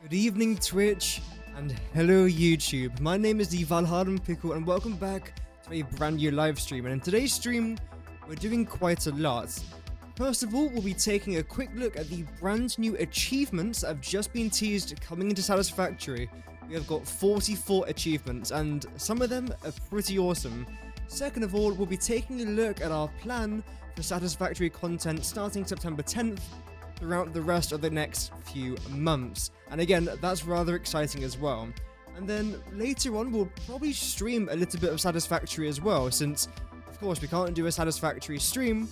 Good evening, Twitch, and hello, YouTube. My name is the Valharden Pickle, and welcome back to a brand new live stream. And in today's stream, we're doing quite a lot. First of all, we'll be taking a quick look at the brand new achievements that have just been teased coming into Satisfactory. We have got 44 achievements, and some of them are pretty awesome. Second of all, we'll be taking a look at our plan for Satisfactory content starting September 10th throughout the rest of the next few months. And again, that's rather exciting as well. And then later on, we'll probably stream a little bit of Satisfactory as well, since, of course, we can't do a Satisfactory stream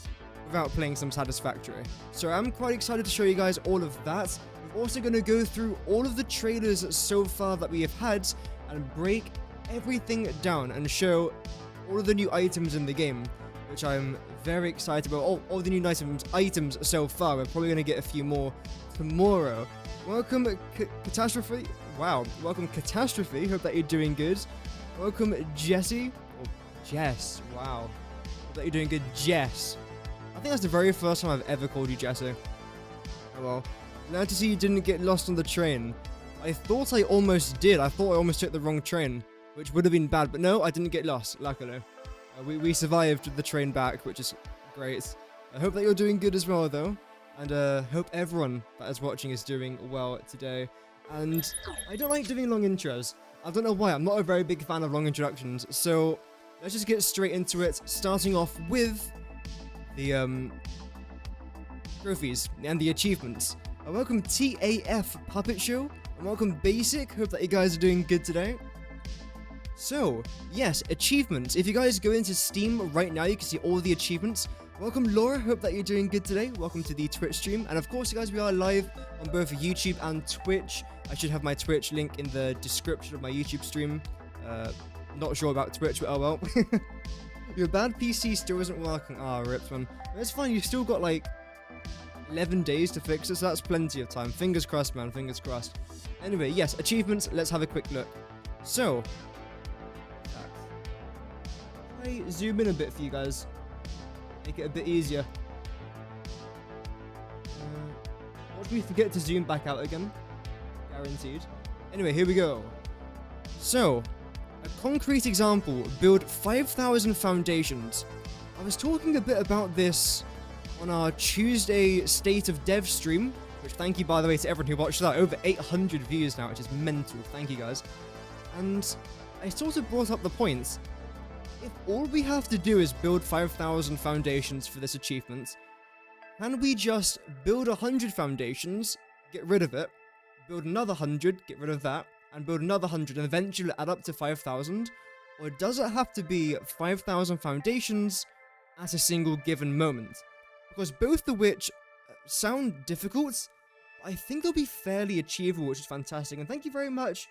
without playing some Satisfactory. So I'm quite excited to show you guys all of that. We're also going to go through all of the trailers so far that we have had and break everything down and show all of the new items in the game, which I'm very excited about. All the new items so far. We're probably going to get a few more tomorrow. Welcome, Catastrophe. Wow. Welcome, Catastrophe. Hope that you're doing good. Welcome, Jesse. Or Jess. Wow. Hope that you're doing good, Jess. I think that's the very first time I've ever called you Jesse. Oh well. Glad to see you didn't get lost on the train. I thought I almost did. I thought I almost took the wrong train, which would have been bad. But no, I didn't get lost, luckily. We survived the train back, which is great. I hope that you're doing good as well, though. And hope everyone that is watching is doing well today. And I don't like doing long intros. I don't know why. I'm not a very big fan of long introductions. So let's just get straight into it, starting off with the trophies and the achievements. Welcome TAF Puppet Show, and welcome Basic. Hope that you guys are doing good today. So, yes, achievements. If you guys go into Steam right now, you can see all the achievements. Welcome, Laura. Hope that you're doing good today. Welcome to the Twitch stream. And of course, you guys, we are live on both YouTube and Twitch. I should have my Twitch link in the description of my YouTube stream. Not sure about Twitch, but oh well. Your bad PC still isn't working. Ah, rips, man. It's fine. You've still got, like, 11 days to fix it, so that's plenty of time. Fingers crossed, man. Fingers crossed. Anyway, yes, achievements. Let's have a quick look. So, I zoom in a bit for you guys. Make it a bit easier. Watch me forget to zoom back out again. Guaranteed. Anyway, here we go. So, a concrete example. Build 5,000 foundations. I was talking a bit about this on our Tuesday State of Dev stream, which thank you, by the way, to everyone who watched that. Over 800 views now, which is mental. Thank you, guys. And I sort of brought up the point. If all we have to do is build 5,000 foundations for this achievement, can we just build 100 foundations, get rid of it, build another 100, get rid of that, and build another 100, and eventually add up to 5,000? Or does it have to be 5,000 foundations at a single given moment? Because both of which sound difficult, but I think they'll be fairly achievable, which is fantastic. And thank you very much,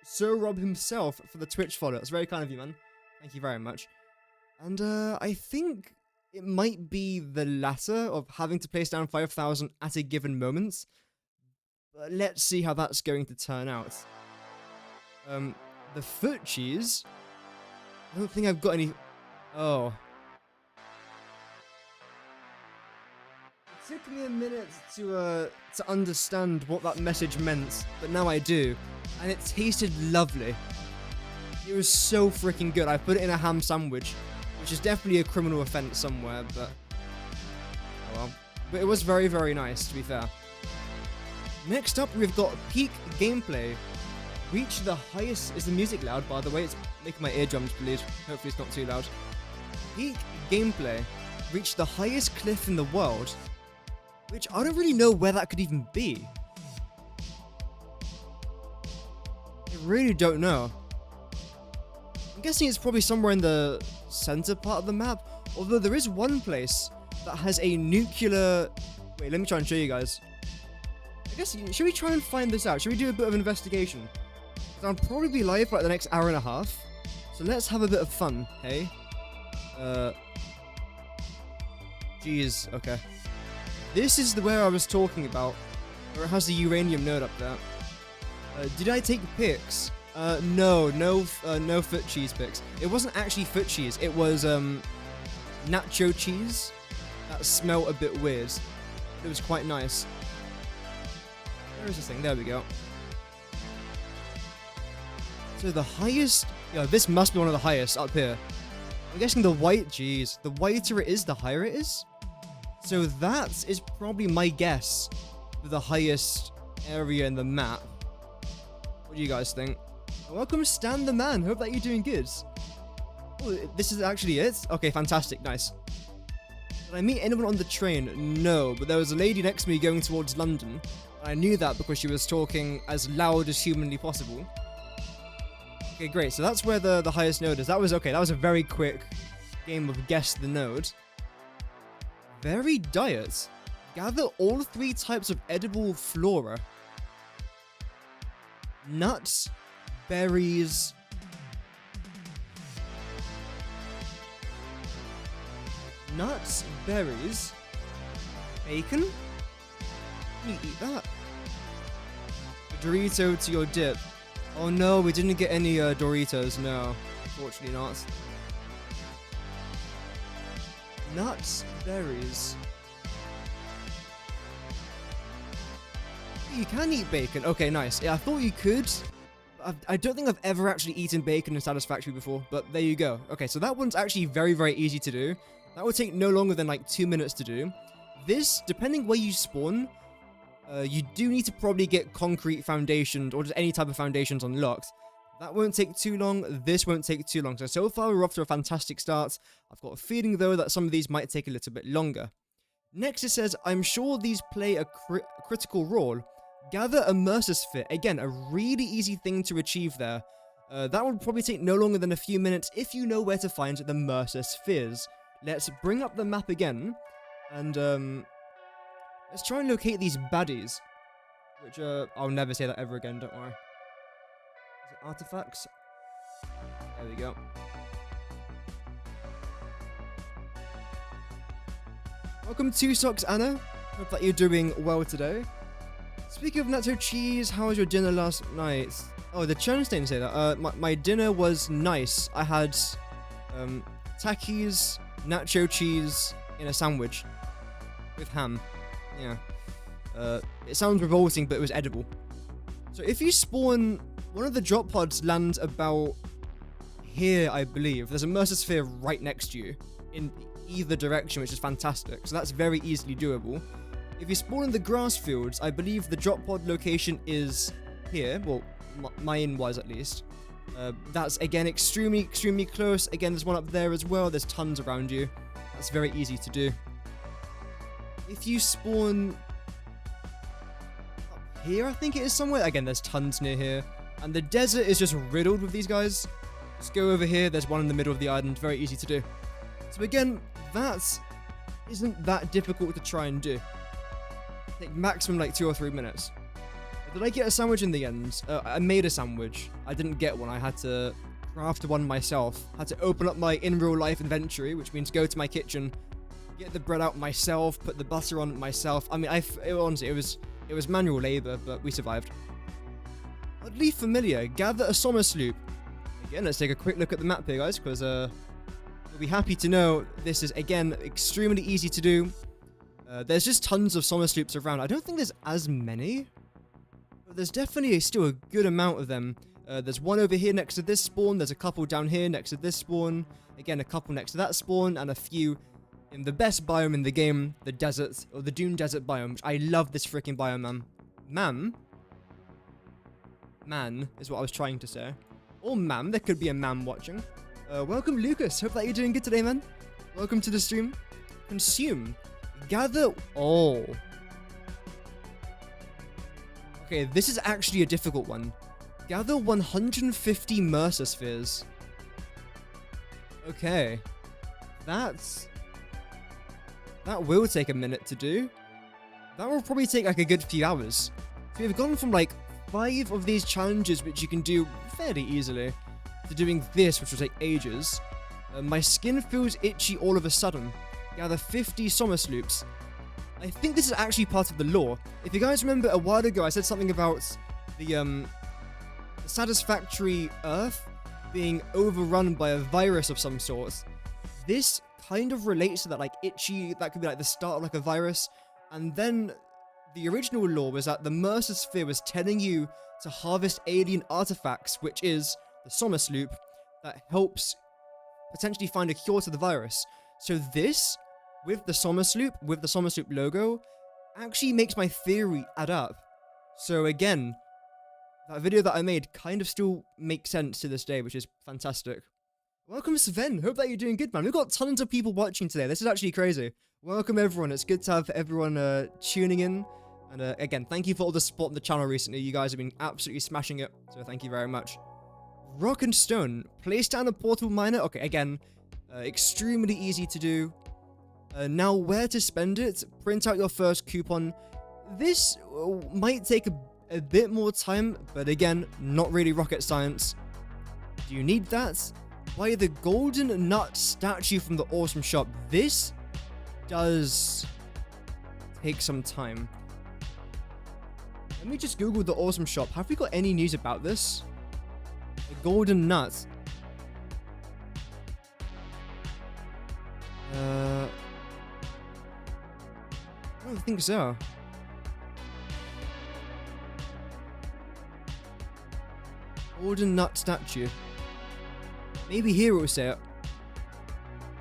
Sir Rob himself, for the Twitch follow. It's very kind of you, man. Thank you very much. And I think it might be the latter of having to place down 5,000 at a given moment. But let's see how that's going to turn out. The foot cheese. I don't think I've got any. Oh. It took me a minute to understand what that message meant, but now I do. And it tasted lovely. It was so freaking good. I put it in a ham sandwich, which is definitely a criminal offense somewhere, but oh well. But it was very, very nice, to be fair. Next up, we've got peak gameplay. Reach the highest. Is the music loud, by the way? It's making my eardrums bleed. Hopefully it's not too loud. Peak gameplay. Reach the highest cliff in the world, which I don't really know where that could even be. I really don't know. I'm guessing it's probably somewhere in the center part of the map. Although there is one place that has a nuclear. Wait, let me try and show you guys. I guess, should we try and find this out? Should we do a bit of an investigation? Because I'll probably be live for like the next hour and a half. So let's have a bit of fun, hey? Jeez, okay. This is where I was talking about, where it has the uranium node up there. Did I take pics? No foot cheese pics. It wasn't actually foot cheese. It was nacho cheese that smelled a bit weird. It was quite nice. Where is this thing? There we go. So the highest... Yeah, this must be one of the highest up here. I'm guessing the white... Jeez. The whiter it is, the higher it is? So that is probably my guess for the highest area in the map. What do you guys think? Welcome, Stan the Man. Hope that you're doing good. Oh, this is actually it? Okay, fantastic. Nice. Did I meet anyone on the train? No, but there was a lady next to me going towards London. And I knew that because she was talking as loud as humanly possible. Okay, great. So that's where the highest node is. That was okay. That was a very quick game of guess the node. Varied diet. Gather all 3 types of edible flora. Nuts, berries. Nuts, berries, bacon? Can you eat that? A Dorito to your dip. Oh no, we didn't get any Doritos, no. Unfortunately not. Nuts, berries. You can eat bacon. Okay, nice. Yeah, I thought you could. I don't think I've ever actually eaten bacon in Satisfactory before, but there you go. Okay, so that one's actually very, very easy to do. That would take no longer than like 2 minutes to do. This, depending where you spawn, you do need to probably get concrete foundations or just any type of foundations unlocked. That won't take too long. This won't take too long. So far, we're off to a fantastic start. I've got a feeling, though, that some of these might take a little bit longer. Next, it says, I'm sure these play a critical role. Gather a Mercer Sphere. Again, a really easy thing to achieve there. That will probably take no longer than a few minutes if you know where to find the Mercer Spheres. Let's bring up the map again. And, let's try and locate these baddies. Which, I'll never say that ever again, don't worry. Is it artifacts? There we go. Welcome to Socks, Anna. Hope that you're doing well today. Speaking of nacho cheese, how was your dinner last night? Oh, the churn didn't say that. My dinner was nice. I had, Takis, nacho cheese in a sandwich. With ham. Yeah. It sounds revolting, but it was edible. So if you spawn... One of the drop pods lands about here, I believe. There's a Mercer Sphere right next to you. In either direction, which is fantastic. So that's very easily doable. If you spawn in the grass fields, I believe the drop pod location is here. Well, mine was at least. That's, again, extremely, extremely close. Again, there's one up there as well. There's tons around you. That's very easy to do. If you spawn up here, I think it is somewhere. Again, there's tons near here. And the desert is just riddled with these guys. Just go over here. There's one in the middle of the island. Very easy to do. So again, that isn't that difficult to try and do. Take maximum like 2 or 3 minutes. Did I get a sandwich in the end? I made a sandwich. I didn't get one. I had to craft one myself. Had to open up my in real life inventory, which means go to my kitchen, get the bread out myself, put the butter on myself. I mean, honestly, it was manual labor, but we survived. Oddly familiar. Gather a summer sloop. Again, let's take a quick look at the map here, guys, because you'll be happy to know this is, again, extremely easy to do. There's just tons of summer sloops around. I don't think there's as many, but there's definitely still a good amount of them. There's one over here next to this spawn. There's a couple down here next to this spawn. Again, a couple next to that spawn, and a few in the best biome in the game, the desert, or the Dune Desert biome, which I love this freaking biome, man. Man is what I was trying to say. Or ma'am, there could be a ma'am watching. Welcome, Lucas. Hope that you're doing good today, man. Welcome to the stream. Consume. Gather all. Okay, this is actually a difficult one. Gather 150 Mercer Spheres. Okay. That will take a minute to do. That will probably take like a good few hours. So we've gone from like 5 of these challenges, which you can do fairly easily, to doing this, which will take ages. My skin feels itchy all of a sudden. Gather 50 summer sloops. I think this is actually part of the lore. If you guys remember a while ago, I said something about the Satisfactory Earth being overrun by a virus of some sort. This kind of relates to that, like itchy, that could be like the start of like a virus, and then the original lore was that the Mercer Sphere was telling you to harvest alien artifacts, which is the Somas Loop, that helps potentially find a cure to the virus. So this, with the Somas Loop logo, actually makes my theory add up. So again, that video that I made kind of still makes sense to this day, which is fantastic. Welcome, Sven. Hope that you're doing good, man. We've got tons of people watching today. This is actually crazy. Welcome, everyone. It's good to have everyone tuning in. And again, thank you for all the support on the channel recently. You guys have been absolutely smashing it. So thank you very much. Rock and Stone. Place down a portable miner. Okay, again, extremely easy to do. Now, where to spend it? Print out your first coupon. This might take a bit more time, but again, not really rocket science. Do you need that? Buy the golden nut statue from the awesome shop. This does take some time. Let me just Google the awesome shop. Have we got any news about this? The golden nut. I don't think so. Golden nut statue. Maybe here it will say it.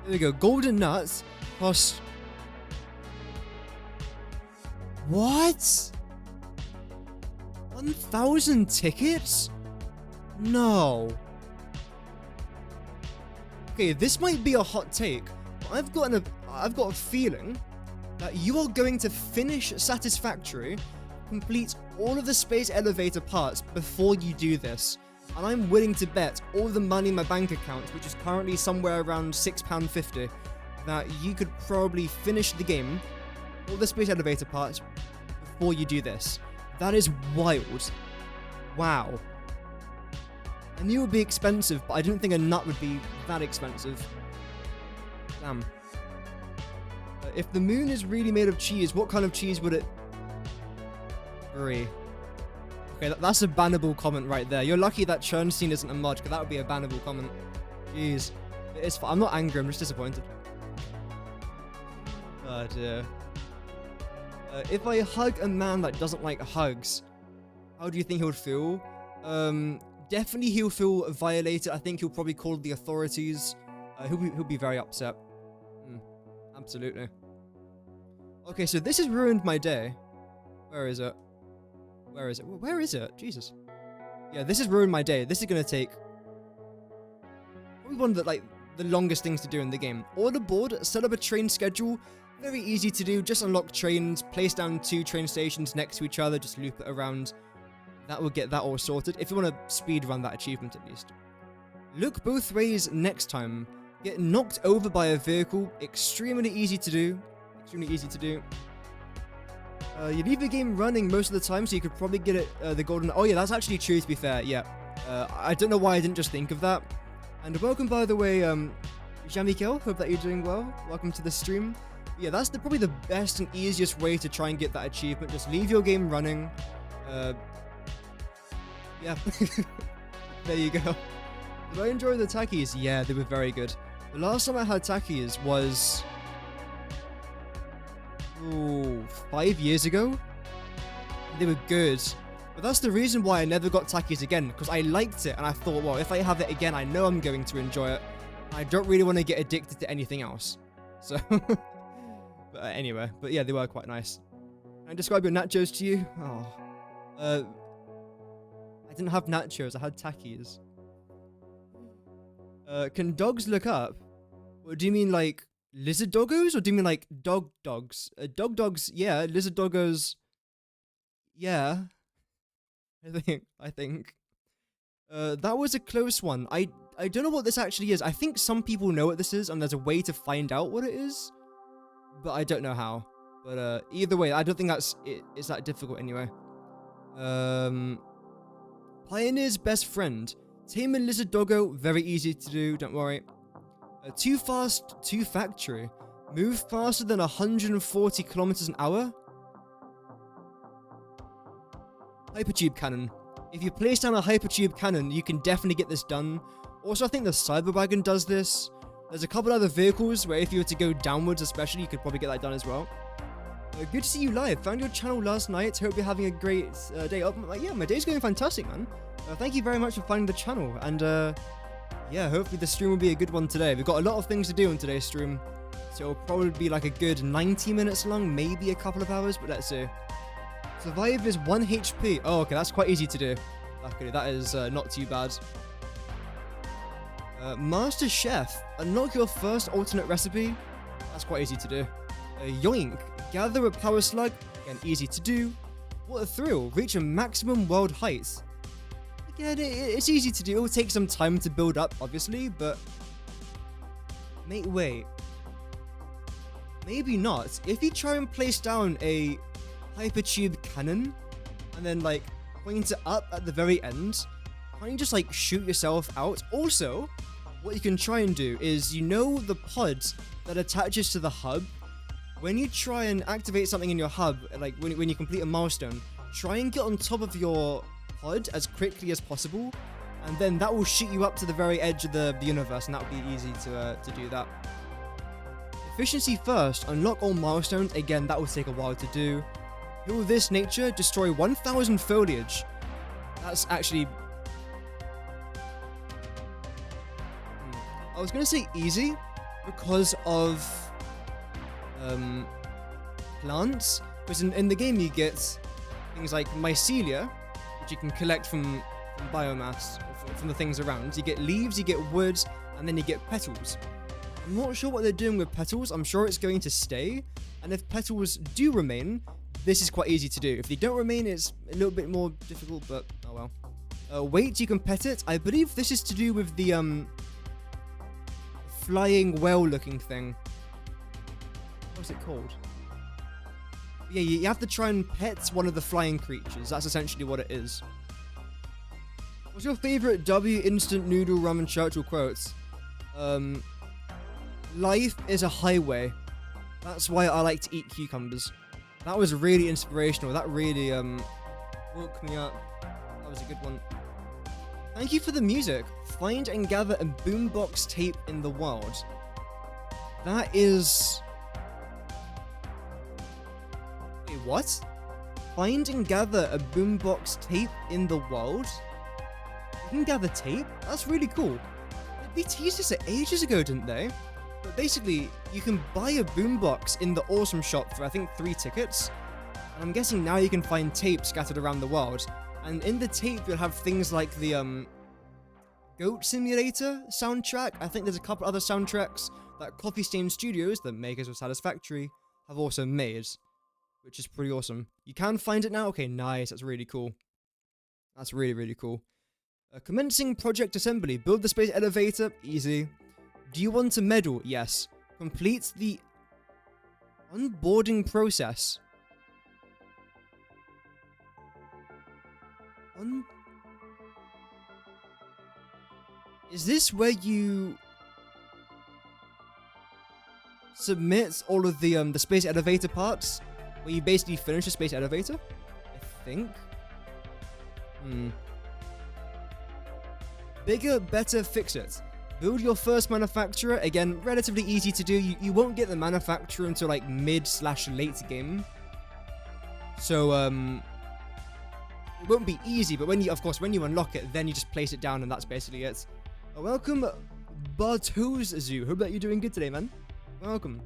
There we go. Golden nuts cost... What? 1,000 tickets? No. Okay, this might be a hot take, but I've got a feeling that you are going to finish Satisfactory, complete all of the space elevator parts before you do this. And I'm willing to bet all the money in my bank account, which is currently somewhere around £6.50, that you could probably finish the game, all the space elevator parts, before you do this. That is wild. Wow. I knew it would be expensive, but I didn't think a nut would be that expensive. Damn. If the moon is really made of cheese, what kind of cheese would it... Brie. Okay, that's a bannable comment right there. You're lucky that Chernstein isn't a mod, because that would be a bannable comment. Jeez. It's fine. I'm not angry, I'm just disappointed. Oh dear. If I hug a man that doesn't like hugs, how do you think he would feel? Definitely he'll feel violated. I think he'll probably call the authorities. He'll be very upset. Absolutely. Okay, so this has ruined my day. Where is it? Where is it? Where is it? Jesus. Yeah, this has ruined my day. This is gonna take probably one of the longest things to do in the game. Order board, set up a train schedule. Very easy to do. Just unlock trains, place down 2 train stations next to each other, just loop it around. That will get that all sorted. If you want to speed run that achievement at least. Look both ways next time. Get knocked over by a vehicle. Extremely easy to do. Extremely easy to do. You leave the game running most of the time, so you could probably get it the golden... Oh yeah, that's actually true, to be fair. Yeah. I don't know why I didn't just think of that. And welcome, by the way, Jean-Michel. Hope that you're doing well. Welcome to the stream. Yeah, that's probably the best and easiest way to try and get that achievement. Just leave your game running. Yeah. There you go. Did I enjoy the Takis? Yeah, they were very good. The last time I had Takis was... Ooh, 5 years ago? They were good. But that's the reason why I never got Takis again, because I liked it, and I thought, well, if I have it again, I know I'm going to enjoy it. I don't really want to get addicted to anything else. So... But anyway, but yeah, they were quite nice. Can I describe your nachos to you? Oh. I didn't have nachos, I had Takis. Can dogs look up? Or do you mean like lizard doggos? Or do you mean like dogs? Dog dogs, yeah. Lizard doggos, yeah. I think. That was a close one. I don't know what this actually is. I think some people know what this is, and there's a way to find out what it is. But I don't know how. But either way, I don't think it's that difficult anyway. Pioneer's best friend. Tame a lizard doggo, very easy to do, don't worry. Too fast, too factory. Move faster than 140 kilometers an hour. Hypertube cannon. If you place down a hypertube cannon, you can definitely get this done. Also, I think the Cyber Wagon does this. There's a couple other vehicles where if you were to go downwards especially, you could probably get that done as well. Good to see you live. Found your channel last night. Hope you're having a great day. Yeah, my day's going fantastic, man. Thank you very much for finding the channel. And yeah, hopefully the stream will be a good one today. We've got a lot of things to do on today's stream. So it'll probably be like a good 90 minutes long, maybe a couple of hours, but let's see. Survive is 1 HP. Oh, okay, that's quite easy to do. Luckily, that is not too bad. Master Chef, unlock your first alternate recipe. That's quite easy to do. Yoink, gather a power slug. Again, easy to do. What a thrill, reach a maximum world height. Again, it's easy to do. It will take some time to build up, obviously, but... wait. Maybe not. If you try and place down a hypertube cannon, and then, like, point it up at the very end, can't you just, like, shoot yourself out? Also, what you can try and do is, you know the pod that attaches to the hub? When you try and activate something in your hub, like when you complete a milestone, try and get on top of your pod as quickly as possible, and then that will shoot you up to the very edge of the universe, and that will be easy to do that. Efficiency first, unlock all milestones. Again, that will take a while to do. Heal this nature, destroy 1,000 foliage. That's actually... I was going to say easy because of... plants, because in the game you get things like mycelia, which you can collect from biomass, from the things around. You get leaves, you get wood, and then you get petals. I'm not sure what they're doing with petals. I'm sure it's going to stay, and if petals do remain, this is quite easy to do. If they don't remain, it's a little bit more difficult, but oh well. Wait, you can pet it. I believe this is to do with the flying whale looking thing. What's it called? Yeah, you have to try and pet one of the flying creatures. That's essentially what it is. What's your favorite W instant noodle ramen Churchill quotes? Life is a highway. That's why I like to eat cucumbers. That was really inspirational. That really woke me up. That was a good one. Thank you for the music. Find and gather a boombox tape in the world. That is... Wait, what? Find and gather a boombox tape in the world? You can gather tape? That's really cool. They teased this ages ago, didn't they? But basically, you can buy a boombox in the Awesome Shop for, I think, 3 tickets. And I'm guessing now you can find tape scattered around the world. And in the tape, you'll have things like the, Goat Simulator soundtrack. I think there's a couple other soundtracks that Coffee Stain Studios, the makers of Satisfactory, have also made. Which is pretty awesome. You can find it now? Okay, nice. That's really cool. That's really, really cool. Commencing project assembly. Build the space elevator. Easy. Do you want a medal? Yes. Complete the onboarding process. Is this where you submit all of the space elevator parts? Where you basically finish the space elevator? I think. Bigger, better, fix it. Build your first manufacturer. Again, relatively easy to do. You won't get the manufacturer until like mid/late game. So, it won't be easy, but when you unlock it, then you just place it down and that's basically it. Welcome, Bartosz. Hope that you're doing good today, man. Welcome.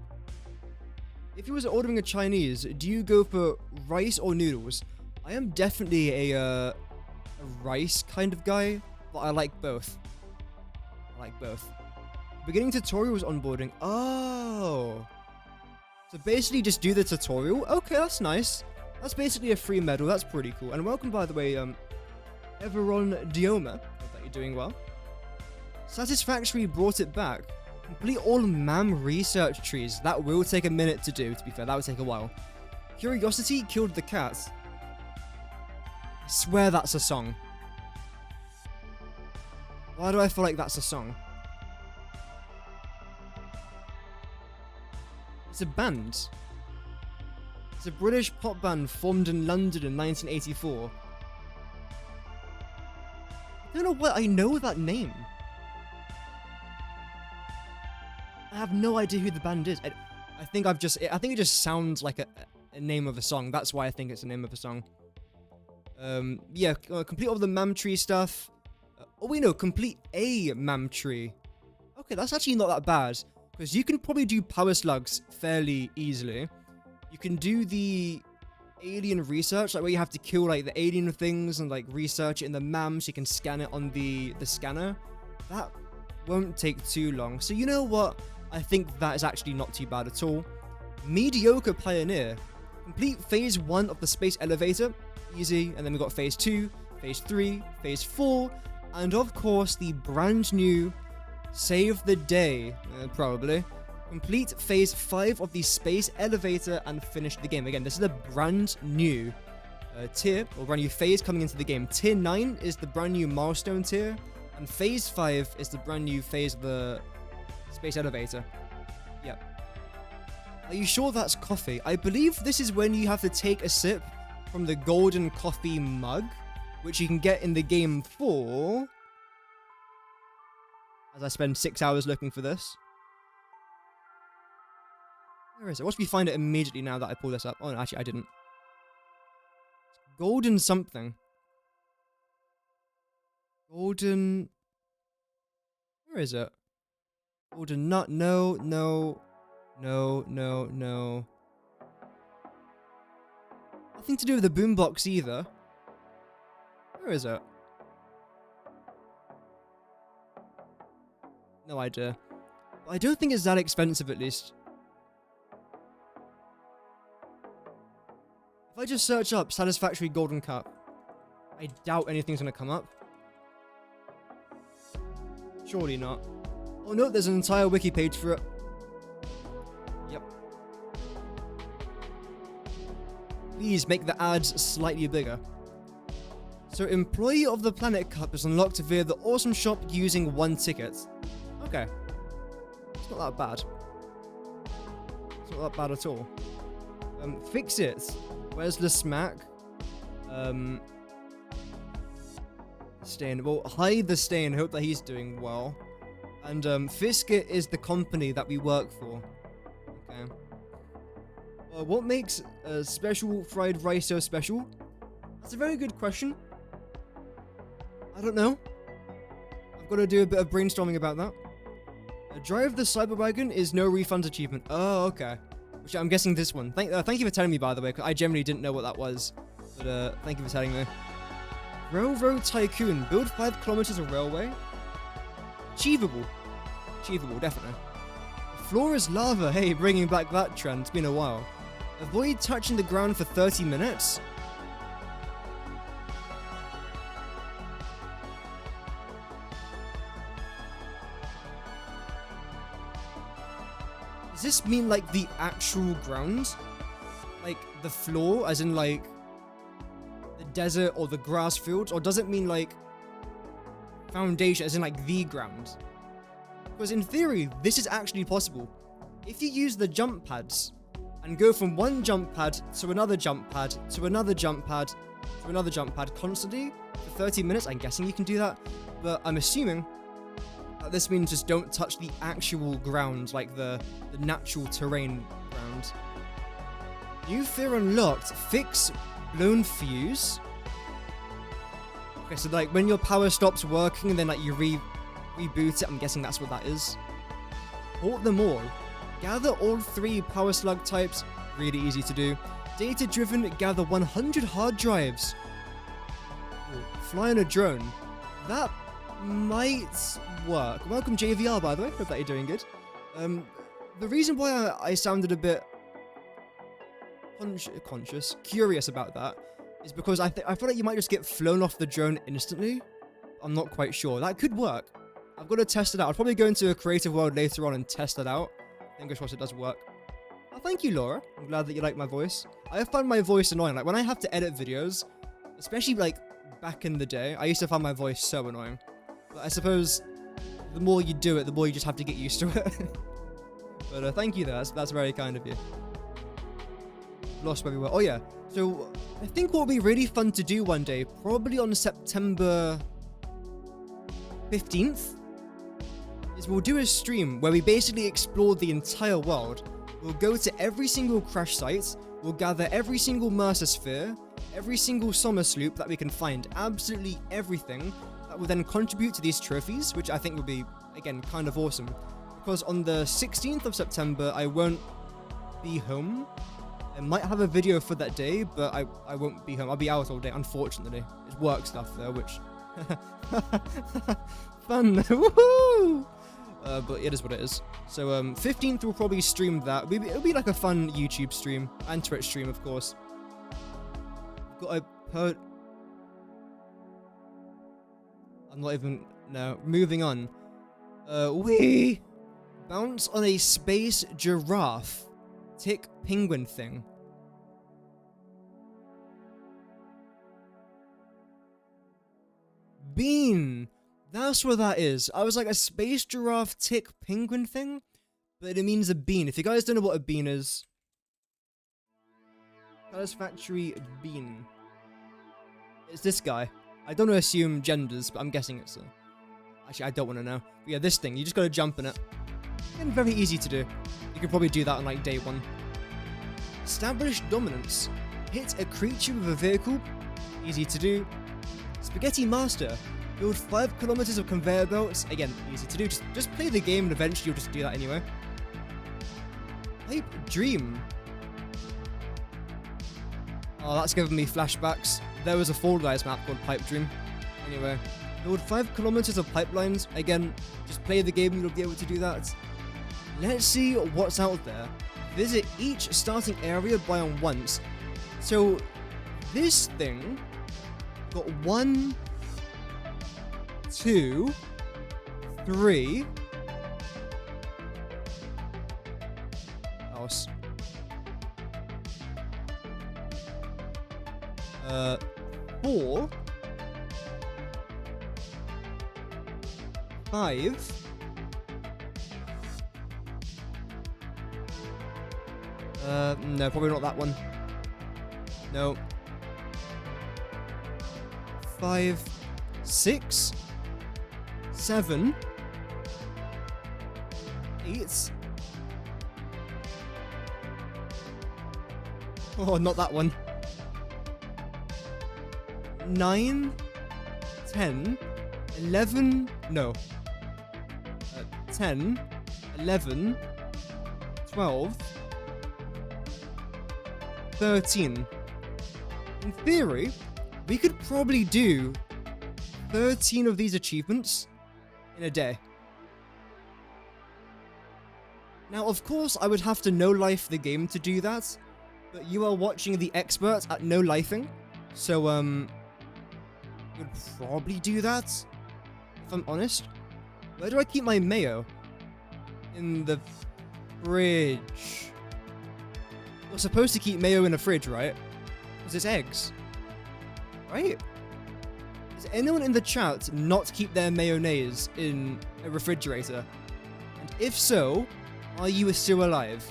If you was ordering a Chinese, do you go for rice or noodles? I am definitely a rice kind of guy, but I like both. Beginning tutorials onboarding. Oh. So basically just do the tutorial. Okay, that's nice. That's basically a free medal. That's pretty cool. And welcome, by the way, Everon Dioma. Hope that you're doing well. Satisfactory brought it back. Complete all MAM research trees. That will take a minute to do, to be fair. That would take a while. Curiosity killed the cat. I swear that's a song. Why do I feel like that's a song? It's a band. It's a British pop band formed in London in 1984. I don't know why I know that name. I have no idea who the band is. I think it just sounds like a name of a song. That's why I think it's a name of a song. Yeah, complete all the mam tree stuff. Oh, wait, no, complete a mam tree. Okay, that's actually not that bad, because you can probably do power slugs fairly easily. You can do the alien research, like where you have to kill like the alien things and like research it in the mam so you can scan it on the scanner. That won't take too long. So you know what? I think that is actually not too bad at all. Mediocre Pioneer. Complete phase 1 of the space elevator. Easy. And then we've got phase 2, phase 3, phase 4, and of course the brand new Save the Day, probably. Complete phase 5 of the space elevator and finish the game. Again, this is a brand new tier, or brand new phase coming into the game. Tier 9 is the brand new milestone tier, and phase 5 is the brand new phase of the space elevator. Yep. Are you sure that's coffee? I believe this is when you have to take a sip from the golden coffee mug, which you can get in the game for... As I spend 6 hours looking for this. Where is it? Watch me find it immediately now that I pull this up. Oh, no, actually, I didn't. It's golden something. Golden... Where is it? Golden nut? No, no. No, no, no. Nothing to do with the boombox either. Where is it? No idea. But I don't think it's that expensive, at least. If I just search up Satisfactory Golden Cup, I doubt anything's gonna come up. Surely not. Oh no, there's an entire wiki page for it. Yep. Please make the ads slightly bigger. So, Employee of the Planet Cup is unlocked via the awesome shop using 1 ticket. Okay. It's not that bad. It's not that bad at all. Fix It. Where's the smack? Stain. Well, hide the Stain. Hope that he's doing well. And Fiskit is the company that we work for. Okay. What makes a special fried rice so special? That's a very good question. I don't know. I've got to do a bit of brainstorming about that. Drive the Cyber Wagon is no refunds achievement. Oh, okay. Which I'm guessing this one. Thank you for telling me, by the way, because I generally didn't know what that was. But thank you for telling me. Railroad Tycoon. Build 5 kilometers of railway. Achievable. Achievable, definitely. The floor is lava. Hey, bringing back that trend. It's been a while. Avoid touching the ground for 30 minutes. Does this mean like the actual ground? Like the floor, as in like the desert or the grass fields? Or does it mean like foundation, as in like the ground? Because in theory, this is actually possible. If you use the jump pads and go from one jump pad to another jump pad to another jump pad to another jump pad constantly for 30 minutes, I'm guessing you can do that. But I'm assuming that this means just don't touch the actual ground, like the natural terrain ground. New fear unlocked. Fix blown fuse. Okay, so like when your power stops working and then like you reboot it, I'm guessing that's what that is. Port them all. Gather all 3 power slug types. Really easy to do. Data driven. Gather 100 hard drives. Ooh, fly on a drone. That might work. Welcome JVR, by the way. Hope that you're doing good. The reason why I sounded a bit curious about that is because I feel like you might just get flown off the drone instantly. I'm not quite sure. That could work. I've got to test it out. I'll probably go into a creative world later on and test it out. Fingers crossed it does work. Oh, thank you, Laura. I'm glad that you like my voice. I find my voice annoying. Like when I have to edit videos, especially like back in the day, I used to find my voice so annoying. But I suppose the more you do it, the more you just have to get used to it. But thank you, though. That's very kind of you. Lost where we were. Oh, yeah. So I think what would be really fun to do one day, probably on September 15th, is we'll do a stream where we basically explore the entire world. We'll go to every single crash site. We'll gather every single Mercer Sphere, every single Summer Sloop that we can find, absolutely everything that will then contribute to these trophies, which I think will be, again, kind of awesome. Because on the 16th of September, I won't be home. I might have a video for that day, but I won't be home. I'll be out all day, unfortunately. It's work stuff, though, which... Fun! Woohoo! But it is what it is. So, 15th we'll probably stream that. It'll be like a fun YouTube stream. And Twitch stream, of course. I'm not even... No. Moving on. We bounce on a space giraffe tick penguin thing. Bean! That's what that is. I was like, a space giraffe tick penguin thing? But it means a bean. If you guys don't know what a bean is... Satisfactory bean. It's this guy. I don't want to assume genders, but I'm guessing it's a... Actually, I don't want to know. But yeah, this thing. You just gotta jump in it. And very easy to do. You could probably do that on like day 1. Establish dominance. Hit a creature with a vehicle. Easy to do. Spaghetti Master. Build 5 kilometers of conveyor belts. Again, easy to do. Just play the game and eventually you'll just do that anyway. Pipe Dream. Oh, that's giving me flashbacks. There was a Fall Guys map called Pipe Dream. Anyway, build 5 kilometers of pipelines. Again, just play the game, you'll be able to do that. Let's see what's out there. Visit each starting area biome once. So, this thing got 1, 2, 3. Else. 4, 5. No, probably not that one. No. 5, 6, 7, 8. Oh, not that one. 9, 10, 11, no. 10, 11, 12, 13. In theory, we could probably do 13 of these achievements in a day. Now, of course, I would have to no-life the game to do that, but you are watching the expert at no-lifing, so, would probably do that, if I'm honest. Where do I keep my mayo? In the fridge. You're supposed to keep mayo in a fridge, right? Because it's eggs. Right? Does anyone in the chat not keep their mayonnaise in a refrigerator? And if so, are you still alive?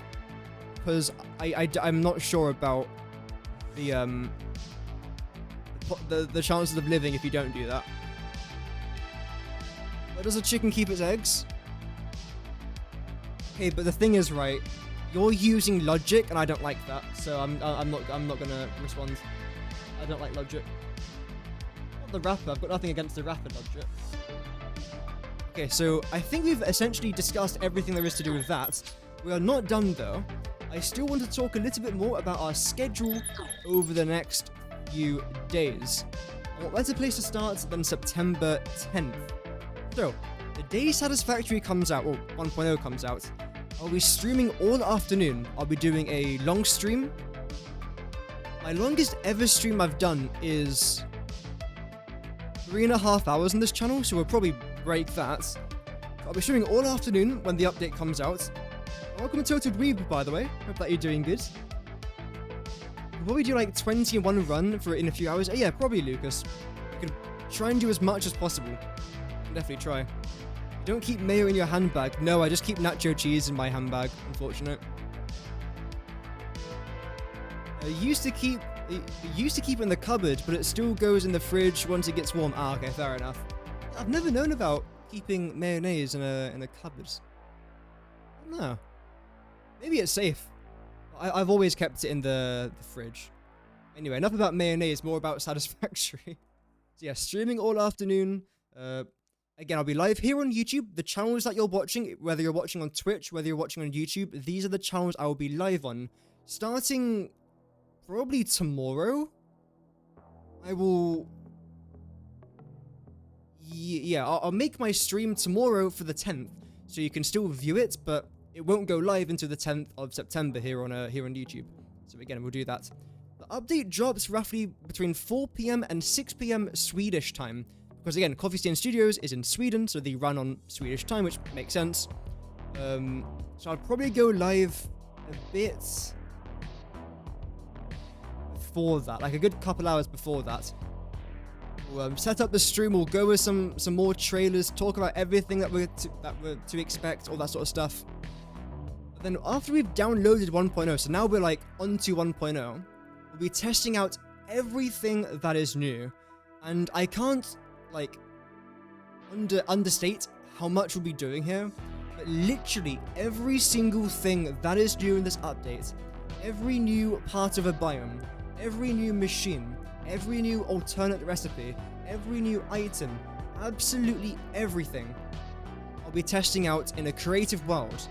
Because I'm not sure about the chances of living if you don't do that. Where does a chicken keep its eggs? Okay, but the thing is, right, you're using logic, and I don't like that. So I'm not gonna respond. I don't like logic. Not the rapper. I've got nothing against the rapper logic. Okay, so I think we've essentially discussed everything there is to do with that. We are not done though. I still want to talk a little bit more about our schedule over the next few days. And what better place to start than September 10th? So, the day Satisfactory comes out, or 1.0 comes out, I'll be streaming all afternoon. I'll be doing a long stream. My longest ever stream I've done is 3.5 hours on this channel, so we'll probably break that. I'll be streaming all afternoon when the update comes out. Welcome to Total Dweeb, by the way. Hope that you're doing good. We'll probably do like 21 run in a few hours. Oh, yeah, probably, Lucas. You can try and do as much as possible. You can definitely try. You don't keep mayo in your handbag. No, I just keep nacho cheese in my handbag. Unfortunate. It used to keep it in the cupboard, but it still goes in the fridge once it gets warm. Ah, okay, fair enough. I've never known about keeping mayonnaise in a cupboard. I don't know. Maybe it's safe. I've always kept it in the fridge. Anyway, enough about mayonnaise, more about Satisfactory. So yeah, streaming all afternoon. Again, I'll be live here on YouTube. The channels that you're watching, whether you're watching on Twitch, whether you're watching on YouTube, these are the channels I will be live on. Starting probably tomorrow, I will... Yeah, I'll make my stream tomorrow for the 10th, so you can still view it, but it won't go live until the 10th of September here on YouTube. So again, we'll do that. The update drops roughly between 4 PM and 6 PM Swedish time, because again, Coffee Stain Studios is in Sweden, so they run on Swedish time, which makes sense. So I'll probably go live a bit before that, like a good couple hours before that. We'll set up the stream, we'll go with some more trailers, talk about everything that we're to expect, all that sort of stuff. But then after we've downloaded 1.0, so now we're like onto 1.0, we'll be testing out everything that is new. And I can't like understate how much we'll be doing here, but literally every single thing that is new in this update, every new part of a biome, every new machine, every new alternate recipe, every new item, absolutely everything, I'll be testing out in a creative world.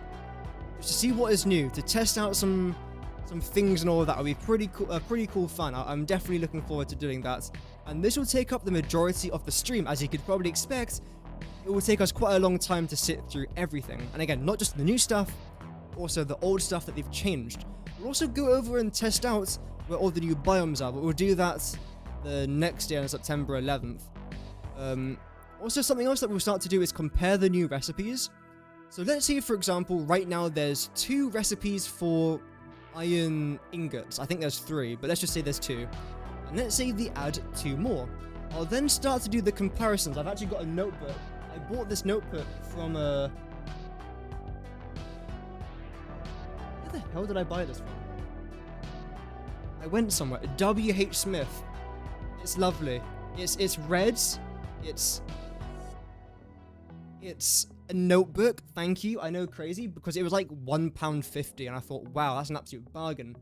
Just to see what is new, to test out some things and all of that will be pretty cool fun. I'm definitely looking forward to doing that. And this will take up the majority of the stream, as you could probably expect. It will take us quite a long time to sit through everything. And again, not just the new stuff, also the old stuff that they've changed. We'll also go over and test out where all the new biomes are, but we'll do that the next day on September 11th. Also, something else that we'll start to do is compare the new recipes. So let's say, for example, right now there's 2 recipes for iron ingots. I think there's 3, but let's just say there's 2. And let's say they add 2 more. I'll then start to do the comparisons. I've actually got a notebook. I bought this notebook from where the hell did I buy this from? I went somewhere. W.H. Smith. It's lovely. It's red. It's a notebook. Thank you. I know, crazy, because it was like £1.50, and I thought, wow, that's an absolute bargain.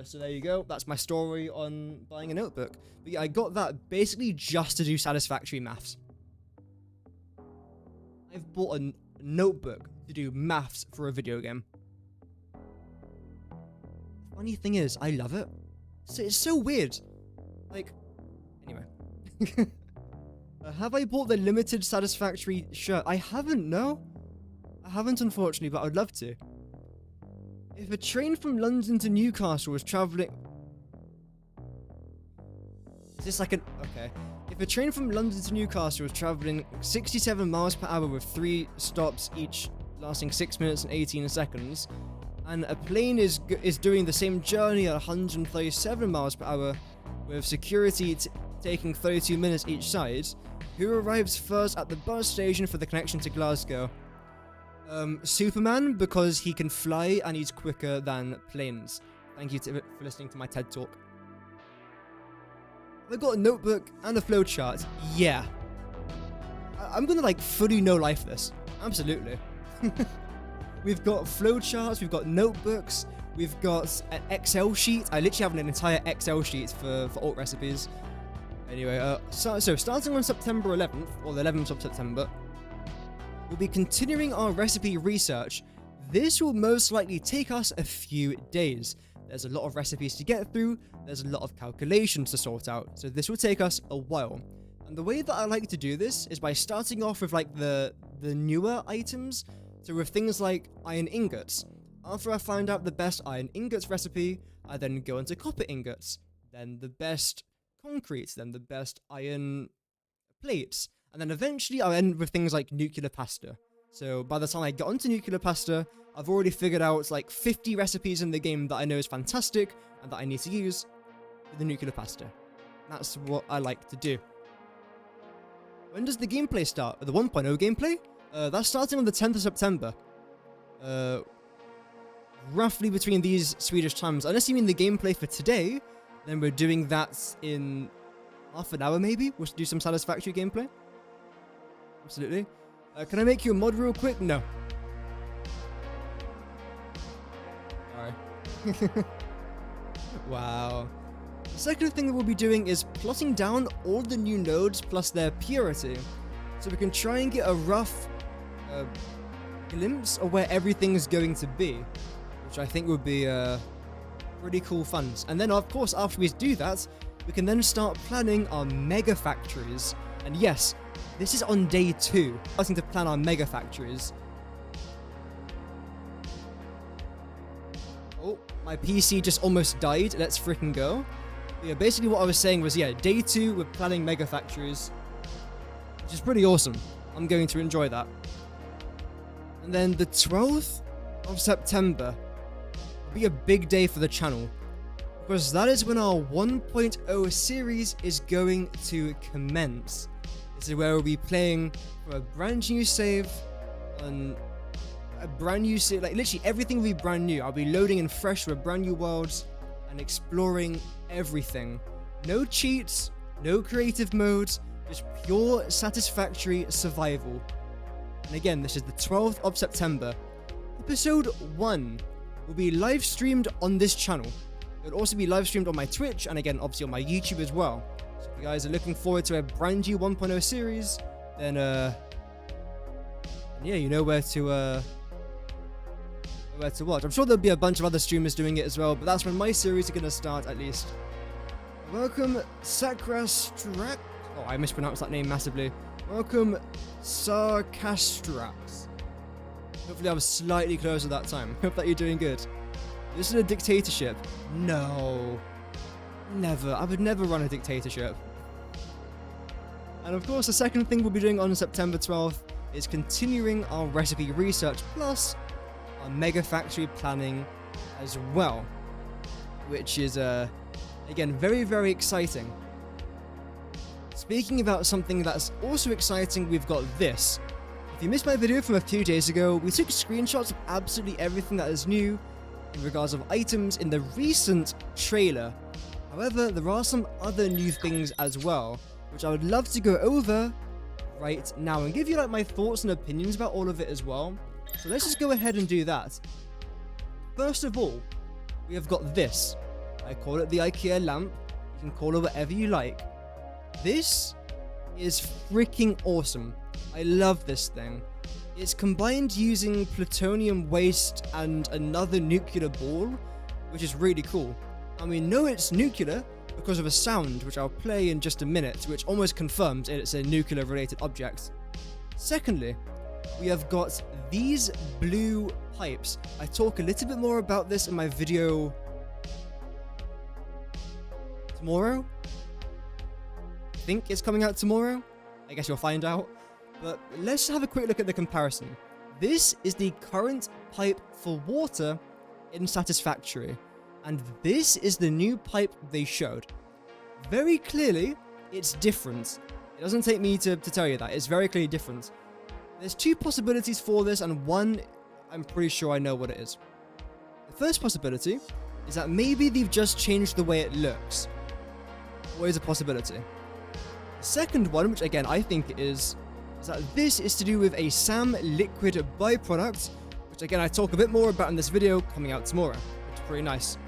So there you go. That's my story on buying a notebook. But yeah, I got that basically just to do satisfactory maths. I've bought a notebook to do maths for a video game. Funny thing is, I love it. So it's so weird. Like, anyway. Have I bought the limited Satisfactory shirt? I haven't, no. I haven't, unfortunately, but I would love to. If a train from London to Newcastle was travelling... Is this like an... Okay. If a train from London to Newcastle was travelling 67 miles per hour with 3 stops each lasting 6 minutes and 18 seconds, and a plane is doing the same journey at 137 miles per hour with security taking 32 minutes each side, who arrives first at the bus station for the connection to Glasgow? Superman, because he can fly and he's quicker than planes. Thank you for listening to my TED Talk. I've got a notebook and a flowchart. Yeah. I'm gonna like fully no-life this. Absolutely. We've got flowcharts, we've got notebooks, we've got an Excel sheet. I literally have an entire Excel sheet for alt recipes. Anyway, so starting on September 11th, or the 11th of September, we'll be continuing our recipe research. This will most likely take us a few days. There's a lot of recipes to get through, there's a lot of calculations to sort out, so this will take us a while. And the way that I like to do this is by starting off with like the newer items, so with things like iron ingots. After I find out the best iron ingots recipe, I then go into copper ingots, then the best concrete, then the best iron plates, and then eventually I'll end with things like nuclear pasta. So by the time I get onto nuclear pasta, I've already figured out like 50 recipes in the game that I know is fantastic and that I need to use for the nuclear pasta. That's what I like to do. When does the gameplay start? The 1.0 gameplay? That's starting on the 10th of September. Roughly between these Swedish times. Unless you mean the gameplay for today, then we're doing that in half an hour maybe? We'll do some Satisfactory gameplay. Absolutely. Can I make you a mod real quick? No. Alright. Wow. The second thing that we'll be doing is plotting down all the new nodes plus their purity, so we can try and get a rough glimpse of where everything's going to be, which I think would be pretty cool fun. And then, of course, after we do that, we can then start planning our mega factories. And yes, this is on day 2, starting to plan our mega factories. Oh, my PC just almost died. Let's freaking go. But yeah, basically what I was saying was, yeah, day 2, we're planning mega factories, which is pretty awesome. I'm going to enjoy that. And then the 12th of September will be a big day for the channel, because that is when our 1.0 series is going to commence. This is where we'll be playing for a brand new save, on a brand new save, like literally everything will be brand new. I'll be loading in fresh with brand new worlds and exploring everything. No cheats, no creative modes, just pure satisfactory survival. And again, this is the 12th of September. Episode 1 will be live streamed on this channel. It will also be live streamed on my Twitch, and again, obviously on my YouTube as well. So if you guys are looking forward to a brand new 1.0 series, then yeah, you know where to watch. I'm sure there'll be a bunch of other streamers doing it as well, but that's when my series is gonna start, at least. Welcome, Sakrastrax. Oh, I mispronounced that name massively. Welcome, Sarcastrax. Hopefully I was slightly closer that time. Hope that you're doing good. This is a dictatorship. No. Never. I would never run a dictatorship. And of course, the second thing we'll be doing on September 12th is continuing our recipe research, plus our mega factory planning as well, which is, again, very, very exciting. Speaking about something that's also exciting, we've got this. If you missed my video from a few days ago, we took screenshots of absolutely everything that is new in regards of items in the recent trailer. However, there are some other new things as well, which I would love to go over right now and give you like my thoughts and opinions about all of it as well. So let's just go ahead and do that. First of all, we have got this. I call it the IKEA lamp. You can call it whatever you like. This is freaking awesome. I love this thing. It's combined using plutonium waste and another nuclear ball, which is really cool. And we know it's nuclear because of a sound, which I'll play in just a minute, which almost confirms it's a nuclear related object. Secondly, we have got these blue pipes. I talk a little bit more about this in my video tomorrow. I think it's coming out tomorrow. I guess you'll find out. But let's have a quick look at the comparison. This is the current pipe for water in Satisfactory, and this is the new pipe they showed. Very clearly, it's different. It doesn't take me to tell you that. It's very clearly different. There's 2 possibilities for this, and one, I'm pretty sure I know what it is. The first possibility is that maybe they've just changed the way it looks. Always a possibility. The second one, which again I think it is that this is to do with a SAM liquid byproduct, which again I talk a bit more about in this video coming out tomorrow, which is pretty nice.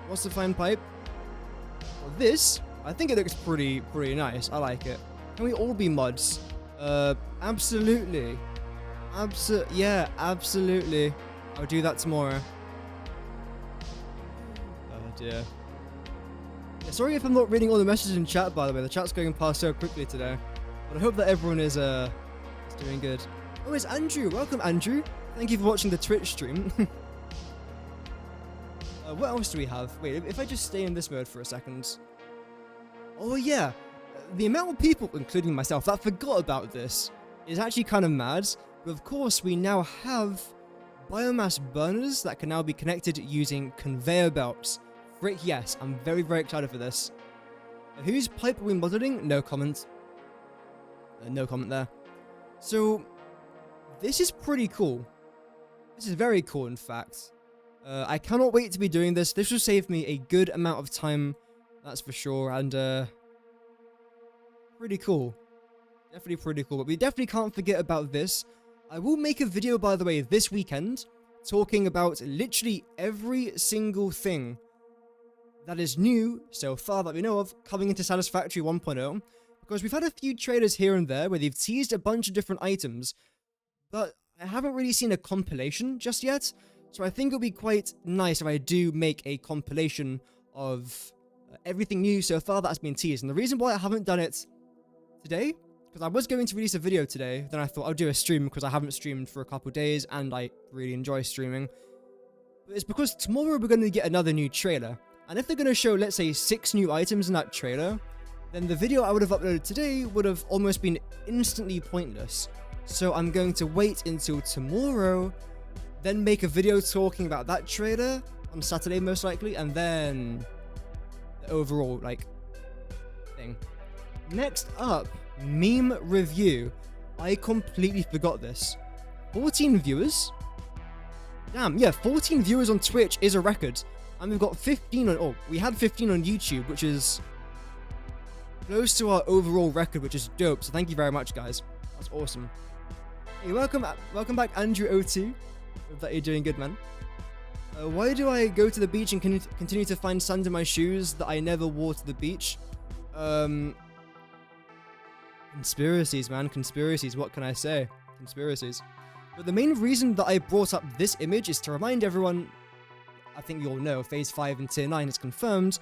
What's the fine pipe? Well, this, I think it looks pretty nice. I like it. Can we all be mods? Absolutely. Yeah, absolutely. I'll do that tomorrow. Oh dear. Yeah, sorry if I'm not reading all the messages in chat, by the way. The chat's going past so quickly today. But I hope that everyone is doing good. Oh, it's Andrew. Welcome, Andrew. Thank you for watching the Twitch stream. What else do we have? Wait, if I just stay in this mode for a second. Oh, yeah. The amount of people, including myself, that forgot about this is actually kind of mad. But of course, we now have biomass burners that can now be connected using conveyor belts. Frick yes, I'm very, very excited for this. Whose pipe are we modeling? No comment. No comment there. So, this is pretty cool. This is very cool, in fact. I cannot wait to be doing this. This will save me a good amount of time, that's for sure, and pretty cool. Definitely pretty cool, but we definitely can't forget about this. I will make a video, by the way, this weekend, talking about literally every single thing that is new so far that we know of coming into Satisfactory 1.0, because we've had a few trailers here and there where they've teased a bunch of different items, but I haven't really seen a compilation just yet, so I think it'll be quite nice if I do make a compilation of everything new so far that has been teased. And the reason why I haven't done it today, because I was going to release a video today, then I thought I'll do a stream because I haven't streamed for a couple days and I really enjoy streaming. But it's because tomorrow we're going to get another new trailer. And if they're going to show, let's say, 6 new items in that trailer, then the video I would have uploaded today would have almost been instantly pointless. So I'm going to wait until tomorrow, then make a video talking about that trailer on Saturday most likely, and then the overall, like, thing. Next up, meme review. I completely forgot this. 14 viewers? Damn, yeah, 14 viewers on Twitch is a record. And we've got 15 on, oh, we had 15 on YouTube, which is close to our overall record, which is dope. So thank you very much, guys. That's awesome. Hey, welcome back, Andrew02. Hope that you're doing good, man. Why do I go to the beach and continue to find sand in my shoes that I never wore to the beach? Conspiracies, man. Conspiracies. What can I say? Conspiracies. But the main reason that I brought up this image is to remind everyone, I think you all know, Phase 5 and Tier 9 is confirmed,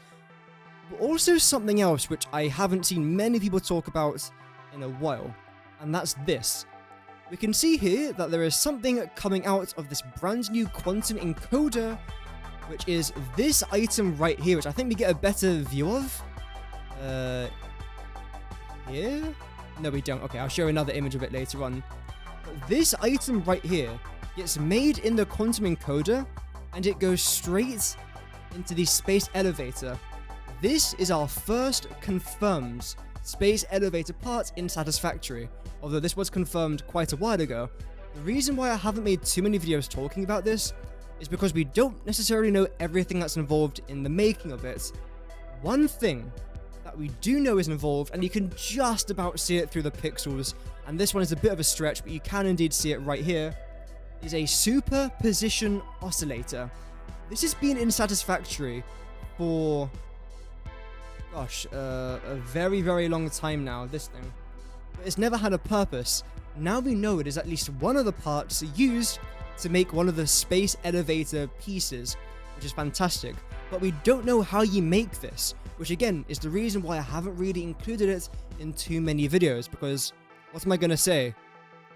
but also something else which I haven't seen many people talk about in a while, and that's this. We can see here that there is something coming out of this brand new quantum encoder, which is this item right here, which I think we get a better view of. Here? No, we don't. Okay, I'll show another image of it later on. But this item right here gets made in the quantum encoder, and it goes straight into the space elevator. This is our first confirmed space elevator part in Satisfactory, although this was confirmed quite a while ago. The reason why I haven't made too many videos talking about this is because we don't necessarily know everything that's involved in the making of it. One thing that we do know is involved, and you can just about see it through the pixels, and this one is a bit of a stretch, but you can indeed see it right here, is a superposition oscillator. This has been in Satisfactory for, gosh, a very, very long time now, this thing. But it's never had a purpose. Now we know it is at least one of the parts used to make one of the space elevator pieces, which is fantastic. But we don't know how you make this, which again is the reason why I haven't really included it in too many videos, because what am I going to say?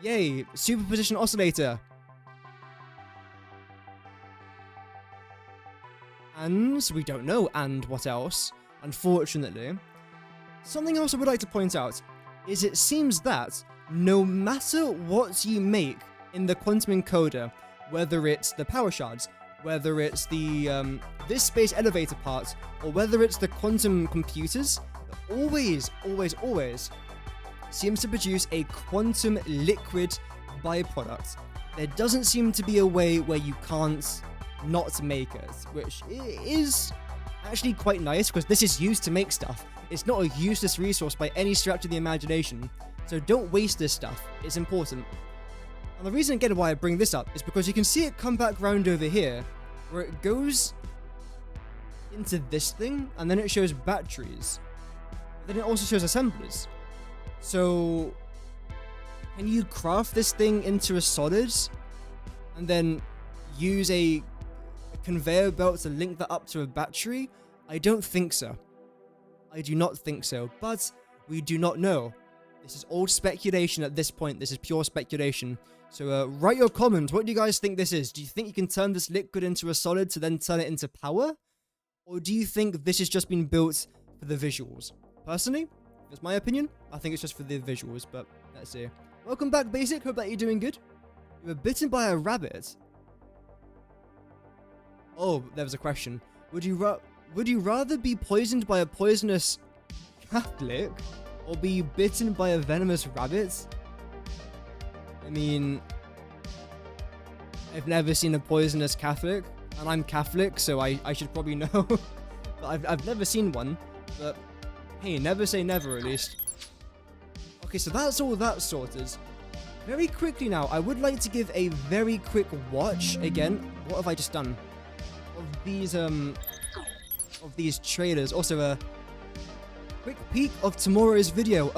Yay, superposition oscillator. And we don't know, and what else, unfortunately. Something else I would like to point out is it seems that no matter what you make in the quantum encoder, whether it's the power shards, whether it's the this space elevator part, or whether it's the quantum computers, always seems to produce a quantum liquid byproduct. There doesn't seem to be a way where you can't not make it, which is actually quite nice, because this is used to make stuff. It's not a useless resource by any stretch of the imagination, so don't waste this stuff. It's important. And the reason again why I bring this up is because you can see it come back round over here, where it goes into this thing, and then it shows batteries. But then it also shows assemblers. So can you craft this thing into a solid, and then use a conveyor belt to link that up to a battery? I don't think so. I do not think so, but we do not know. This is all speculation at this point. This is pure speculation. So write your comment. What do you guys think this is? Do you think you can turn this liquid into a solid to then turn it into power? Or do you think this has just been built for the visuals? Personally, that's my opinion. I think it's just for the visuals, but let's see. Welcome back, Basic. Hope that you're doing good. You were bitten by a rabbit. Oh, there was a question. Would you rather be poisoned by a poisonous Catholic or be bitten by a venomous rabbit? I mean, I've never seen a poisonous Catholic, and I'm Catholic, so I should probably know. But I've never seen one, but hey, never say never at least. Okay, so that's all that sorted. Very quickly now, I would like to give a very quick watch again. What have I just done? Of these trailers. Also, a quick peek of tomorrow's video.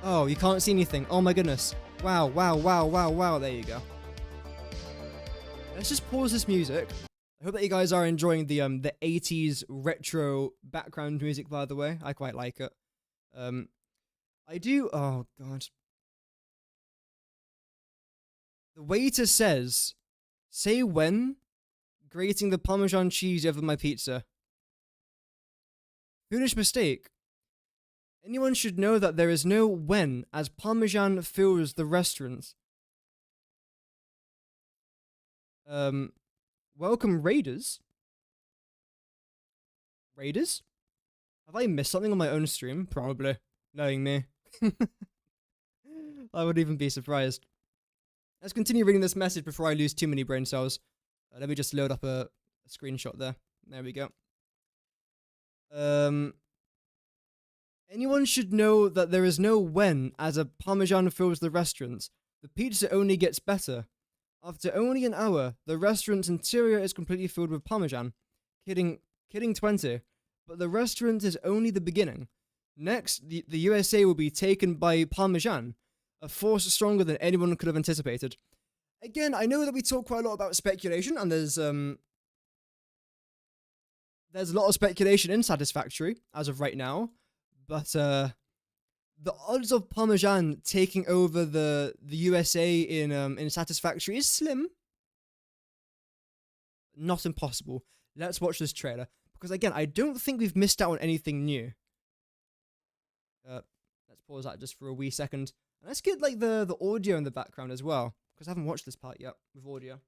Oh, you can't see anything. Oh my goodness. Wow, wow, wow, wow, wow. There you go. Let's just pause this music. I hope that you guys are enjoying the 80s retro background music, by the way. I quite like it. I do. Oh god. The waiter says, "Say when," grating the Parmesan cheese over my pizza. Foolish mistake. Anyone should know that there is no when, as Parmesan fills the restaurant. Welcome Raiders. Raiders? Have I missed something on my own stream? Probably. Knowing me. I would even be surprised. Let's continue reading this message before I lose too many brain cells. Let me just load up a screenshot there. There we go. Anyone should know that there is no when, as a Parmesan fills the restaurant. The pizza only gets better. After only an hour, the restaurant's interior is completely filled with Parmesan. Kidding 20. But the restaurant is only the beginning. Next, the USA will be taken by Parmesan, a force stronger than anyone could have anticipated. Again, I know that we talk quite a lot about speculation, and there's a lot of speculation in Satisfactory as of right now, but the odds of Parmesan taking over the USA in Satisfactory is slim. Not impossible. Let's watch this trailer, because again, I don't think we've missed out on anything new. Let's pause that just for a wee second. And let's get like the audio in the background as well, because I haven't watched this part yet with audio.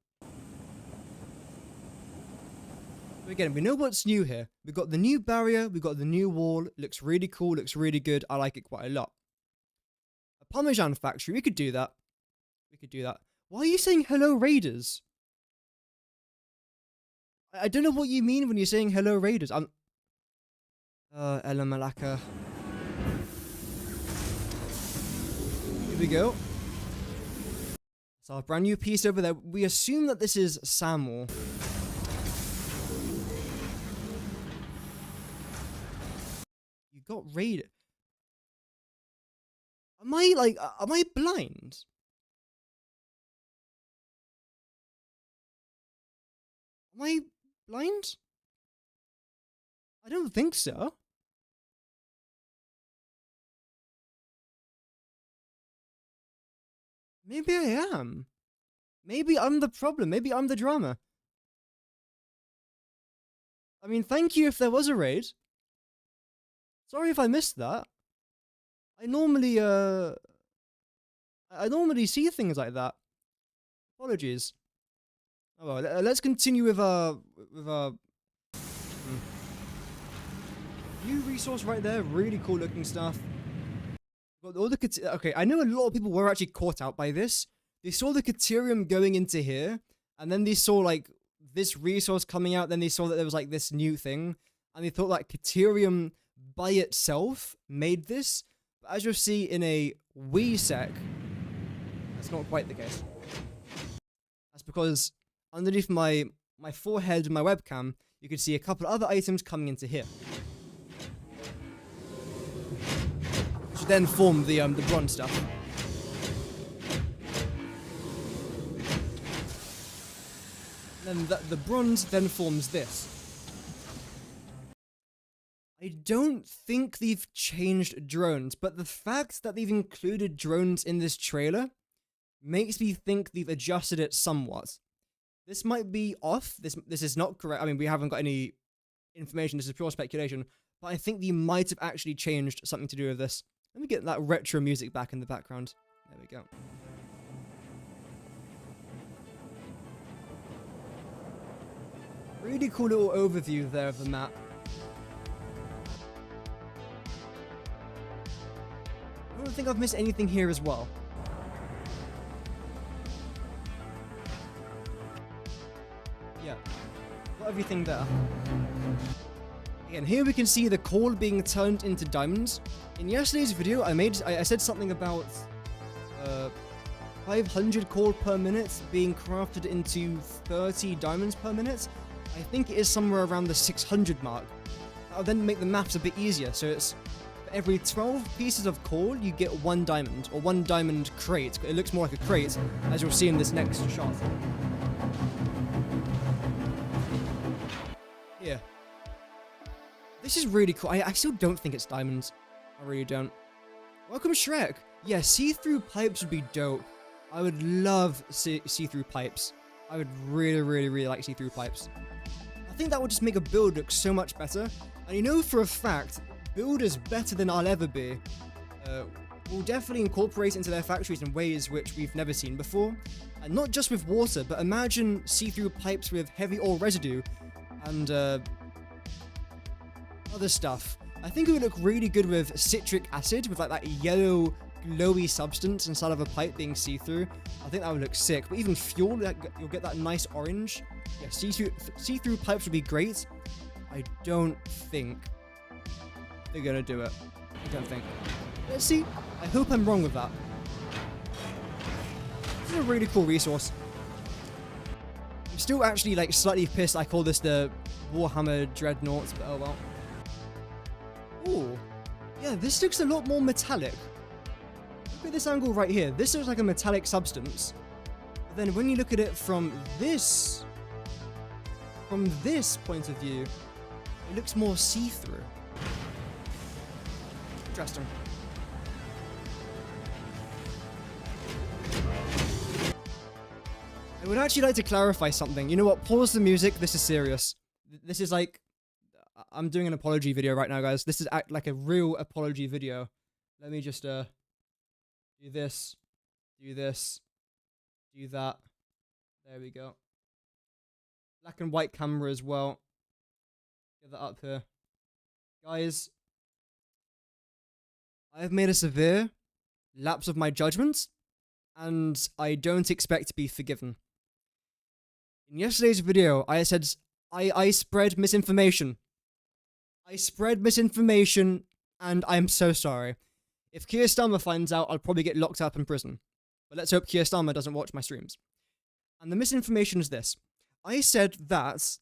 So again, we know what's new here. We've got the new barrier, we've got the new wall. It looks really cool, looks really good. I like it quite a lot. A Parmesan factory, we could do that. We could do that. Why are you saying hello Raiders? I don't know what you mean when you're saying hello Raiders. Ella Malaka. Here we go. So our brand new piece over there. We assume that this is Samuel. You got raided. Am I blind? Am I blind? I don't think so. Maybe I am. Maybe I'm the problem. Maybe I'm the drama. I mean, thank you if there was a raid. Sorry if I missed that. I normally see things like that. Apologies. Oh well, let's continue with our new resource right there. Really cool looking stuff. Got all the okay, I know a lot of people were actually caught out by this. They saw the Caterium going into here, and then they saw like this resource coming out. Then they saw that there was like this new thing, and they thought like Caterium by itself made this. But as you'll see in a wee sec, that's not quite the case. That's because underneath my forehead and my webcam, you can see a couple of other items coming into here. Which then form the bronze stuff. And then the bronze then forms this. I don't think they've changed drones, but the fact that they've included drones in this trailer makes me think they've adjusted it somewhat. This might be off. This is not correct. I mean, we haven't got any information. This is pure speculation. But I think they might have actually changed something to do with this. Let me get that retro music back in the background. There we go. Really cool little overview there of the map. I don't think I've missed anything here as well. Yeah, got everything there. Again, here we can see the coal being turned into diamonds. In yesterday's video, I said something about 500 coal per minute being crafted into 30 diamonds per minute. I think it is somewhere around the 600 mark. That'll then make the maths a bit easier. So it's for every 12 pieces of coal, you get 1 diamond, or 1 diamond crate. It looks more like a crate, as you'll see in this next shot. Here. This is really cool. I still don't think it's diamonds. I really don't. Welcome, Shrek. Yeah, see-through pipes would be dope. I would love see-through pipes. I would really, really, really like see-through pipes. I think that would just make a build look so much better. And you know for a fact, builders better than I'll ever be will definitely incorporate into their factories in ways which we've never seen before. And not just with water, but imagine see-through pipes with heavy oil residue and other stuff. I think it would look really good with citric acid, with like that yellow glowy substance inside of a pipe being see-through. I think that would look sick. But even fuel, like, you'll get that nice orange. Yeah, see-through pipes would be great. I don't think they're gonna do it. I don't think. Let's see. I hope I'm wrong with that. This is a really cool resource. I'm still actually like slightly pissed I call this the Warhammer Dreadnought, but oh well. Ooh. Yeah, this looks a lot more metallic. Look at this angle right here. This looks like a metallic substance. But then when you look at it from this point of view, it looks more see-through. Interesting. I would actually like to clarify something. You know what? Pause the music. This is serious. This is like... I'm doing an apology video right now, guys. This is like a real apology video. Let me just do this, do that. There we go. Black and white camera as well. Get that up here. Guys, I have made a severe lapse of my judgment, and I don't expect to be forgiven. In yesterday's video, I said I spread misinformation. I spread misinformation, and I'm so sorry. If Keir Starmer finds out, I'll probably get locked up in prison. But let's hope Keir Starmer doesn't watch my streams. And the misinformation is this. I said that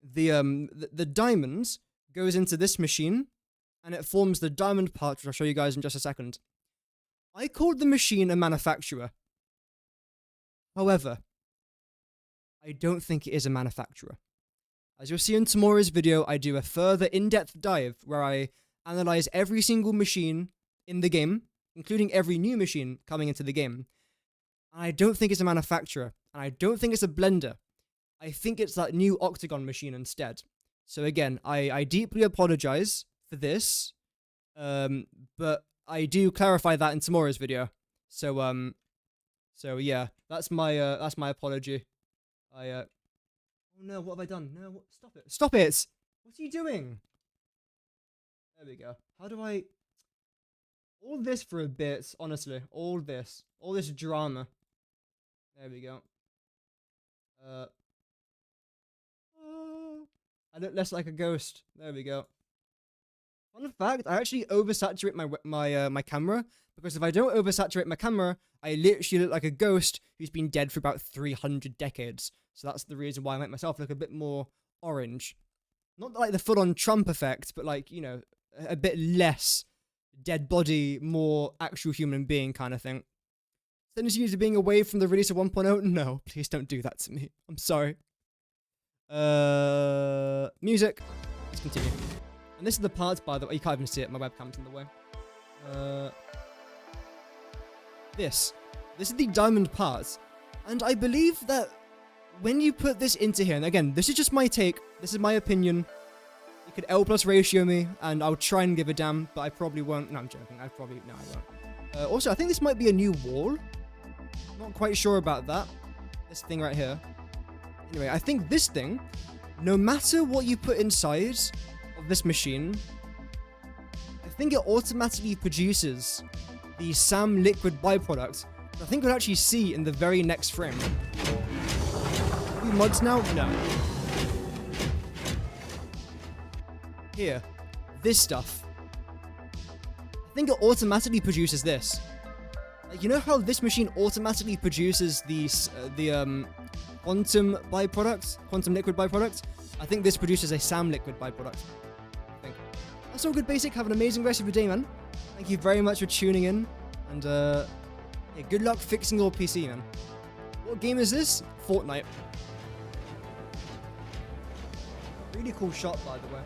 the diamond goes into this machine, and it forms the diamond part, which I'll show you guys in just a second. I called the machine a manufacturer. However, I don't think it is a manufacturer. As you'll see in tomorrow's video, I do a further in-depth dive where I analyze every single machine in the game, including every new machine coming into the game. And I don't think it's a manufacturer, and I don't think it's a blender. I think it's that new octagon machine instead. So again, I deeply apologize for this, but I do clarify that in tomorrow's video. So yeah, that's my apology. Oh no, what have I done? No, what? Stop it. Stop it! What are you doing? There we go. How do I... All this for a bit, honestly. All this drama. There we go. I look less like a ghost. There we go. Fun fact, I actually oversaturate my camera, because if I don't oversaturate my camera, I literally look like a ghost who's been dead for about 300 decades. So that's the reason why I make myself look a bit more orange. Not like the full-on Trump effect, but like, you know, a bit less dead body, more actual human being kind of thing. Sentencing you to being away from the release of 1.0? No, please don't do that to me. I'm sorry. Music. Let's continue. And this is the part, by the way. You can't even see it. My webcam's in the way. This is the diamond part. And I believe that when you put this into here, and again, this is just my take, this is my opinion, you could L+ ratio me, and I'll try and give a damn, but I probably won't. No, I'm joking. I won't. Also, I think this might be a new wall. Not quite sure about that. This thing right here. Anyway, I think this thing, no matter what you put inside of this machine, I think it automatically produces the SAM liquid byproduct. I think we'll actually see in the very next frame. Are we mods now? No. Here. This stuff. I think it automatically produces this. Like, you know how this machine automatically produces the quantum byproduct, quantum liquid byproduct? I think this produces a SAM liquid byproduct. I think. That's all good, Basic. Have an amazing rest of your day, man. Thank you very much for tuning in, and yeah, good luck fixing your PC, man. What game is this? Fortnite. Really cool shot, by the way.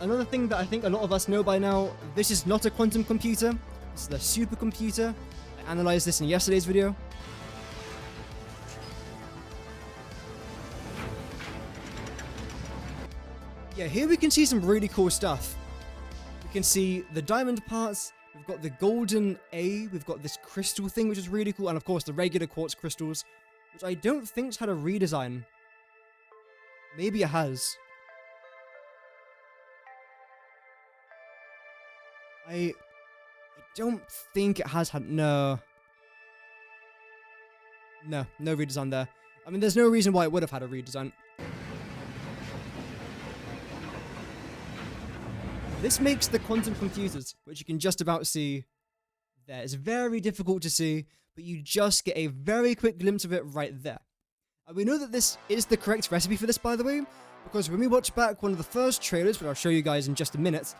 Another thing that I think a lot of us know by now, this is not a quantum computer. This is a supercomputer. I analyzed this in yesterday's video. Yeah, here we can see some really cool stuff. We can see the diamond parts. We've got the golden A. We've got this crystal thing, which is really cool. And of course, the regular quartz crystals, which I don't think's had a redesign. Maybe it has. I don't think it has had... No, no redesign there. I mean, there's no reason why it would have had a redesign. This makes the quantum computers, which you can just about see there. It's very difficult to see, but you just get a very quick glimpse of it right there. And we know that this is the correct recipe for this, by the way, because when we watch back one of the first trailers, which I'll show you guys in just a minute,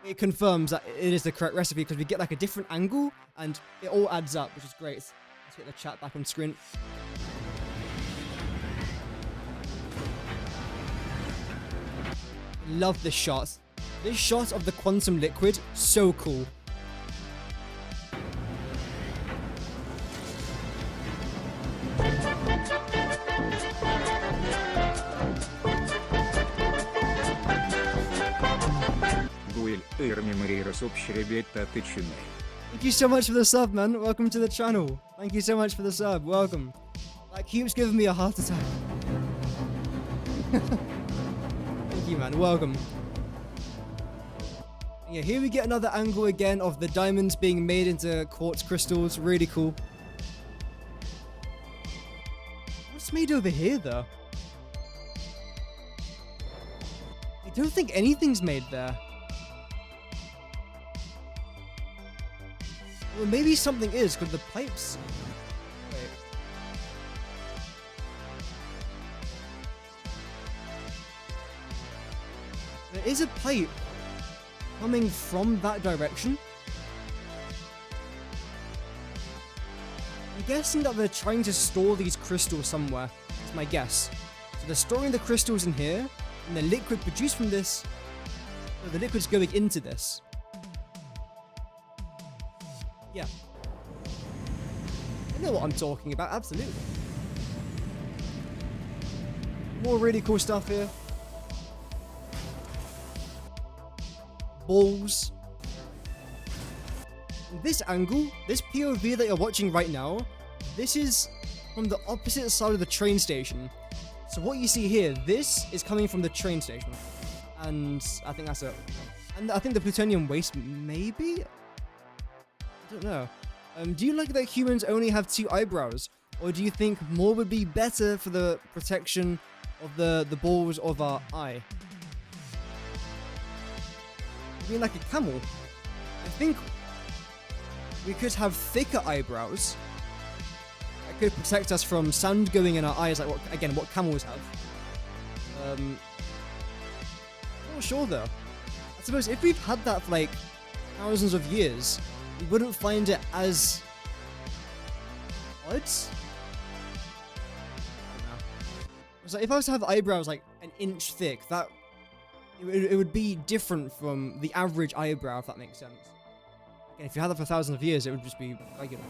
it confirms that it is the correct recipe because we get like a different angle and it all adds up, which is great. Let's get the chat back on screen. Love this shot. This shot of the quantum liquid, so cool. Thank you so much for the sub, man. Welcome to the channel. Thank you so much for the sub. Welcome. That keeps giving me a heart attack. Thank you, man. Welcome. Yeah, here we get another angle again of the diamonds being made into quartz crystals. Really cool. What's made over here, though? I don't think anything's made there. Well, maybe something is, because the pipes... Wait. There is a pipe coming from that direction. I'm guessing that they're trying to store these crystals somewhere. That's my guess. So they're storing the crystals in here, and the liquid produced from this... So the liquid's going into this. Yeah. I know what I'm talking about, absolutely. More really cool stuff here. Balls. This angle, this POV that you're watching right now, this is from the opposite side of the train station. So what you see here, this is coming from the train station. And I think that's it. And I think the plutonium waste, maybe? I don't know. Do you like that humans only have 2 eyebrows? Or do you think more would be better for the protection of the balls of our eye? I mean, like a camel. I think we could have thicker eyebrows that could protect us from sand going in our eyes, like what camels have. Not sure though. I suppose if we've had that for like thousands of years, we wouldn't find it as odd. I don't know. It's like if I was to have eyebrows like an inch thick, that it would be different from the average eyebrow, if that makes sense. Again, if you had that for thousands of years, it would just be regular.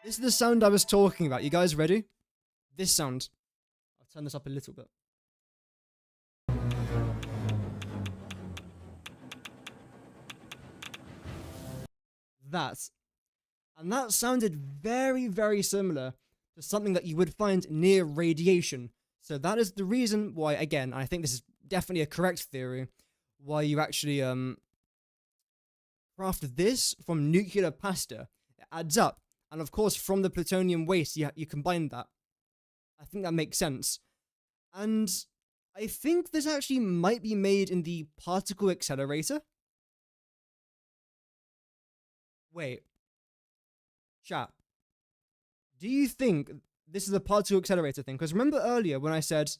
This is the sound I was talking about. You guys ready? This sound. I'll turn this up a little bit. That. And that sounded very, very similar to something that you would find near radiation. So that is the reason why, again, I think this is definitely a correct theory, why you actually craft this from nuclear pasta. It adds up. And of course, from the plutonium waste, you combine that. I think that makes sense. And I think this actually might be made in the particle accelerator. Wait. Chat. Do you think this is the particle accelerator thing? Because remember earlier when I said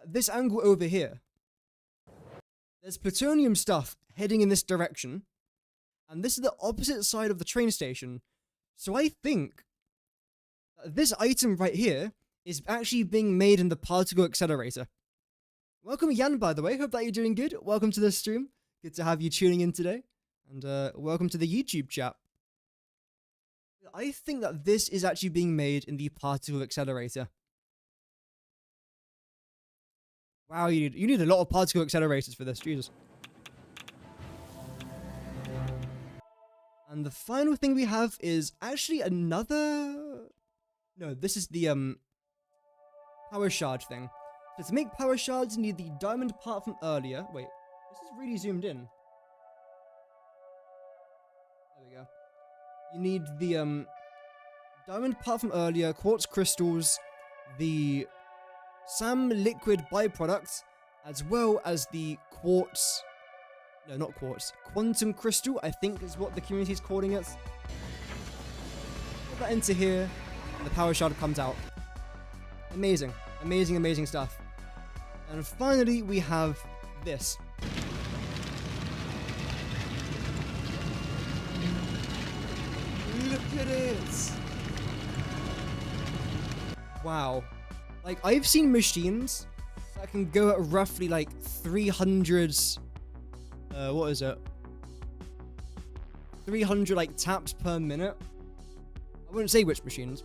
this angle over here, there's plutonium stuff heading in this direction, and this is the opposite side of the train station. So I think this item right here is actually being made in the particle accelerator. Welcome, Jan, by the way. Hope that you're doing good. Welcome to the stream. Good to have you tuning in today. And welcome to the YouTube chat. I think that this is actually being made in the particle accelerator. Wow, you need a lot of particle accelerators for this, Jesus. And the final thing we have is actually another... No, this is the power shard thing. So to make power shards, you need the diamond part from earlier. Wait, this is really zoomed in. There we go. You need the diamond part from earlier, quartz crystals, the SAM liquid byproducts, as well as the quartz... No, not quartz. Quantum crystal, I think is what the community is calling it. Put that into here, and the power shard comes out. Amazing. Amazing, amazing stuff. And finally, we have this. Look at it! Wow. Like, I've seen machines that can go at roughly, like, 300... what is it? 300, like, taps per minute. I wouldn't say which machines.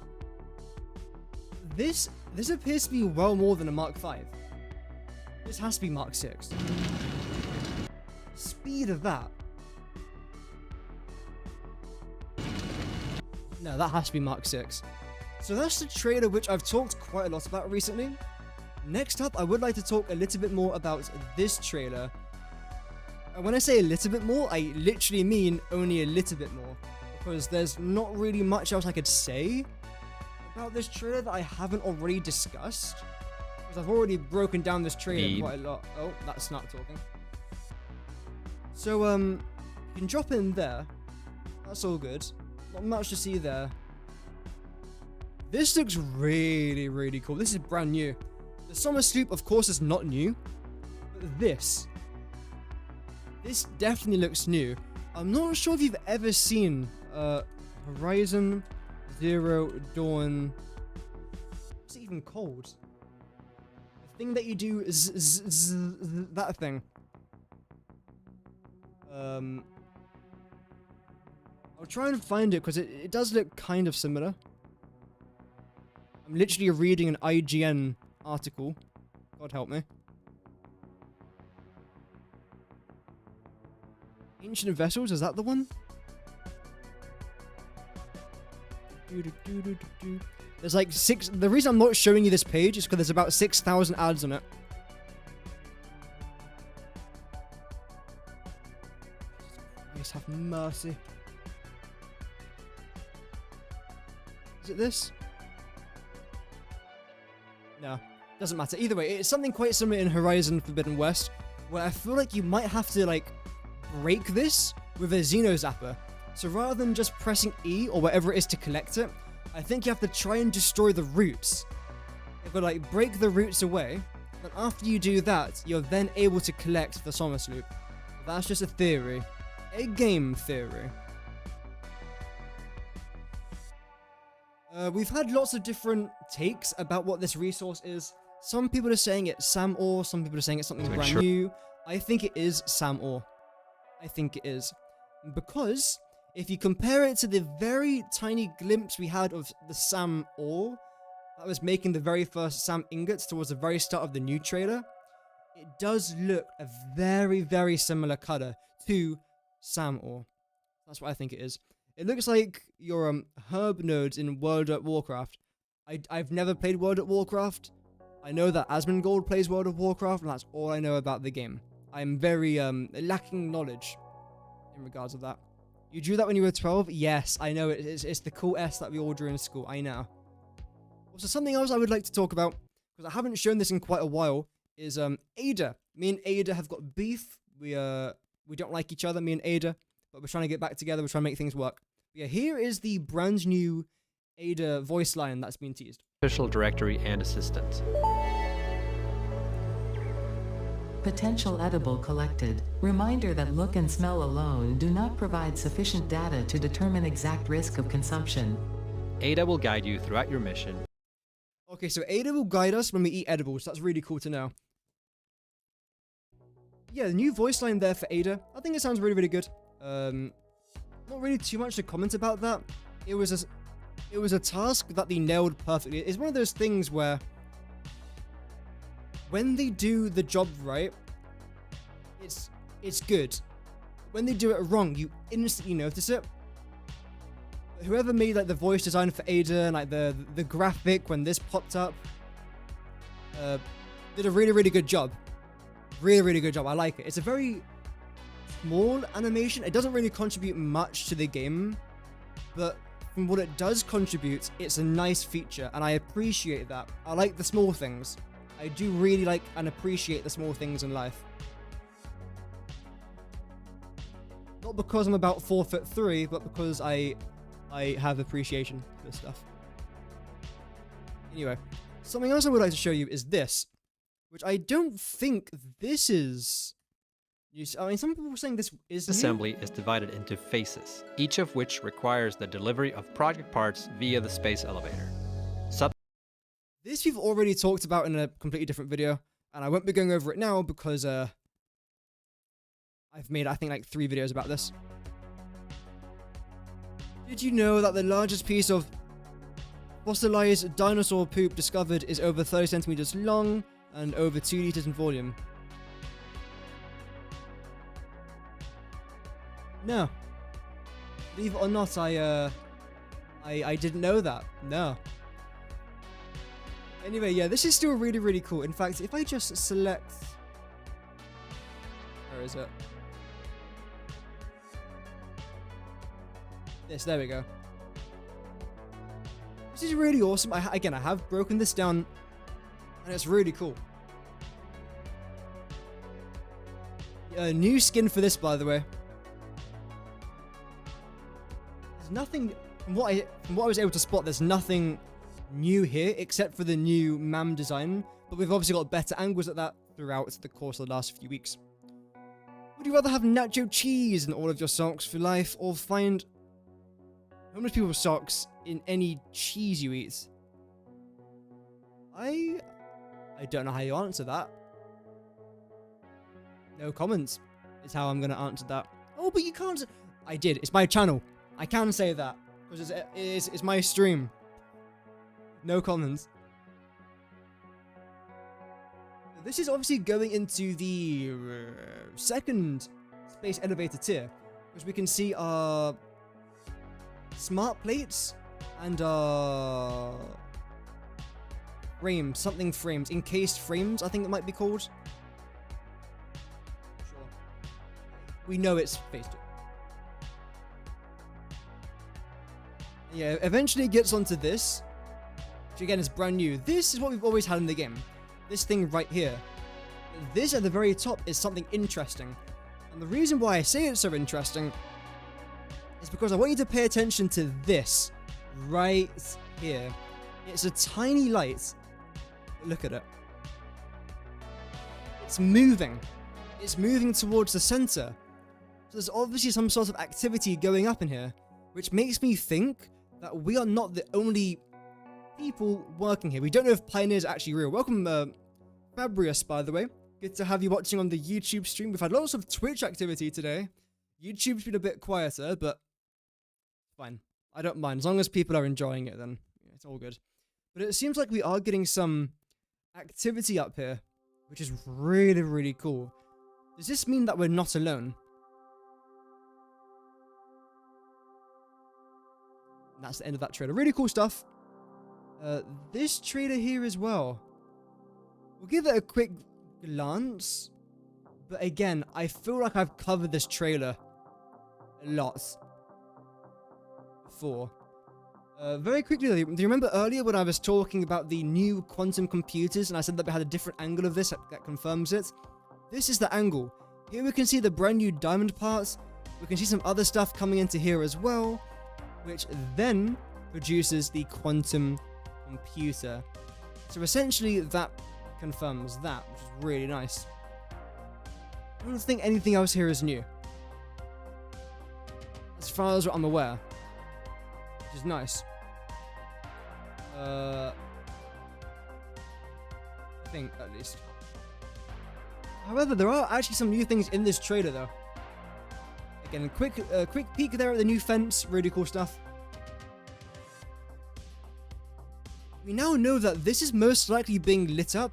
This appears to be well more than a Mark 5. This has to be Mark 6. Speed of that. No, that has to be Mark 6. So that's the trailer which I've talked quite a lot about recently. Next up, I would like to talk a little bit more about this trailer. And when I say a little bit more, I literally mean only a little bit more. Because there's not really much else I could say about this trailer that I haven't already discussed. Because I've already broken down this trailer quite a lot. Oh, that's not talking. So, you can drop in there. That's all good. Not much to see there. This looks really, really cool. This is brand new. The summer sloop, of course, is not new. But this definitely looks new. I'm not sure if you've ever seen Horizon Zero Dawn. What's it even called? The thing that you do is that thing. I'll try and find it because it does look kind of similar. I'm literally reading an IGN article. God help me. Ancient Vessels, is that the one? There's like 6... The reason I'm not showing you this page is because there's about 6,000 ads on it. Christ, have mercy. Is it this? No, doesn't matter. Either way, it's something quite similar in Horizon Forbidden West, where I feel like you might have to, like, break this with a Xenozapper. So rather than just pressing E or whatever it is to collect it, I think you have to try and destroy the roots. You've got to, like, break the roots away, and after you do that, you're then able to collect the Summer Sloop. That's just a theory. A game theory. We've had lots of different takes about what this resource is. Some people are saying it's SAM ore, some people are saying it's something brand new. I think it is SAM ore. I think it is. Because if you compare it to the very tiny glimpse we had of the SAM ore that was making the very first SAM ingots towards the very start of the new trailer, it does look a very, very similar color to SAM ore. That's what I think it is. It looks like your herb nodes in World of Warcraft. I've never played World of Warcraft. I know that Asmongold plays World of Warcraft, and that's all I know about the game. I'm very lacking knowledge in regards to that. You drew that when you were 12? Yes, I know. It's the cool S that we all drew in school. I know. Also, something else I would like to talk about, because I haven't shown this in quite a while, is Ada. Me and Ada have got beef. We don't like each other, me and Ada, but we're trying to get back together. We're trying to make things work. But yeah, here is the brand new Ada voice line that's been teased. Official directory and assistant. Potential edible collected. Reminder that look and smell alone do not provide sufficient data to determine exact risk of consumption. Ada will guide you throughout your mission. Okay, so Ada will guide us when we eat edibles. That's really cool to know. Yeah, the new voice line there for Ada. I think it sounds really, really good. Not really too much to comment about that. It was a task that they nailed perfectly. It's one of those things where when they do the job right, it's good. When they do it wrong, you instantly notice it. Whoever made like the voice design for Ada and like the graphic when this popped up, did a really, really good job. Really, really good job. I like it. It's a very small animation. It doesn't really contribute much to the game, but from what it does contribute, it's a nice feature, and I appreciate that. I like the small things. I do really like and appreciate the small things in life. Not because I'm about 4'3", but because I have appreciation for this stuff. Anyway, something else I would like to show you is this, which I don't think this is... I mean, some people are saying this is Assembly is divided into phases, each of which requires the delivery of project parts via the space elevator. This we've already talked about in a completely different video, and I won't be going over it now because I've made, I think, like 3 videos about this. Did you know that the largest piece of fossilized dinosaur poop discovered is over 30 centimeters long and over 2 liters in volume? No. Believe it or not, I didn't know that. No. Anyway, yeah, this is still really, really cool. In fact, if I just select... Where is it? This, there we go. This is really awesome. Again, I have broken this down, and it's really cool. New skin for this, by the way. There's nothing... From what I was able to spot, there's nothing new here except for the new MAM design, but we've obviously got better angles at that throughout the course of the last few weeks. Would you rather have nacho cheese in all of your socks for life, or find homeless people's socks in any cheese you eat? I don't know how you answer that. No comments is how I'm going to answer that. Oh, but you can't... I did. It's my channel. I can say that because it's my stream. No comments. This is obviously going into the second space elevator tier, which we can see our smart plates and frames, something frames, encased frames, I think it might be called. Sure. We know it's phase 2. Yeah, eventually it gets onto this, which again is brand new. This is what we've always had in the game. This thing right here. This at the very top is something interesting. And the reason why I say it's so interesting is because I want you to pay attention to this right here. It's a tiny light. Look at it. It's moving. It's moving towards the center. So there's obviously some sort of activity going up in here, which makes me think that we are not the only people working here. We don't know if Pioneer is actually real. Welcome, Fabrius, by the way. Good to have you watching on the YouTube stream. We've had lots of Twitch activity today. YouTube's been a bit quieter, but fine. I don't mind. As long as people are enjoying it, then yeah, it's all good. But it seems like we are getting some activity up here, which is really, really cool. Does this mean that we're not alone? And that's the end of that trailer. Really cool stuff. This trailer here as well. We'll give it a quick glance. But again, I feel like I've covered this trailer a lot before. Very quickly, though, do you remember earlier when I was talking about the new quantum computers and I said that we had a different angle of this that confirms it? This is the angle. Here we can see the brand new diamond parts. We can see some other stuff coming into here as well, which then produces the quantum computer. So essentially that confirms that, which is really nice. I don't think anything else here is new, as far as I'm aware, which is nice. I think, at least. However, there are actually some new things in this trailer, though. Again, a quick peek there at the new fence. Really cool stuff. We now know that this is most likely being lit up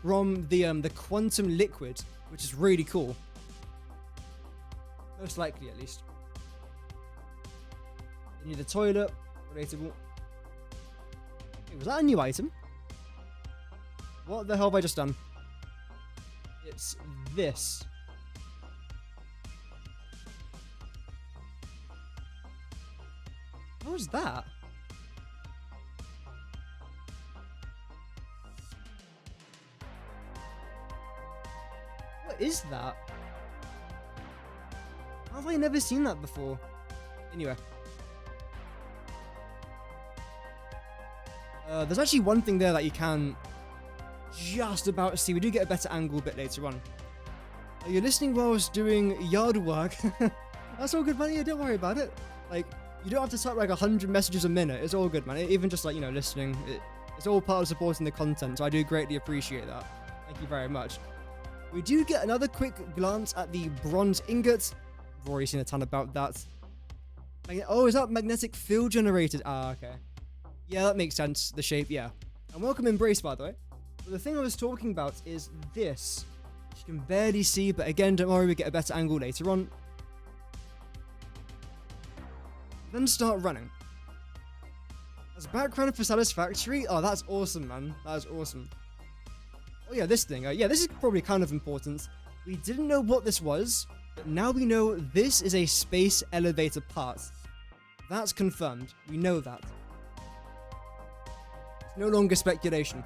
from the quantum liquid, which is really cool. Most likely, at least. You need the toilet. Relatable. Hey, was that a new item? What the hell have I just done? It's this. What was that? What is that? How have I never seen that before? Anyway. There's actually one thing there that you can just about see. We do get a better angle a bit later on. You're listening whilst doing yard work. That's all good, man. Yeah, don't worry about it. Like, you don't have to type like 100 messages a minute. It's all good, man. Even just like, you know, listening. It's all part of supporting the content, so I do greatly appreciate that. Thank you very much. We do get another quick glance at the bronze ingot. I've already seen a ton about that. Oh, is that magnetic field generated? Ah, okay. Yeah, that makes sense. The shape, yeah. And welcome Embrace, by the way. But the thing I was talking about is this. Which you can barely see, but again, don't worry, we get a better angle later on. Then start running. As background for Satisfactory, oh, that's awesome, man. That is awesome. Oh yeah, this thing. Yeah, this is probably kind of important. We didn't know what this was, but now we know this is a space elevator part. That's confirmed. We know that. It's no longer speculation.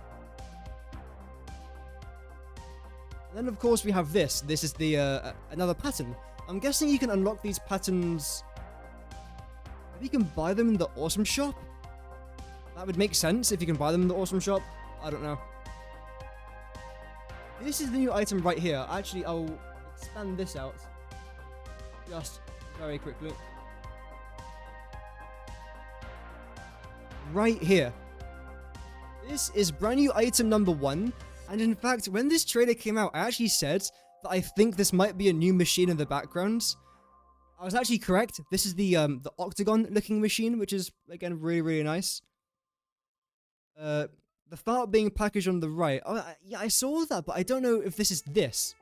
And then, of course, we have this. This is the another pattern. I'm guessing you can unlock these patterns. Maybe you can buy them in the Awesome Shop? That would make sense if you can buy them in the Awesome Shop. I don't know. This is the new item right here. Actually, I'll expand this out. Just very quickly. Right here. This is brand new item number 1. And in fact, when this trailer came out, I actually said that I think this might be a new machine in the background. I was actually correct. This is the octagon-looking machine, which is, again, really, really nice. The fart being packaged on the right. Oh, yeah, I saw that, but I don't know if this is this.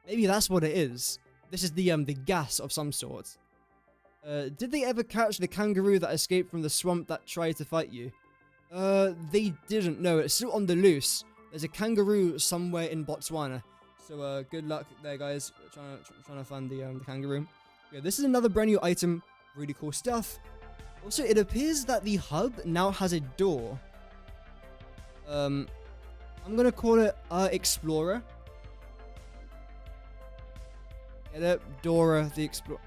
Maybe that's what it is. This is the gas of some sort. Did they ever catch the kangaroo that escaped from the swamp that tried to fight you? They didn't. No, it's still on the loose. There's a kangaroo somewhere in Botswana. So, good luck there, guys. Trying to find the kangaroo. Yeah, this is another brand new item. Really cool stuff. Also, it appears that the hub now has a door. I'm gonna call it Explorer. Get it? Dora the Explorer.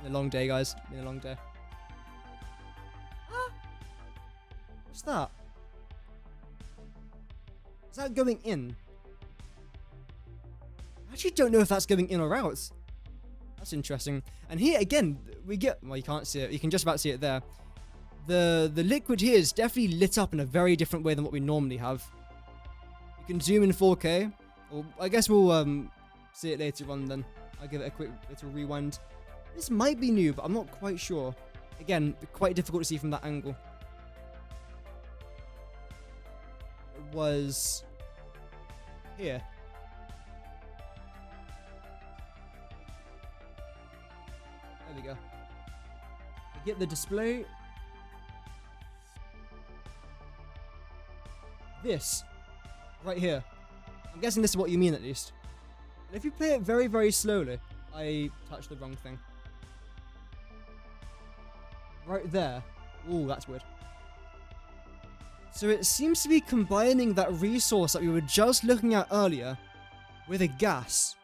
Been a long day, guys. Been a long day. Ah! What's that? Is that going in? I actually don't know if that's going in or out. That's interesting. And here again, we get, well, you can't see it. You can just about see it there. The liquid here is definitely lit up in a very different way than what we normally have. You can zoom in 4K. Or I guess we'll see it later on then. I'll give it a quick little rewind. This might be new, but I'm not quite sure. Again, quite difficult to see from that angle. It was here. There we go. We get the display. This. Right here. I'm guessing this is what you mean at least. And if you play it very, very slowly. I touched the wrong thing. right there. Ooh, that's weird. So it seems to be combining that resource that we were just looking at earlier with a gas.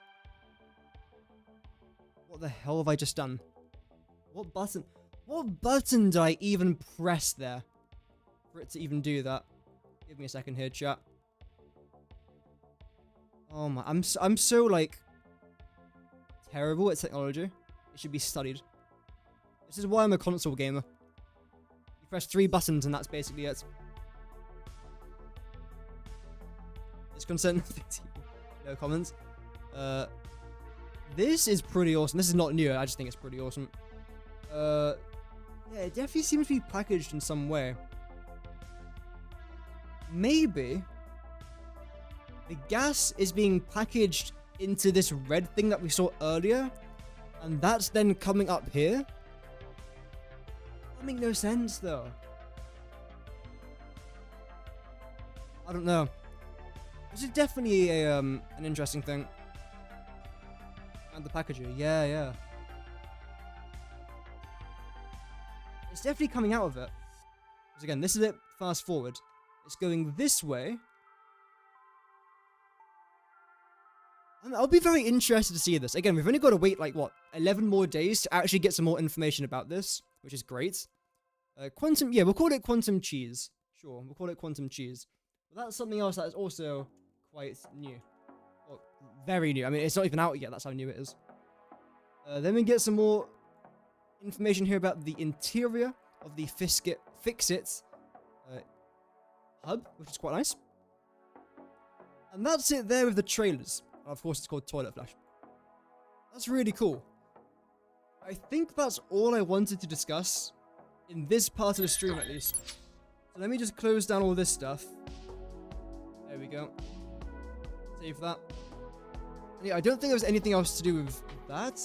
What the hell have I just done? What button did I even press there for it to even do that? Give me a second here, chat. Oh my, I'm so like terrible at technology. It should be studied. This is why I'm a console gamer. You press 3 buttons and that's basically it. It's concerned nothing to you. No comments. This is pretty awesome. This is not new. I just think it's pretty awesome. Yeah, it definitely seems to be packaged in some way. Maybe the gas is being packaged into this red thing that we saw earlier, and that's then coming up here. That makes no sense though. I don't know. This is definitely a an interesting thing. And the packaging, yeah. It's definitely coming out of it. Because again, this is it fast forward. It's going this way. I'll be very interested to see this. Again, we've only got to wait like, what, 11 more days to actually get some more information about this, which is great. Quantum, yeah, we'll call it quantum cheese. Sure, we'll call it quantum cheese. But that's something else that is also quite new. Well, very new. I mean, it's not even out yet, that's how new it is. Then we get some more information here about the interior of the Fix-It hub, which is quite nice. And that's it there with the trailers. Of course, it's called Toilet Flash. That's really cool. I think that's all I wanted to discuss in this part of the stream, at least. So let me just close down all this stuff. There we go. Save that. Yeah, I don't think there's anything else to do with that.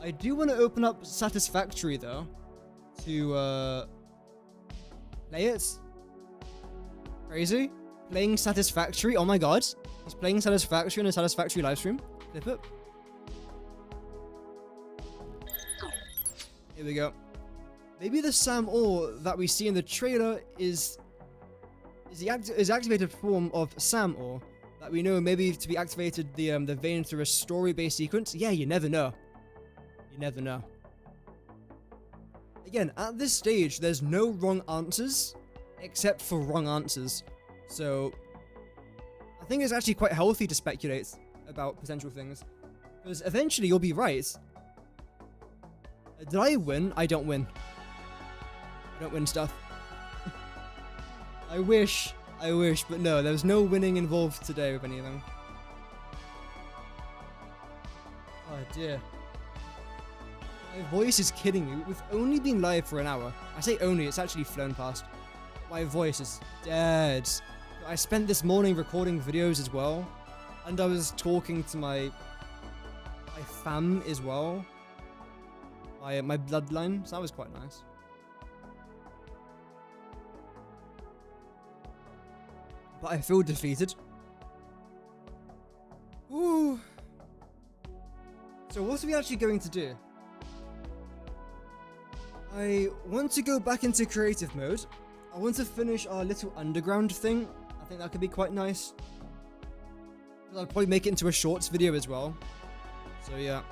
I do want to open up Satisfactory, though, to play it. Crazy. Playing Satisfactory. Oh my god. He's playing Satisfactory in a Satisfactory livestream. Clip it. Here we go. Maybe the Sam Orr that we see in the trailer is the activated form of Sam Orr that we know maybe to be activated the vein through a story-based sequence. Yeah, you never know. You never know. Again, at this stage, there's no wrong answers except for wrong answers. So I think it's actually quite healthy to speculate about potential things, because eventually you'll be right. Did I win? I don't win. I don't win stuff. I wish, but no, there's no winning involved today with anything. Oh dear. My voice is kidding me. We've only been live for an hour. I say only, it's actually flown past. My voice is dead. I spent this morning recording videos as well, and I was talking to my fam as well, my bloodline, so that was quite nice. But I feel defeated. Ooh. So what are we actually going to do? I want to go back into creative mode. I want to finish our little underground thing. I think that could be quite nice. I'll probably make it into a shorts video as well. So yeah,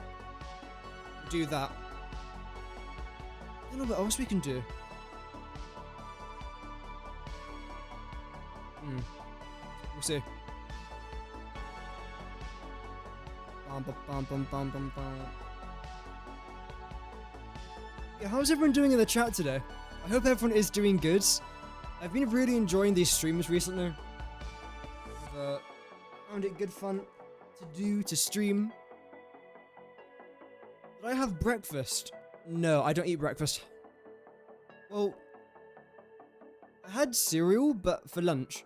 do that. I don't know what else we can do. We'll see. Yeah, how's everyone doing in the chat today? I hope everyone is doing good. I've been really enjoying these streams recently. I've found it good fun to stream. Did I have breakfast? No, I don't eat breakfast. Well, I had cereal, but for lunch.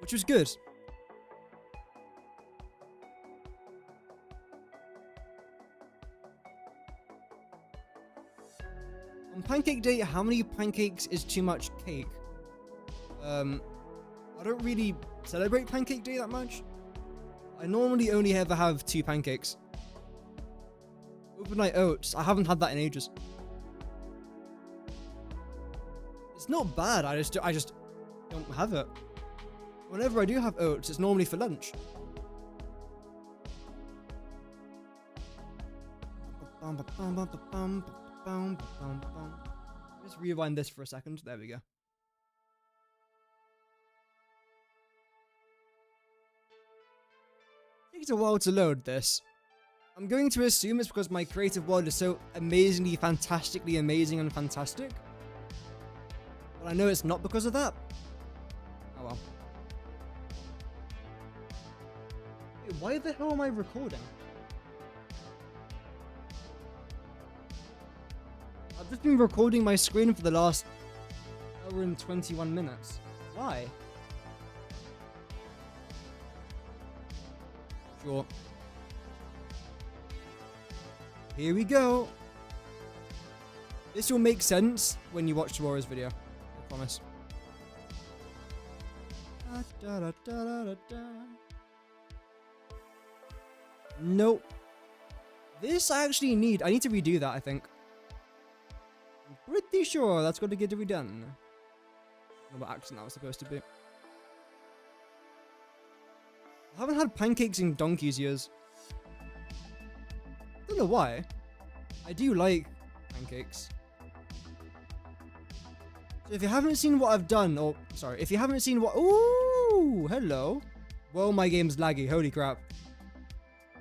Which was good. On Pancake Day, how many pancakes is too much cake? I don't really celebrate Pancake Day that much. I normally only ever have 2 pancakes. Overnight oats. I haven't had that in ages. It's not bad. I just don't have it. Whenever I do have oats, it's normally for lunch. Let's rewind this for a second. There we go. It takes a while to load this. I'm going to assume it's because my creative world is so amazingly, fantastically amazing and fantastic. But I know it's not because of that. Oh well. Wait, why the hell am I recording? I've just been recording my screen for the last hour and 21 minutes. Why? Sure. Here we go. This will make sense when you watch tomorrow's video. I promise. Nope. This I actually need. I need to redo that, I think. I'm pretty sure that's got to get redone. I don't know what accent that was supposed to be. I haven't had pancakes in donkey's years. I don't know why. I do like pancakes. So if you haven't seen what I've done, or sorry, if you haven't seen what, ooh, hello. Well, my game's laggy. Holy crap.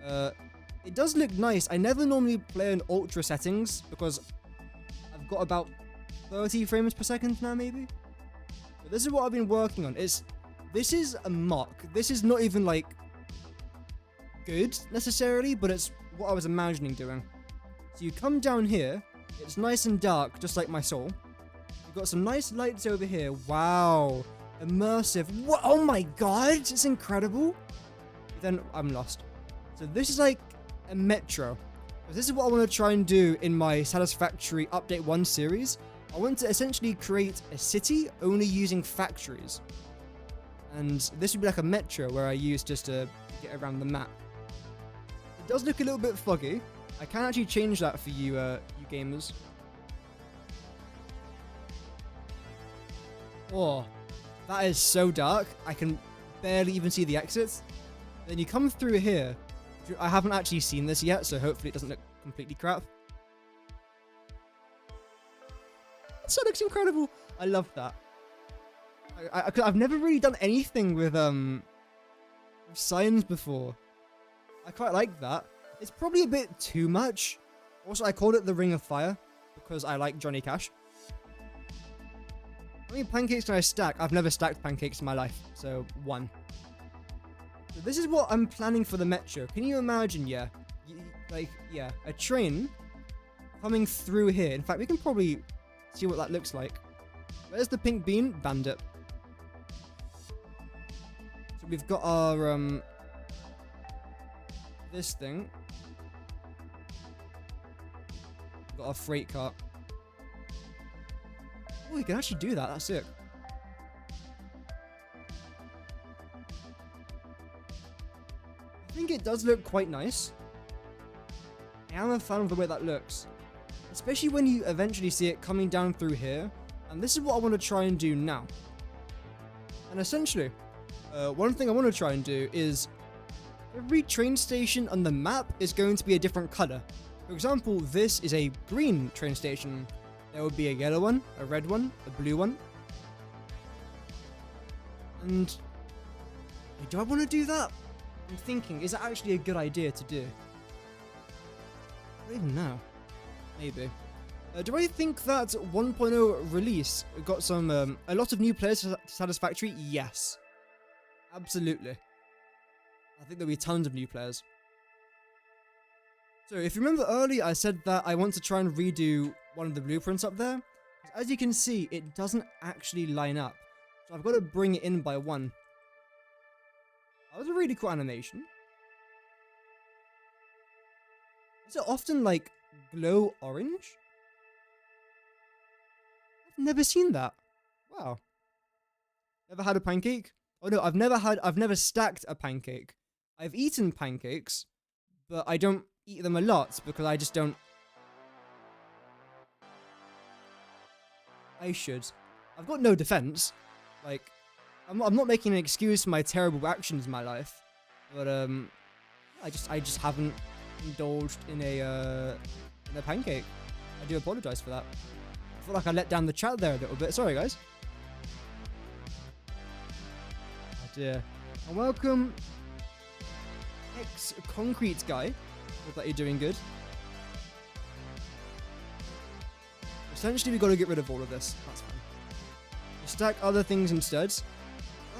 It does look nice. I never normally play in ultra settings because I've got about 30 frames per second now, maybe. But this is what I've been working on. This is a mock. This is not even like good necessarily, but it's what I was imagining doing. So you come down here, it's nice and dark, just like my soul. You've got some nice lights over here. Wow. Immersive. What? Oh my god, it's incredible. But then I'm lost. So this is like a metro. This is what I want to try and do in my Satisfactory Update 1 series. I want to essentially create a city only using factories. And this would be like a metro where I use just to get around the map. It does look a little bit foggy. I can actually change that for you, you gamers. Oh, that is so dark. I can barely even see the exits. Then you come through here. I haven't actually seen this yet, so hopefully it doesn't look completely crap. That looks incredible. I love that. I've never really done anything with signs before. I quite like that. It's probably a bit too much. Also, I called it the Ring of Fire because I like Johnny Cash. How many pancakes can I stack? I've never stacked pancakes in my life, so 1. So this is what I'm planning for the metro. Can you imagine, yeah? Yeah, a train coming through here. In fact, we can probably see what that looks like. Where's the pink bean? Bandit. So we've got our, this thing. We've got our freight cart. Oh, we can actually do that. That's sick. I think it does look quite nice. I am a fan of the way that looks. Especially when you eventually see it coming down through here. And this is what I want to try and do now. And essentially, one thing I want to try and do is every train station on the map is going to be a different color. For example, this is a green train station. There will be a yellow one, a red one, a blue one. And do I want to do that? I'm thinking, is that actually a good idea to do? I don't even know. Maybe. Do I think that 1.0 release got some a lot of new players to Satisfactory? Yes. Absolutely. I think there'll be tons of new players. So if you remember earlier, I said that I want to try and redo one of the blueprints up there. As you can see, it doesn't actually line up. So I've got to bring it in by 1. That was a really cool animation. Is it often like glow orange? I've never seen that. Wow. Never had a pancake? Oh no, I've never stacked a pancake. I've eaten pancakes, but I don't eat them a lot because I just don't. I should. I've got no defense. Like, I'm not making an excuse for my terrible actions in my life, but I just haven't indulged in a pancake. I do apologize for that. I feel like I let down the chat there a little bit. Sorry, guys. Oh dear. And welcome, ex-concrete guy. Hope that you're doing good. Essentially, we got to get rid of all of this. That's fine. We stack other things instead.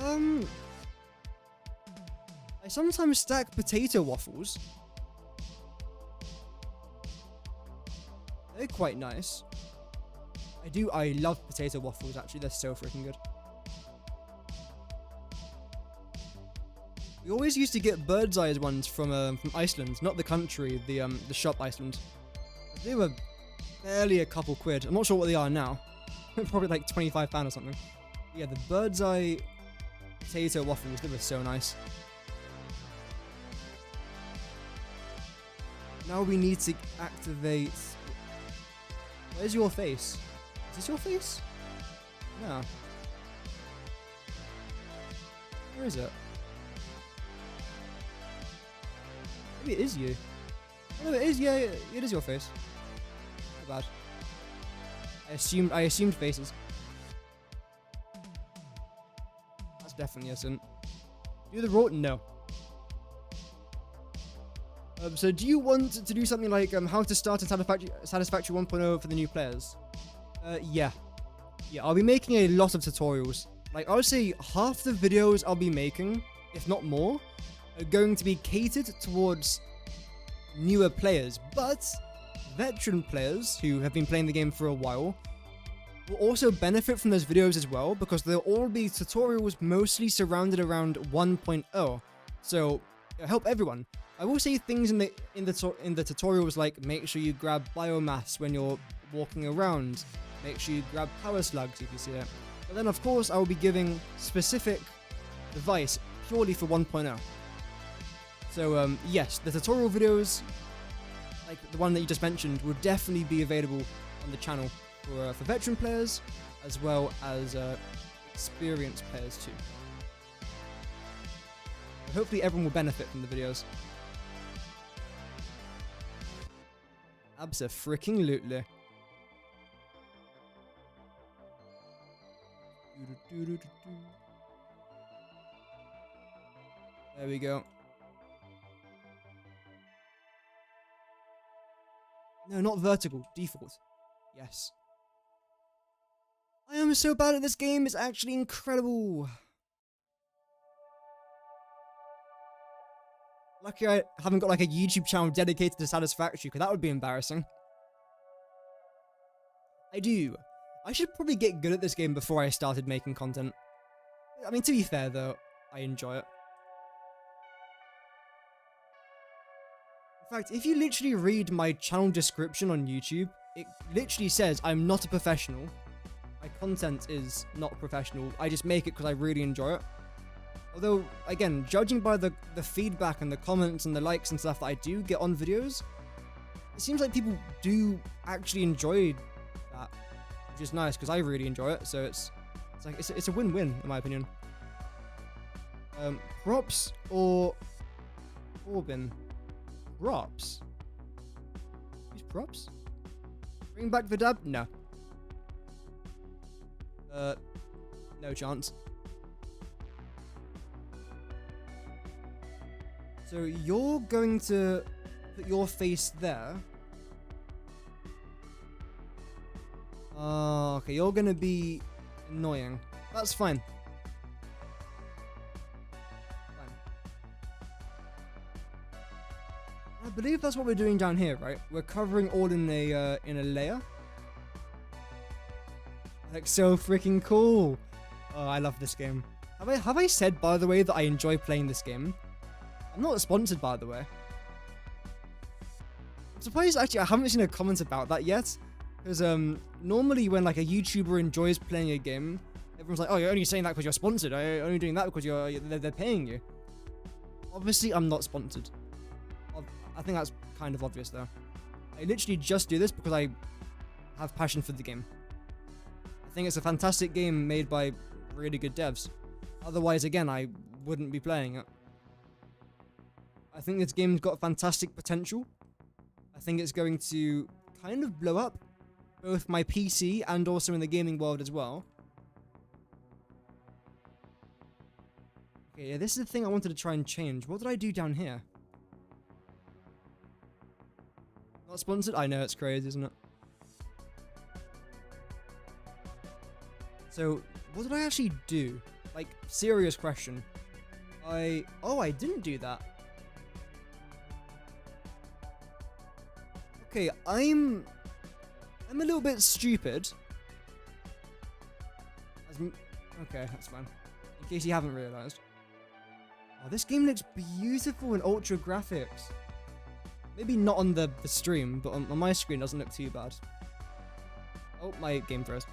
I sometimes stack potato waffles. They're quite nice. I love potato waffles, actually. They're so freaking good. We always used to get bird's eyes ones from Iceland, not the country, the shop Iceland. They were barely a couple quid. I'm not sure what they are now. Probably like £25 or something. But yeah, the bird's eye potato waffles, they were so nice. Now we need to activate... Where's your face? Is this your face? No. Where is it? Maybe it is you. Oh, no, it is. Yeah, it is your face. Not bad. I assumed faces. That's definitely a sin. Do the roll? No. So do you want to do something like how to start in Satisfactory 1.0 for the new players? Yeah. Yeah, I'll be making a lot of tutorials. Like, I would say half the videos I'll be making, if not more, are going to be catered towards newer players, but veteran players who have been playing the game for a while will also benefit from those videos as well, because they'll all be tutorials mostly surrounded around 1.0. So it'll help everyone. I will say things in the tutorials like make sure you grab biomass when you're walking around, make sure you grab power slugs if you see it. But then of course I will be giving specific advice purely for 1.0. So yes, the tutorial videos, like the one that you just mentioned, will definitely be available on the channel for veteran players as well as experienced players too. And hopefully everyone will benefit from the videos. Abso-freaking-lutely. There we go. No, not vertical. Default. Yes. I am so bad at this game. It's actually incredible. Lucky I haven't got like a YouTube channel dedicated to Satisfactory, because that would be embarrassing. I do. I should probably get good at this game before I started making content. I mean, to be fair though, I enjoy it. In fact, if you literally read my channel description on YouTube, it literally says I'm not a professional. My content is not professional. I just make it because I really enjoy it. Although, again, judging by the feedback and the comments and the likes and stuff that I do get on videos, it seems like people do actually enjoy that, which is nice because I really enjoy it. So it's a win-win in my opinion. Props or Corbin? Props? Use props? Bring back the dab? No. No chance. So you're going to put your face there. Okay, you're gonna be annoying. That's fine. I believe that's what we're doing down here, right? We're covering all in a layer. Like, so freaking cool. Oh, I love this game. Have I said, by the way, that I enjoy playing this game? I'm not sponsored, by the way. I'm surprised, actually, I haven't seen a comment about that yet. Because normally when like a YouTuber enjoys playing a game, everyone's like, oh, you're only saying that because you're sponsored. You're only doing that because they're paying you. Obviously, I'm not sponsored. I think that's kind of obvious though. I literally just do this because I have passion for the game. I think it's a fantastic game made by really good devs. Otherwise, again, I wouldn't be playing it. I think this game's got fantastic potential. I think it's going to kind of blow up both my PC and also in the gaming world as well. Okay, yeah, this is the thing I wanted to try and change. What did I do down here? Not sponsored? I know, it's crazy, isn't it? So, what did I actually do? Like, serious question. Oh, I didn't do that. Okay, I'm a little bit stupid. Okay, that's fine. In case you haven't realized. Oh, this game looks beautiful in ultra graphics. Maybe not on the stream, but on my screen it doesn't look too bad. Oh, my game froze.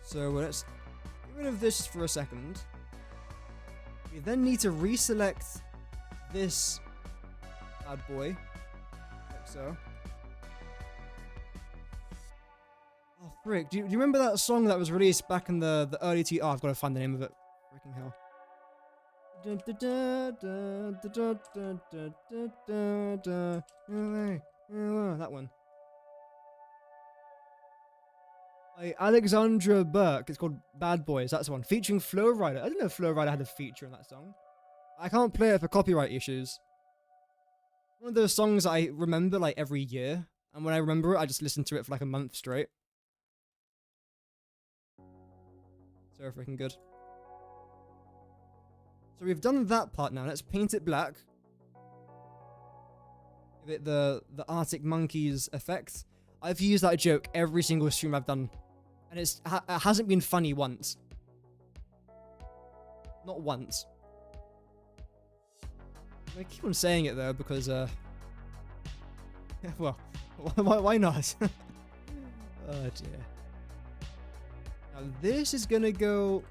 So let's get rid of this for a second. We then need to reselect this bad boy, like so. Oh frick, do you remember that song that was released back in the early Oh, I've got to find the name of it. Freaking hell. That one. By Alexandra Burke. It's called Bad Boys. That's the one. Featuring Flow Rider. I didn't know Flow Rider had a feature in that song. I can't play it for copyright issues. One of those songs I remember like every year. And when I remember it, I just listen to it for like a month straight. So freaking good. So we've done that part now. Let's paint it black. Give it the Arctic Monkeys effect. I've used that joke every single stream I've done. And it hasn't been funny once. Not once. I keep on saying it though because, well, why not? Oh dear. Now this is gonna go...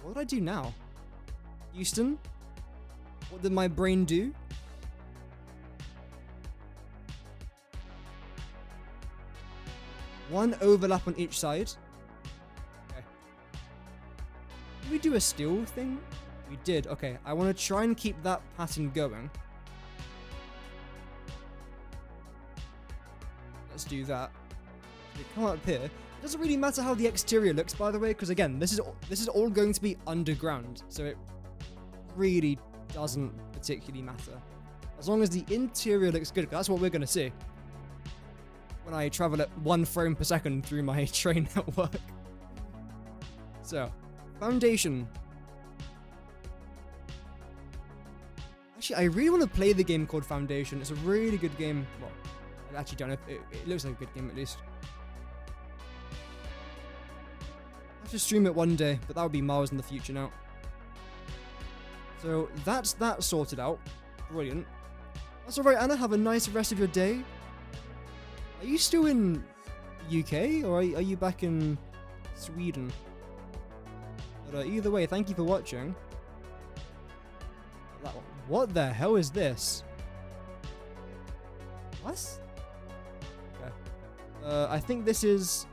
What did I do now? Houston? What did my brain do? One overlap on each side. Okay. Did we do a steel thing? We did. Okay, I want to try and keep that pattern going. Let's do that. Okay, come up here. It doesn't really matter how the exterior looks, by the way, because again, this is all going to be underground, so it really doesn't particularly matter. As long as the interior looks good, 'cause that's what we're going to see when I travel at 1 frame per second through my train network. So, foundation. Actually, I really want to play the game called Foundation. It's a really good game. Well, I actually don't know if it looks like a good game at least. I have to stream it one day, but that would be miles in the future now. So that's that sorted out. Brilliant. That's alright, Anna. Have a nice rest of your day. Are you still in UK or are you back in Sweden? But either way, thank you for watching. What the hell is this? What? Okay. I think this is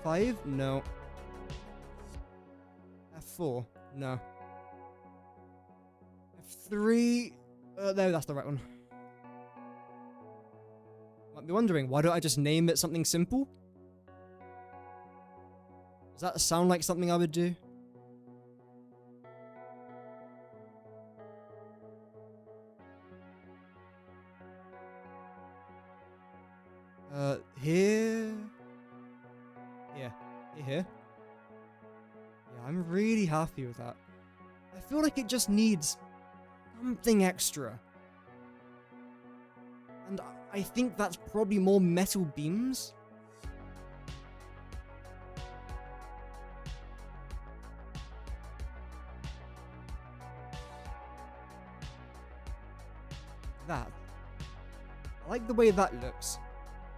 F5? No. F4? No. F3? No, that's the right one. Might be wondering, why don't I just name it something simple? Does that sound like something I would do? Here. Yeah, here. Yeah, I'm really happy with that. I feel like it just needs something extra. And I think that's probably more metal beams. That. I like the way that looks.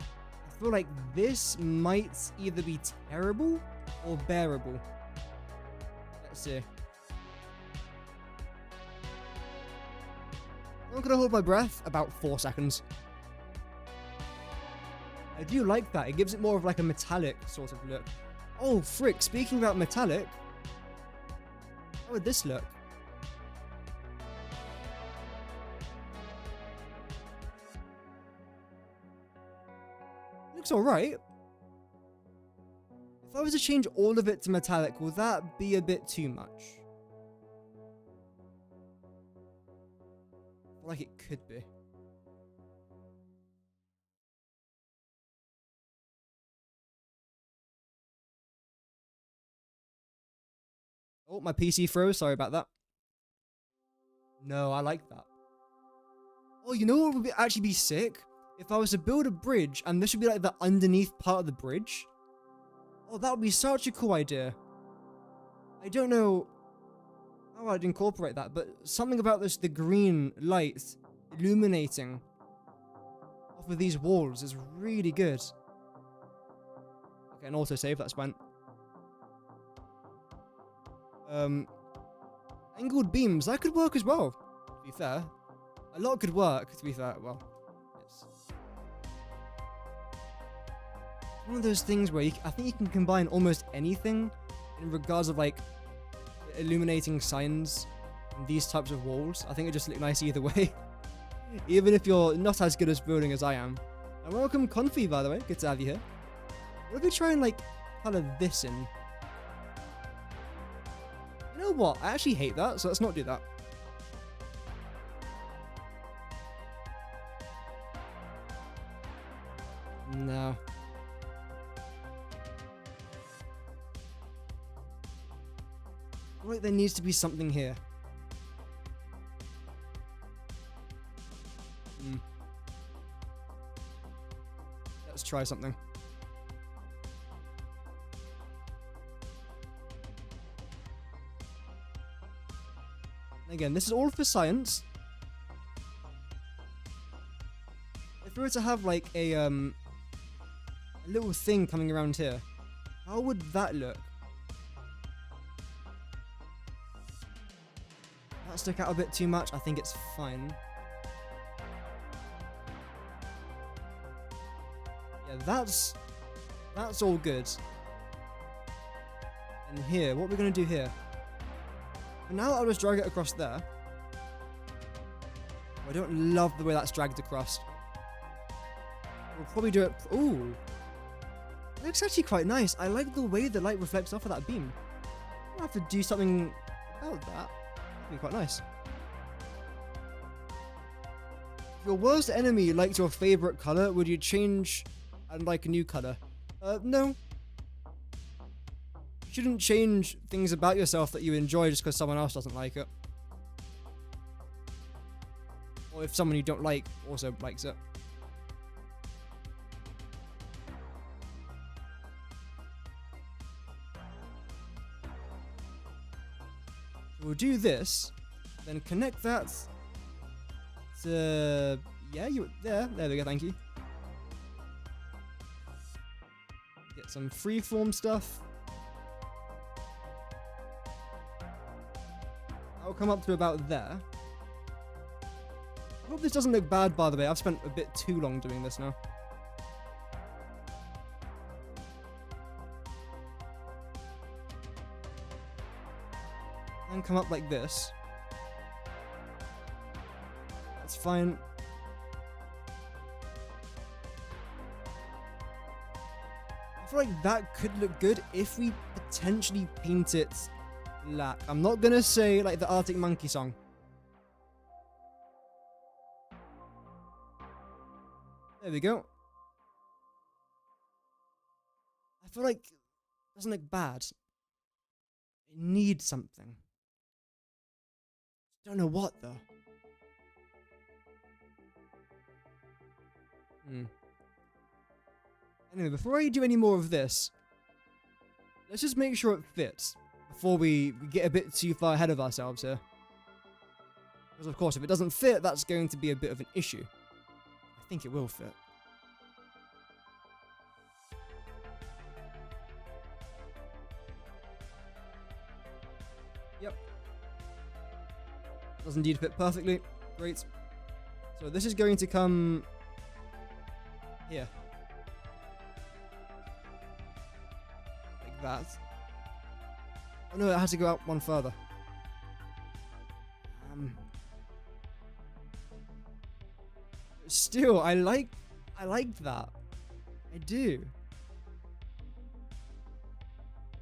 I feel like this might either be terrible or bearable. Let's see. I'm gonna hold my breath about 4 seconds. I do like that. It gives it more of like a metallic sort of look. Oh, frick. Speaking about metallic, how would this look? Looks alright. If I was to change all of it to metallic, will that be a bit too much? I feel like it could be. Oh, my PC froze. Sorry about that. No, I like that. Oh, you know what would actually be sick? If I was to build a bridge and this would be like the underneath part of the bridge. Oh, that would be such a cool idea. I don't know how I'd incorporate that, but something about this, the green light illuminating off of these walls is really good. Okay, an autosave, that's fine. Angled beams, that could work as well, to be fair. A lot could work, to be fair. Well, yes. One of those things where I think you can combine almost anything in regards of like illuminating signs and these types of walls. I think it just look nice either way. Even if you're not as good at building as I am. And welcome Confi, by the way. Good to have you here. What if we try and like color this in? You know what? I actually hate that, so let's not do that. No. I feel like there needs to be something here. Let's try something. Again, this is all for science. If we were to have like a little thing coming around here, how would that look? That stuck out a bit too much. I think it's fine. Yeah, that's all good. And here, what we're gonna do here? And now I'll just drag it across there. Oh, I don't love the way that's dragged across. We'll probably do it. Ooh, it looks actually quite nice. I like the way the light reflects off of that beam. I'll have to do something about that. That'd be quite nice. If your worst enemy liked your favorite color, would you change and like a new color? No. You shouldn't change things about yourself that you enjoy just because someone else doesn't like it. Or if someone you don't like also likes it. We'll do this, then connect that to, yeah, there we go, thank you. Get some freeform stuff. I'll come up to about there. I hope this doesn't look bad, by the way. I've spent a bit too long doing this now. And come up like this. That's fine. I feel like that could look good if we potentially paint it black. I'm not gonna say like the Arctic Monkey song. There we go. I feel like it doesn't look bad. It needs something. Don't know what though. Anyway, before I do any more of this, let's just make sure it fits before we get a bit too far ahead of ourselves here. Because of course, if it doesn't fit, that's going to be a bit of an issue. I think it will fit. does indeed fit perfectly. Great. So this is going to come here. Like that. Oh no, it has to go out one further. Still, I like that. I do.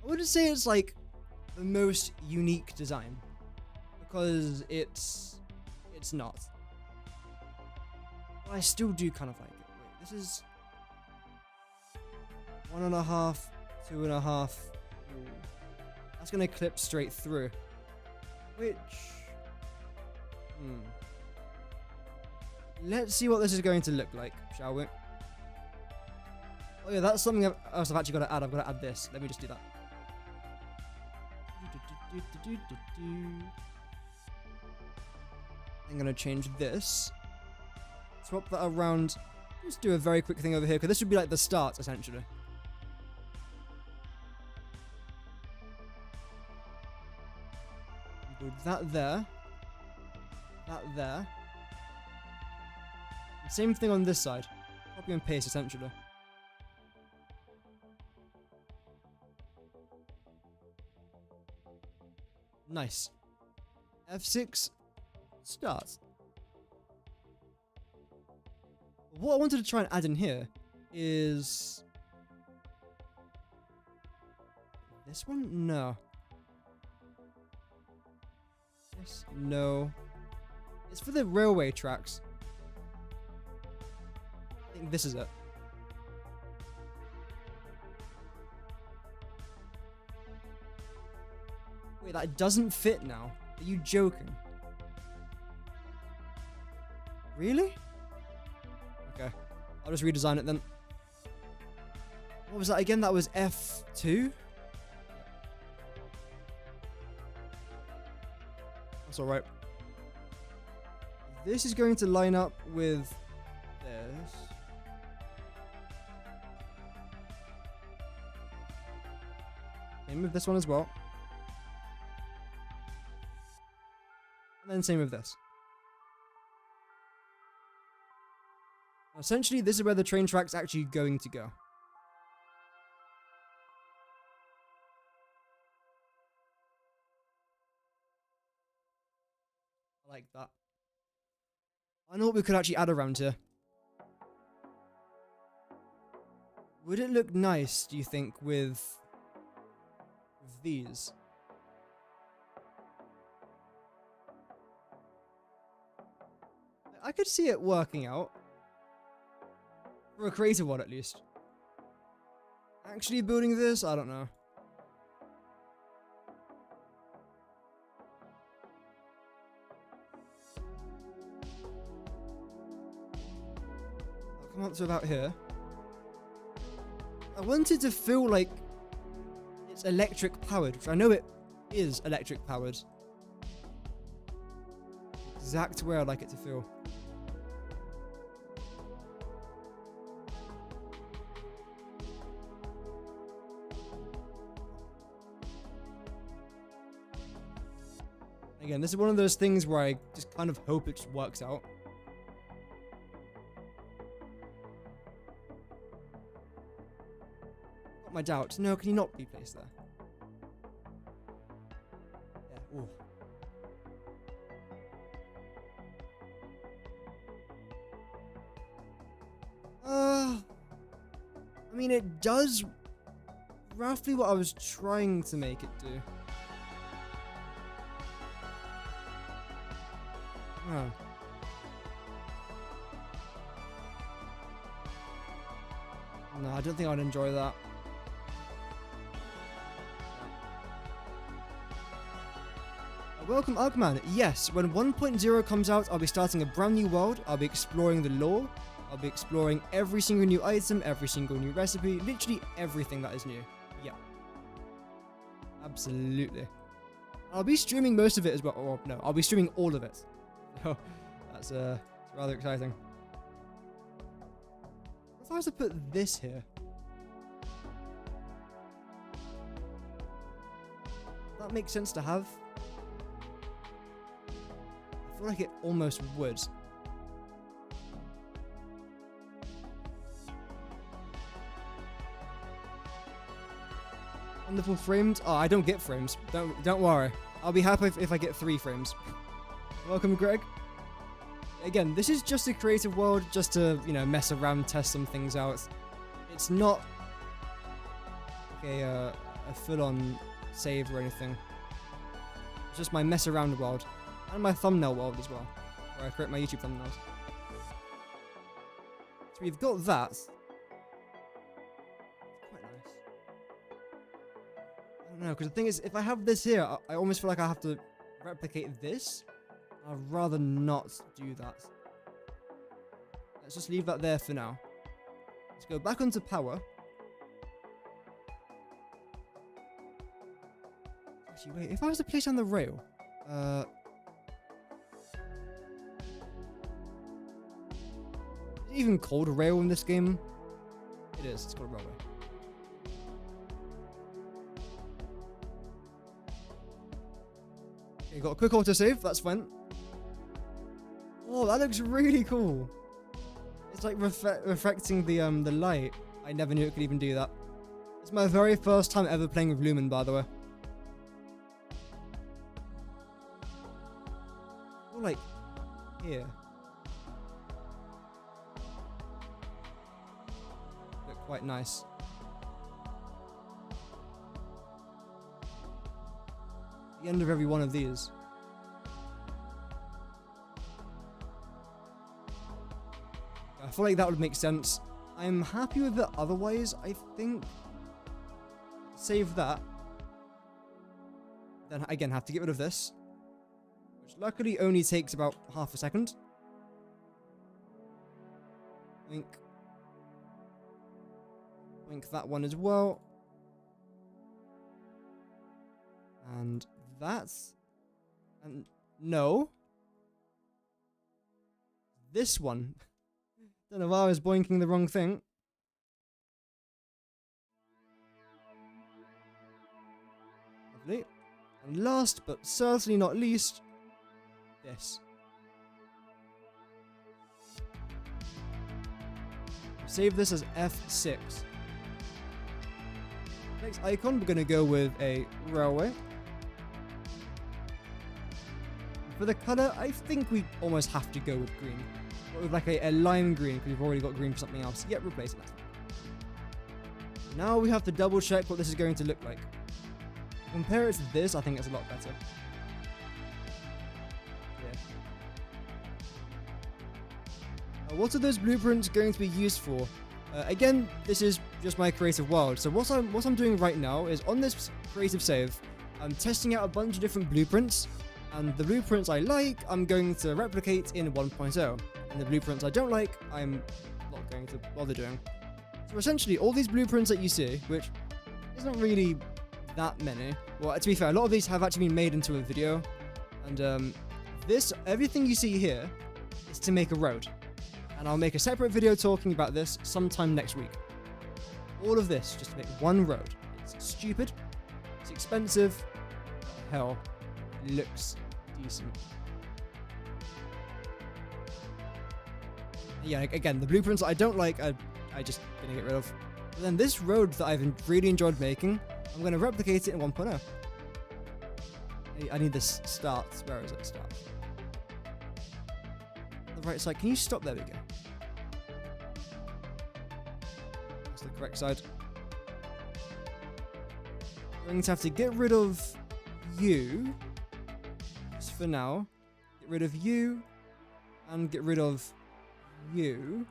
I wouldn't say it's like the most unique design, because it's not. But I still do kind of like it. Wait, this is 1.5, 2.5. Ooh. That's gonna clip straight through. Which, let's see what this is going to look like, shall we? Oh yeah, that's something else I've actually got to add. I've got to add this. Let me just do that. I'm going to change this. Swap that around. Just do a very quick thing over here, because this would be like the start, essentially. Do that there. That there. Same thing on this side. Copy and paste, essentially. Nice. F6. Start. What I wanted to try and add in here is... this one? No. This? No. It's for the railway tracks. I think this is it. Wait, that doesn't fit now. Are you joking? Really? Okay. I'll just redesign it then. What was that again? That was F2? That's alright. This is going to line up with this. Same with this one as well. And then same with this. Essentially, this is where the train track's actually going to go. I like that. I know what we could actually add around here. Would it look nice, do you think, with these? I could see it working out. For a creative one, at least. Actually building this? I don't know. I'll come up to about here. I wanted to feel like it's electric powered, which I know it is electric powered. Exact way I'd like it to feel. Again, this is one of those things where I just kind of hope it just works out. Got my doubts. No, can you not be placed there? Yeah, ooh. I mean, it does roughly what I was trying to make it do. Oh. No, I don't think I'd enjoy that. Welcome, Ugman. Yes, when 1.0 comes out, I'll be starting a brand new world. I'll be exploring the lore. I'll be exploring every single new item, every single new recipe, literally everything that is new. Yeah. Absolutely. I'll be streaming most of it as well. Or no, I'll be streaming all of it. Oh, that's rather exciting. If I was to put this here, that makes sense to have. feel like it almost would. Wonderful frames. Oh, I don't get frames. Don't worry. I'll be happy if I get 3 frames. Welcome, Greg. Again, this is just a creative world, just to, you know, mess around, test some things out. It's not like a full-on save or anything. It's just my mess around world. And my thumbnail world as well, where I create my YouTube thumbnails. So we've got that. It's quite nice. I don't know, because the thing is, if I have this here, I almost feel like I have to replicate this. I'd rather not do that. Let's just leave that there for now. Let's go back onto power. Actually, wait, if I was to place on the rail, is it even called a rail in this game? It is, it's called a railway. Okay, got a quick autosave, that's fine. Oh, that looks really cool. It's like reflecting the light. I never knew it could even do that. It's my very first time ever playing with Lumen, by the way. Or like here. Look quite nice. The end of every one of these. I feel like that would make sense. I'm happy with it otherwise, I think. Save that. Then again, have to get rid of this. Which luckily only takes about half a second. Wink that one as well. And that's... And no. This one. Don't know why I was boinking the wrong thing. Lovely. And last, but certainly not least, this. Save this as F6. Next icon, we're going to go with a railway. For the color, I think we almost have to go with green. But with like a lime green, because we've already got green for something else. Yep, replace it. Now we have to double check what this is going to look like. Compare it to this, I think it's a lot better. Yeah. What are those blueprints going to be used for? Again, this is just my creative world. So what I'm doing right now is on this creative save, I'm testing out a bunch of different blueprints. And the blueprints I like, I'm going to replicate in 1.0. And the blueprints I don't like, I'm not going to bother doing. So essentially, all these blueprints that you see, which isn't really that many. Well, to be fair, a lot of these have actually been made into a video. And everything you see here is to make a road. And I'll make a separate video talking about this sometime next week. All of this just to make one road. It's stupid. It's expensive. Hell, it looks decent. Yeah, again, the blueprints that I don't like, I just gonna get rid of. But then this road that I've really enjoyed making, I'm gonna replicate it in 1.0. I need this start. Where is it? Start. The right side. Can you stop? There we go. That's the correct side. I'm going to have to get rid of you. Just for now. Get rid of you. And get rid of you.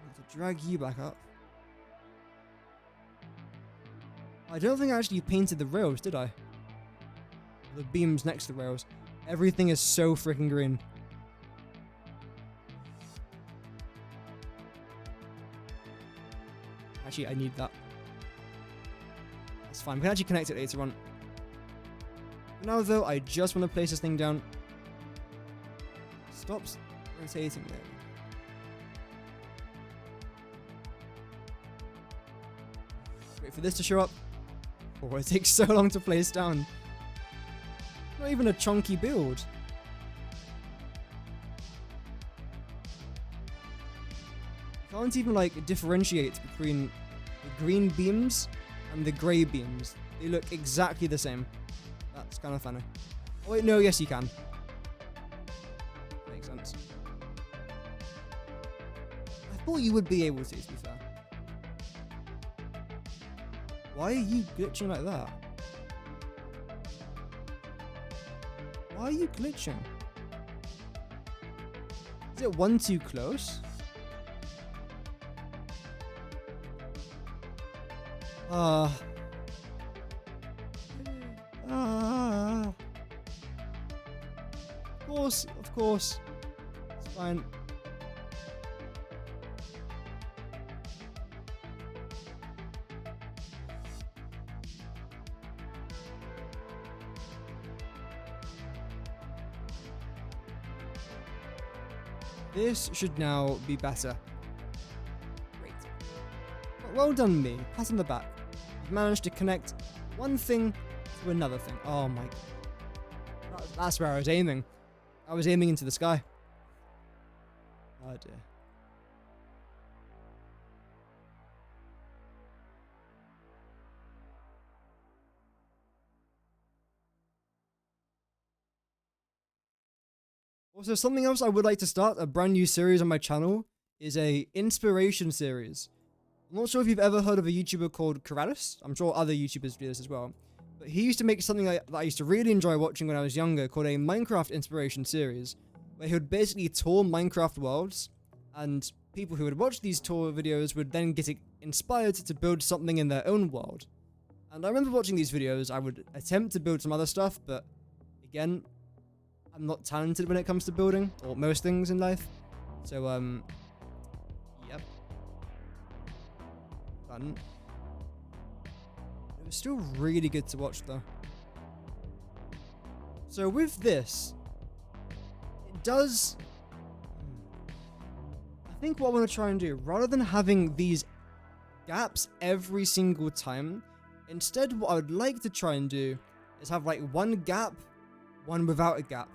I have to drag you back up. I don't think I actually painted the rails, did I? The beams next to the rails. Everything is so freaking green. Actually, I need that. That's fine. We can actually connect it later on. For now, though, I just want to place this thing down. Stops rotating there. Wait for this to show up. Oh, it takes so long to place down. Not even a chunky build. Can't even like differentiate between the green beams and the grey beams. They look exactly the same. That's kind of funny. Oh wait, no, yes you can. Makes sense. I thought you would be able to be fair. Why are you glitching like that? Why are you glitching? Is it one too close? Of course. It's fine. This should now be better. Great. Well done, me. Pat on the back. You've managed to connect one thing to another thing. Oh my god. That's where I was aiming. I was aiming into the sky. Oh dear. Also, something else I would like to start, a brand new series on my channel, is a inspiration series. I'm not sure if you've ever heard of a YouTuber called Karalis. I'm sure other YouTubers do this as well. But he used to make something that I used to really enjoy watching when I was younger called a Minecraft inspiration series, where he would basically tour Minecraft worlds, and people who would watch these tour videos would then get inspired to build something in their own world. And I remember watching these videos, I would attempt to build some other stuff, but again, I'm not talented when it comes to building, or most things in life. So, yep. Done. It was still really good to watch though. So with this, it does... I think what I want to try and do, rather than having these gaps every single time, instead what I would like to try and do is have like one gap, one without a gap.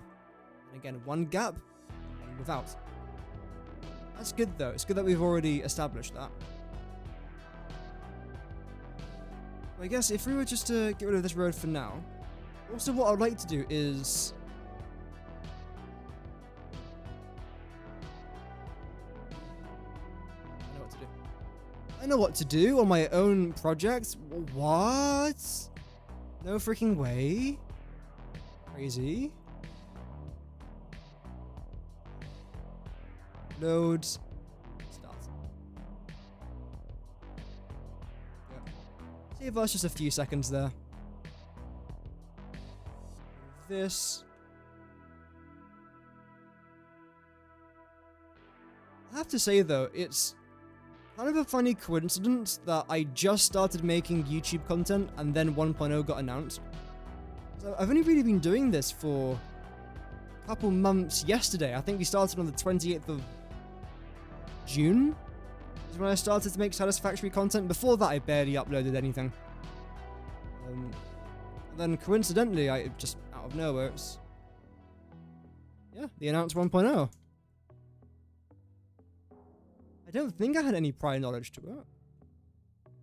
And again, one gap, one without. That's good though. It's good that we've already established that. I guess if we were just to get rid of this road for now, also what I'd like to do is... I know what to do on my own project. What? No freaking way. Crazy. Load. Start. Yeah. Save us just a few seconds there. This. I have to say though, it's kind of a funny coincidence that I just started making YouTube content and then 1.0 got announced. So I've only really been doing this for a couple months. Yesterday, I think we started on the 28th of June is when I started to make Satisfactory content. Before that, I barely uploaded anything. And then coincidentally, I just out of nowhere, it's... yeah, they announced 1.0. I don't think I had any prior knowledge to it.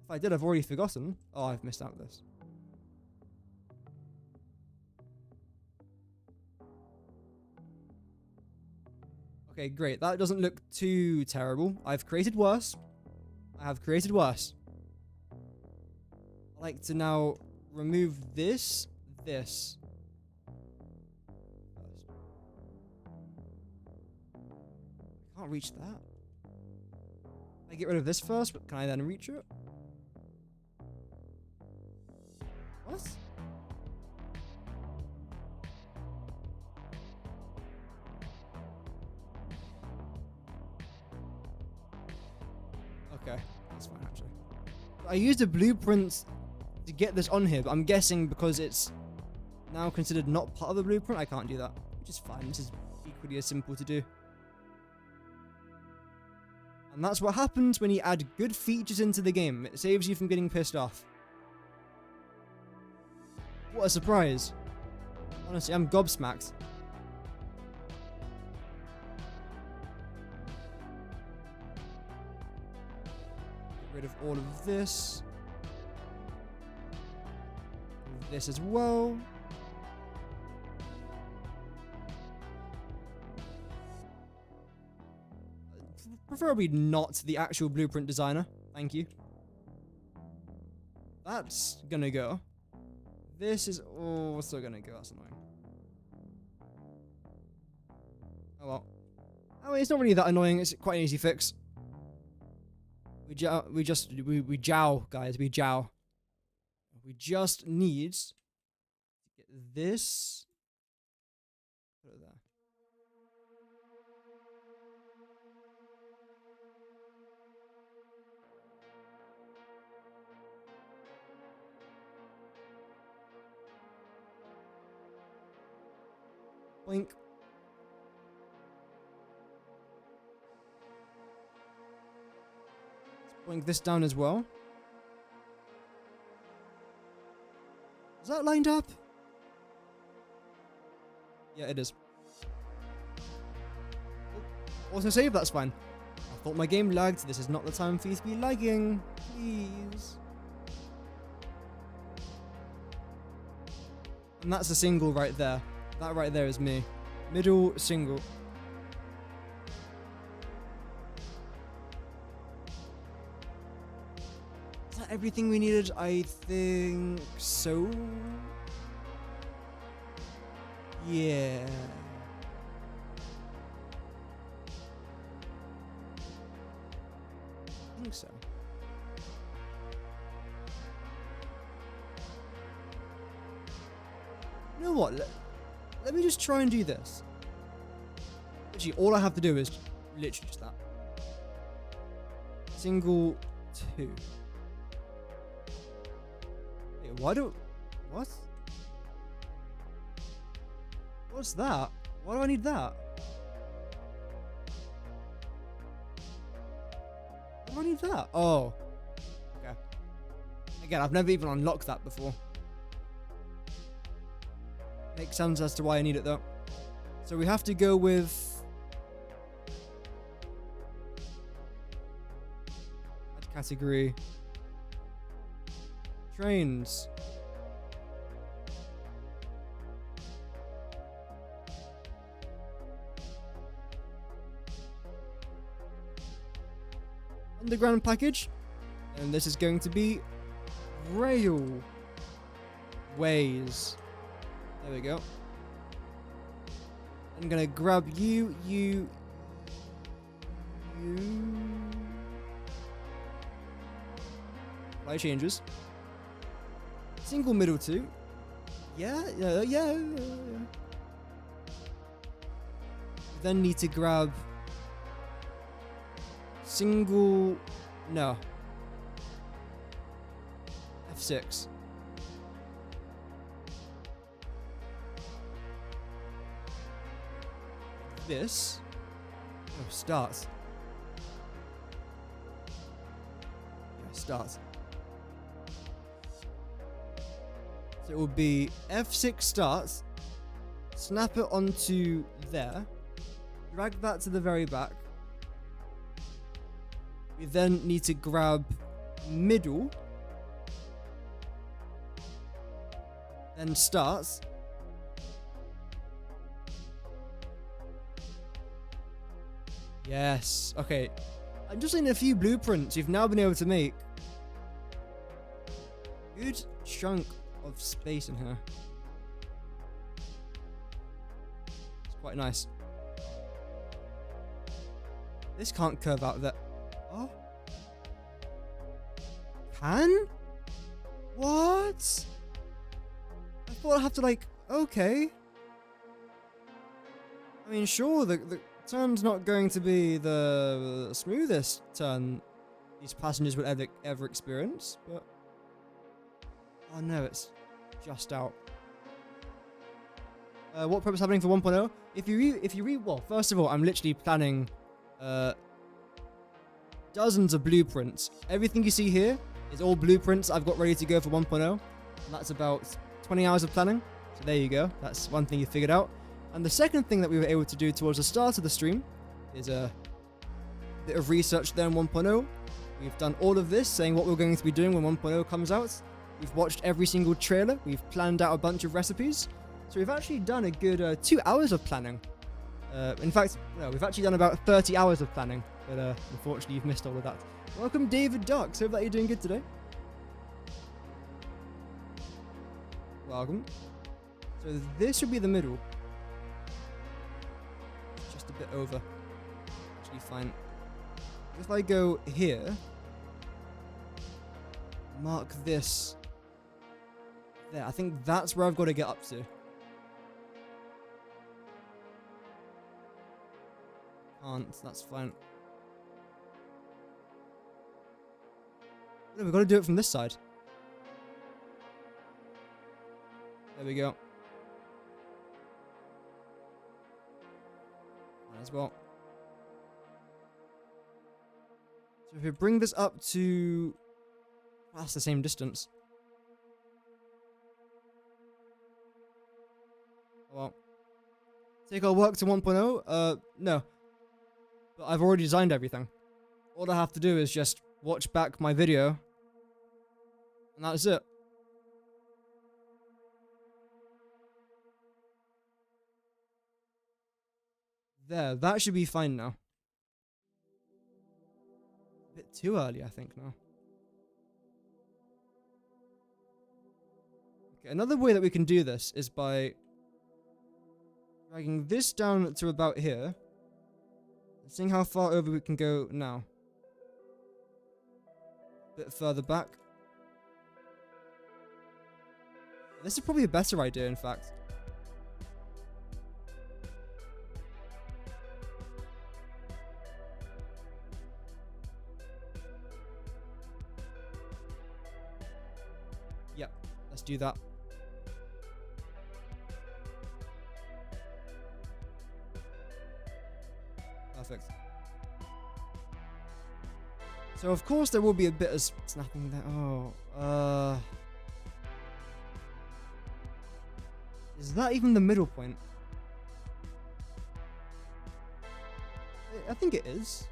If I did, I've already forgotten. Oh, I've missed out this. Okay, great. That doesn't look too terrible. I've created worse. I have created worse. I like to now remove this. I can't reach that. I get rid of this first, but can I then reach it? What? Okay, that's fine actually. I used a blueprint to get this on here, but I'm guessing because it's now considered not part of the blueprint, I can't do that, which is fine. This is equally as simple to do. And that's what happens when you add good features into the game. It saves you from getting pissed off. What a surprise. Honestly, I'm gobsmacked. Get rid of all of this. This as well. Preferably not the actual blueprint designer. Thank you. That's gonna go. This is also gonna go. That's annoying. Oh well. I mean, it's not really that annoying. It's quite an easy fix. We jow, guys. We jow. We just need to get this. Put it there. Blink. Let's blink this down as well. Is that lined up? Yeah, it is. Oh, also save, that's fine. I thought my game lagged. This is not the time for you to be lagging. Please. And that's a single right there. That right there is me. Middle single. Is that everything we needed? I think so. Yeah. I think so. You know what? Let me just try and do this. Actually, all I have to do is literally just that. Single 2. Wait, why do... What? What's that? Why do I need that? Why do I need that? Oh. Okay. Again, I've never even unlocked that before. Makes sense as to why I need it though. So we have to go with... Add category. Trains. Underground package. And this is going to be railways. There we go. I'm gonna grab you. Apply changes. Single middle 2. Yeah. Then need to grab single. No. F6. This. Oh, starts. Yeah, starts. So it will be F6 starts. Snap it onto there. Drag that to the very back. We then need to grab middle. Then starts. Yes. Okay. I'm just in a few blueprints you've now been able to make. Good chunk of space in here. It's quite nice. This can't curve out that. Oh. Can? What? I thought I'd have to like. Okay. I mean, sure, the turn's not going to be the smoothest turn these passengers will ever experience, but oh no, it's just out. What purpose happening for 1.0? If you read, well, first of all, I'm literally planning dozens of blueprints. Everything you see here is all blueprints I've got ready to go for 1.0, and that's about 20 hours of planning. So there you go. That's one thing you figured out. And the second thing that we were able to do towards the start of the stream is a bit of research there in 1.0. We've done all of this, saying what we're going to be doing when 1.0 comes out. We've watched every single trailer. We've planned out a bunch of recipes. So we've actually done a good 2 hours of planning. In fact, no, we've actually done about 30 hours of planning. But unfortunately, you've missed all of that. Welcome, David Ducks. Hope that you're doing good today. Welcome. So this should be the middle. Just a bit over. Actually fine. If I go here, mark this there. I think that's where I've got to get up to. Can't, that's fine. No, we've got to do it from this side. There we go. Might as well. So if we bring this up to... That's the same distance. Well. Take our work to 1.0? No. But I've already designed everything. All I have to do is just watch back my video. And that's it. There, that should be fine now. A bit too early, I think, now. Okay, another way that we can do this is by dragging this down to about here. And seeing how far over we can go now. A bit further back. This is probably a better idea, in fact. Yep, let's do that. Perfect. So of course there will be a bit of snapping there. Oh, is that even the middle point? I think it is.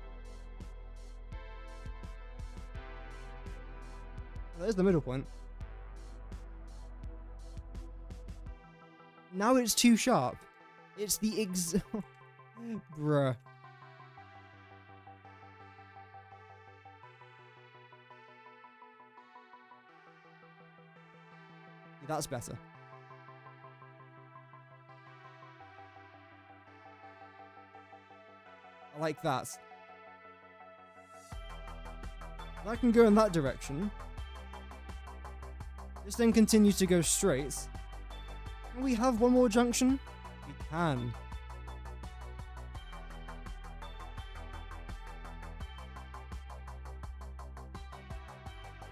There's the middle point. Now it's too sharp. It's the Bruh. That's better. I like that. That can go in that direction. This then continues to go straight. Can we have one more junction? We can.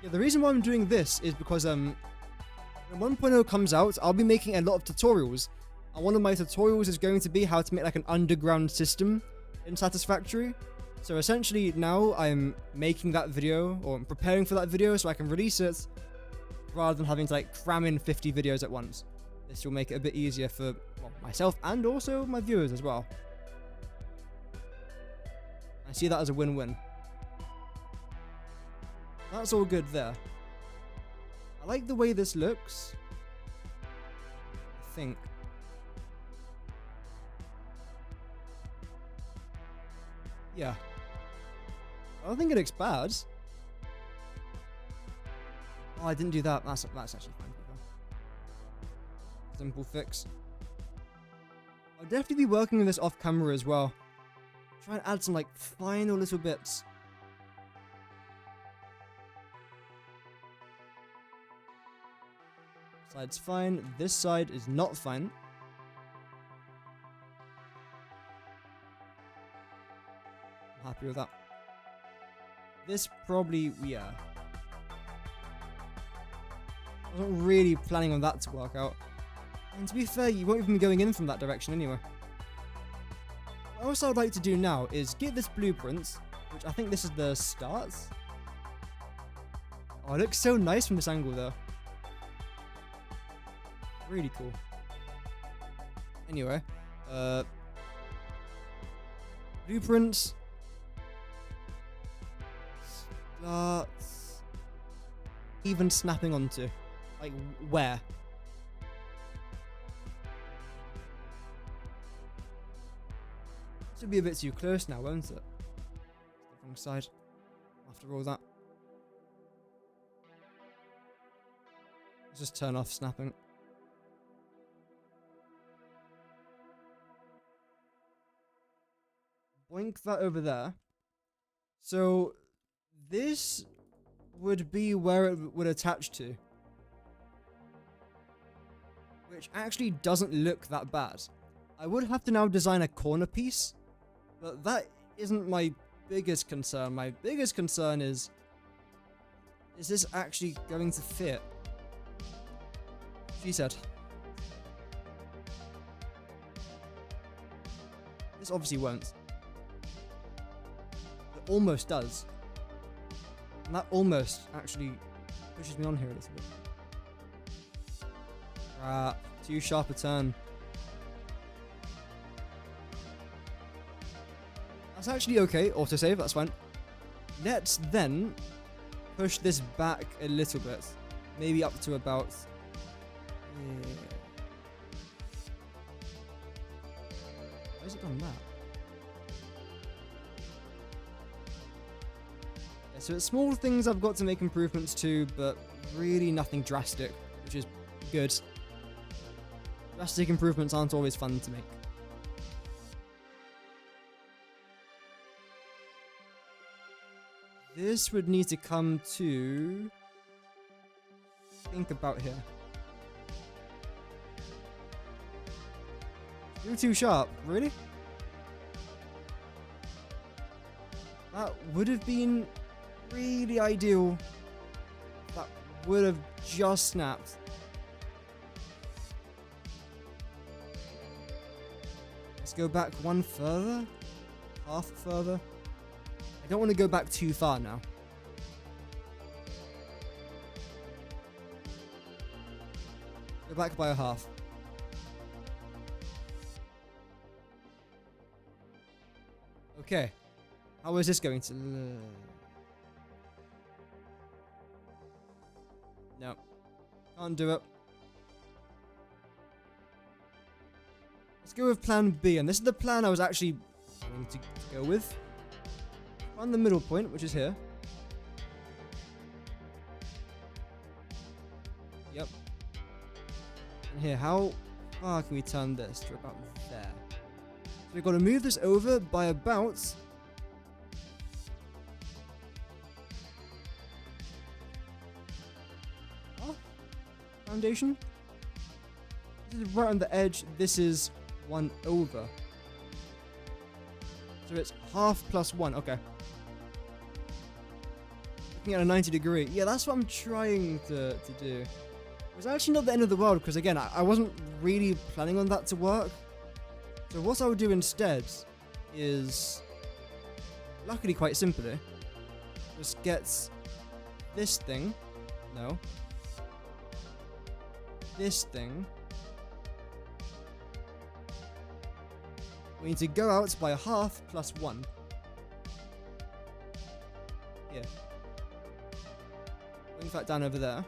Yeah, the reason why I'm doing this is because when 1.0 comes out, I'll be making a lot of tutorials. And one of my tutorials is going to be how to make like an underground system in Satisfactory. So essentially now I'm making that video, or I'm preparing for that video so I can release it rather than having to like cram in 50 videos at once. This will make it a bit easier for myself and also my viewers as well. I see that as a win-win. That's all good there. I like the way this looks. I think. Yeah. I don't think it looks bad. Oh, I didn't do that. That's actually fine. Simple fix. I'll definitely be working on this off camera as well. Try and add some like final little bits. Side's fine. This side is not fine. I'm happy with that. This probably, yeah. I wasn't really planning on that to work out. And to be fair, you won't even be going in from that direction anyway. What else I'd like to do now is get this blueprint, which I think this is the start. Oh, it looks so nice from this angle though. Really cool. Anyway, blueprints. Starts even snapping onto. Like, where? This would be a bit too close now, won't it? Wrong side. After all that. Let's just turn off snapping. Boink that over there. So, this would be where it would attach to. Which actually doesn't look that bad. I would have to now design a corner piece, but that isn't my biggest concern. My biggest concern is this actually going to fit? She said. This obviously won't. It almost does. And that almost actually pushes me on here a little bit. Crap. Too sharp a turn. That's actually okay. Autosave, that's fine. Let's then push this back a little bit. Maybe up to about... Yeah. Why has it done that? Yeah, so it's small things I've got to make improvements to, but really nothing drastic, which is good. Drastic improvements aren't always fun to make. This would need to come to... Think about here. You're too sharp, really? That would have been really ideal. That would have just snapped. Let's go back one further. Half further. I don't want to go back too far now. Go back by a half. Okay. How is this going to... No. Can't do it. Let's go with plan B. And this is the plan I was actually planning to go with. On the middle point, which is here. Yep. And here, how far can we turn this to about there? So we've got to move this over by about... Foundation? This is right on the edge. This is 1 over. So it's half plus 1. Okay. Looking at a 90-degree. Yeah, that's what I'm trying to do. It was actually not the end of the world, because again, I wasn't really planning on that to work. So what I would do instead is, luckily quite simply, just get this thing. No. This thing. We need to go out by a half plus 1. Here. Bring that down over there.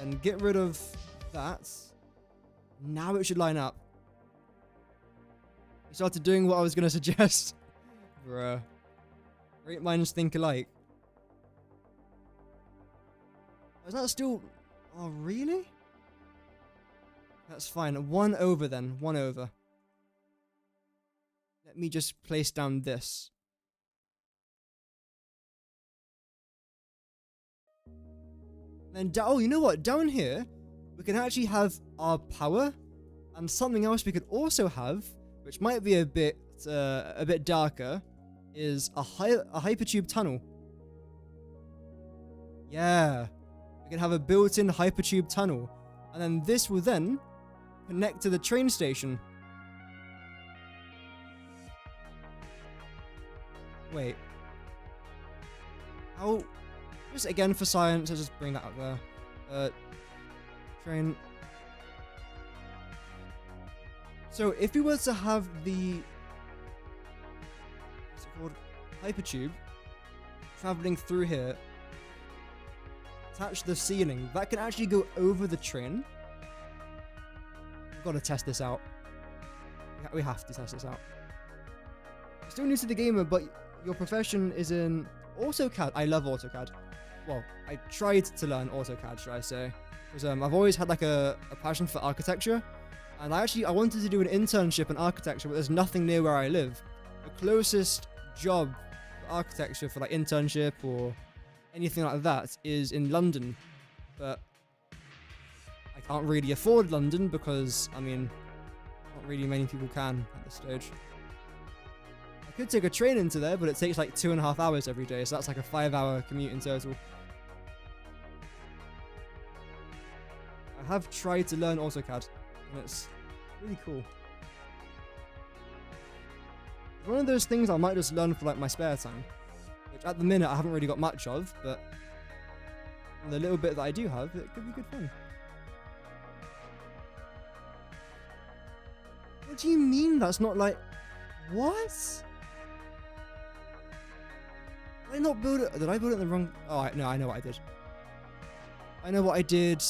And get rid of that. Now it should line up. We started doing what I was going to suggest. Bruh. Great minds think alike. Is that still... Oh, really? That's fine. 1 over then. 1 over. Let me just place down this. Then, oh, you know what? Down here, we can actually have our power, and something else we could also have, which might be a bit darker, is a hypertube tunnel. Yeah, we can have a built-in hypertube tunnel, and then this will then connect to the train station. Wait. How? Just again for science, I'll just bring that up there. Train. So if we were to have the, what's it called, hypertube traveling through here, attach to the ceiling, that can actually go over the train. We've got to test this out. We have to test this out. Still new to the gamer, but your profession is in AutoCAD. I love AutoCAD. Well, I tried to learn AutoCAD, should I say. Because I've always had like a passion for architecture. And I wanted to do an internship in architecture, but there's nothing near where I live. The closest job for architecture for like internship or anything like that is in London. But I can't really afford London because, I mean, not really many people can at this stage. I could take a train into there, but it takes like 2.5 hours every day, so that's like a 5-hour commute in total. I have tried to learn AutoCAD, and it's really cool. It's one of those things I might just learn for like my spare time, which at the minute I haven't really got much of, but the little bit that I do have, it could be good fun. What do you mean that's not like... What? Did I not build it? Did I build it in the wrong... Oh, no, I know what I did. I know what I did.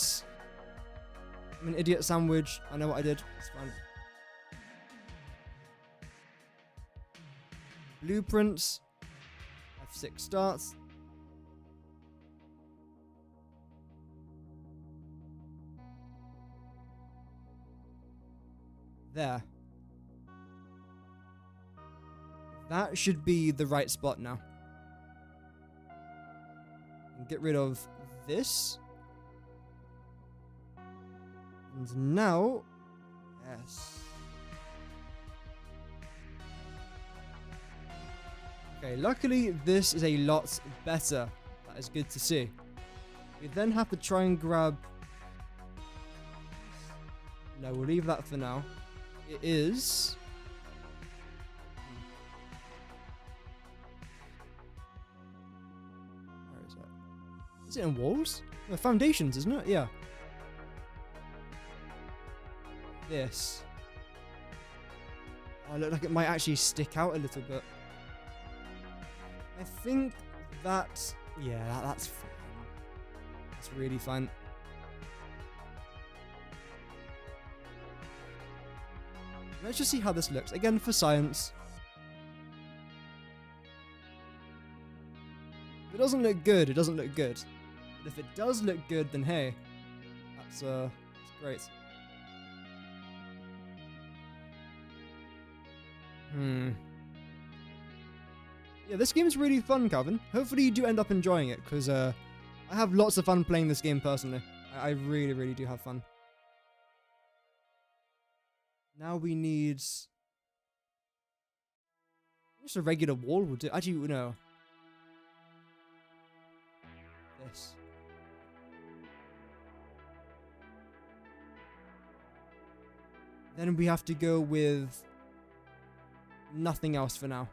I'm an idiot sandwich. I know what I did. It's fine. Blueprints. F6 starts. There. That should be the right spot now. And get rid of this. And now... Yes. Okay, luckily this is a lot better. That is good to see. We then have to try and grab... No, we'll leave that for now. It is... Where is that? Is it in walls? No, foundations, isn't it? Yeah. This. Oh, look like it might actually stick out a little bit. I think that... Yeah, that's fine. That's really fun. Let's just see how this looks. Again, for science. If it doesn't look good, it doesn't look good. But if it does look good, then hey, that's great. Yeah, this game is really fun, Calvin. Hopefully you do end up enjoying it, because I have lots of fun playing this game personally. I really, really do have fun. Now we need... Just a regular wall will do. Actually, no. This. Then we have to go with... nothing else for now.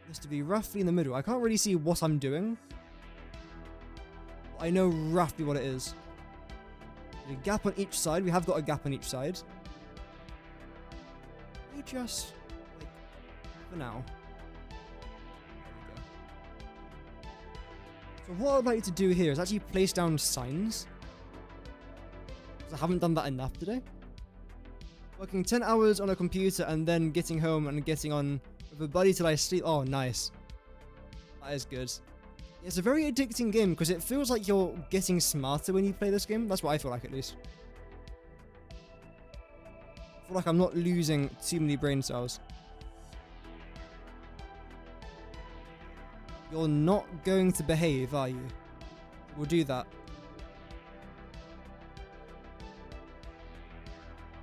This to be roughly in the middle. I can't really see what I'm doing. I know roughly what it is. A gap on each side. We have got a gap on each side. We just, like, for now. There we go. So what I'd like to do here is actually place down signs. Because I haven't done that enough today. Working 10 hours on a computer and then getting home and getting on with a buddy till I sleep. Oh, nice. That is good. It's a very addicting game because it feels like you're getting smarter when you play this game. That's what I feel like, at least. I feel like I'm not losing too many brain cells. You're not going to behave, are you? We'll do that.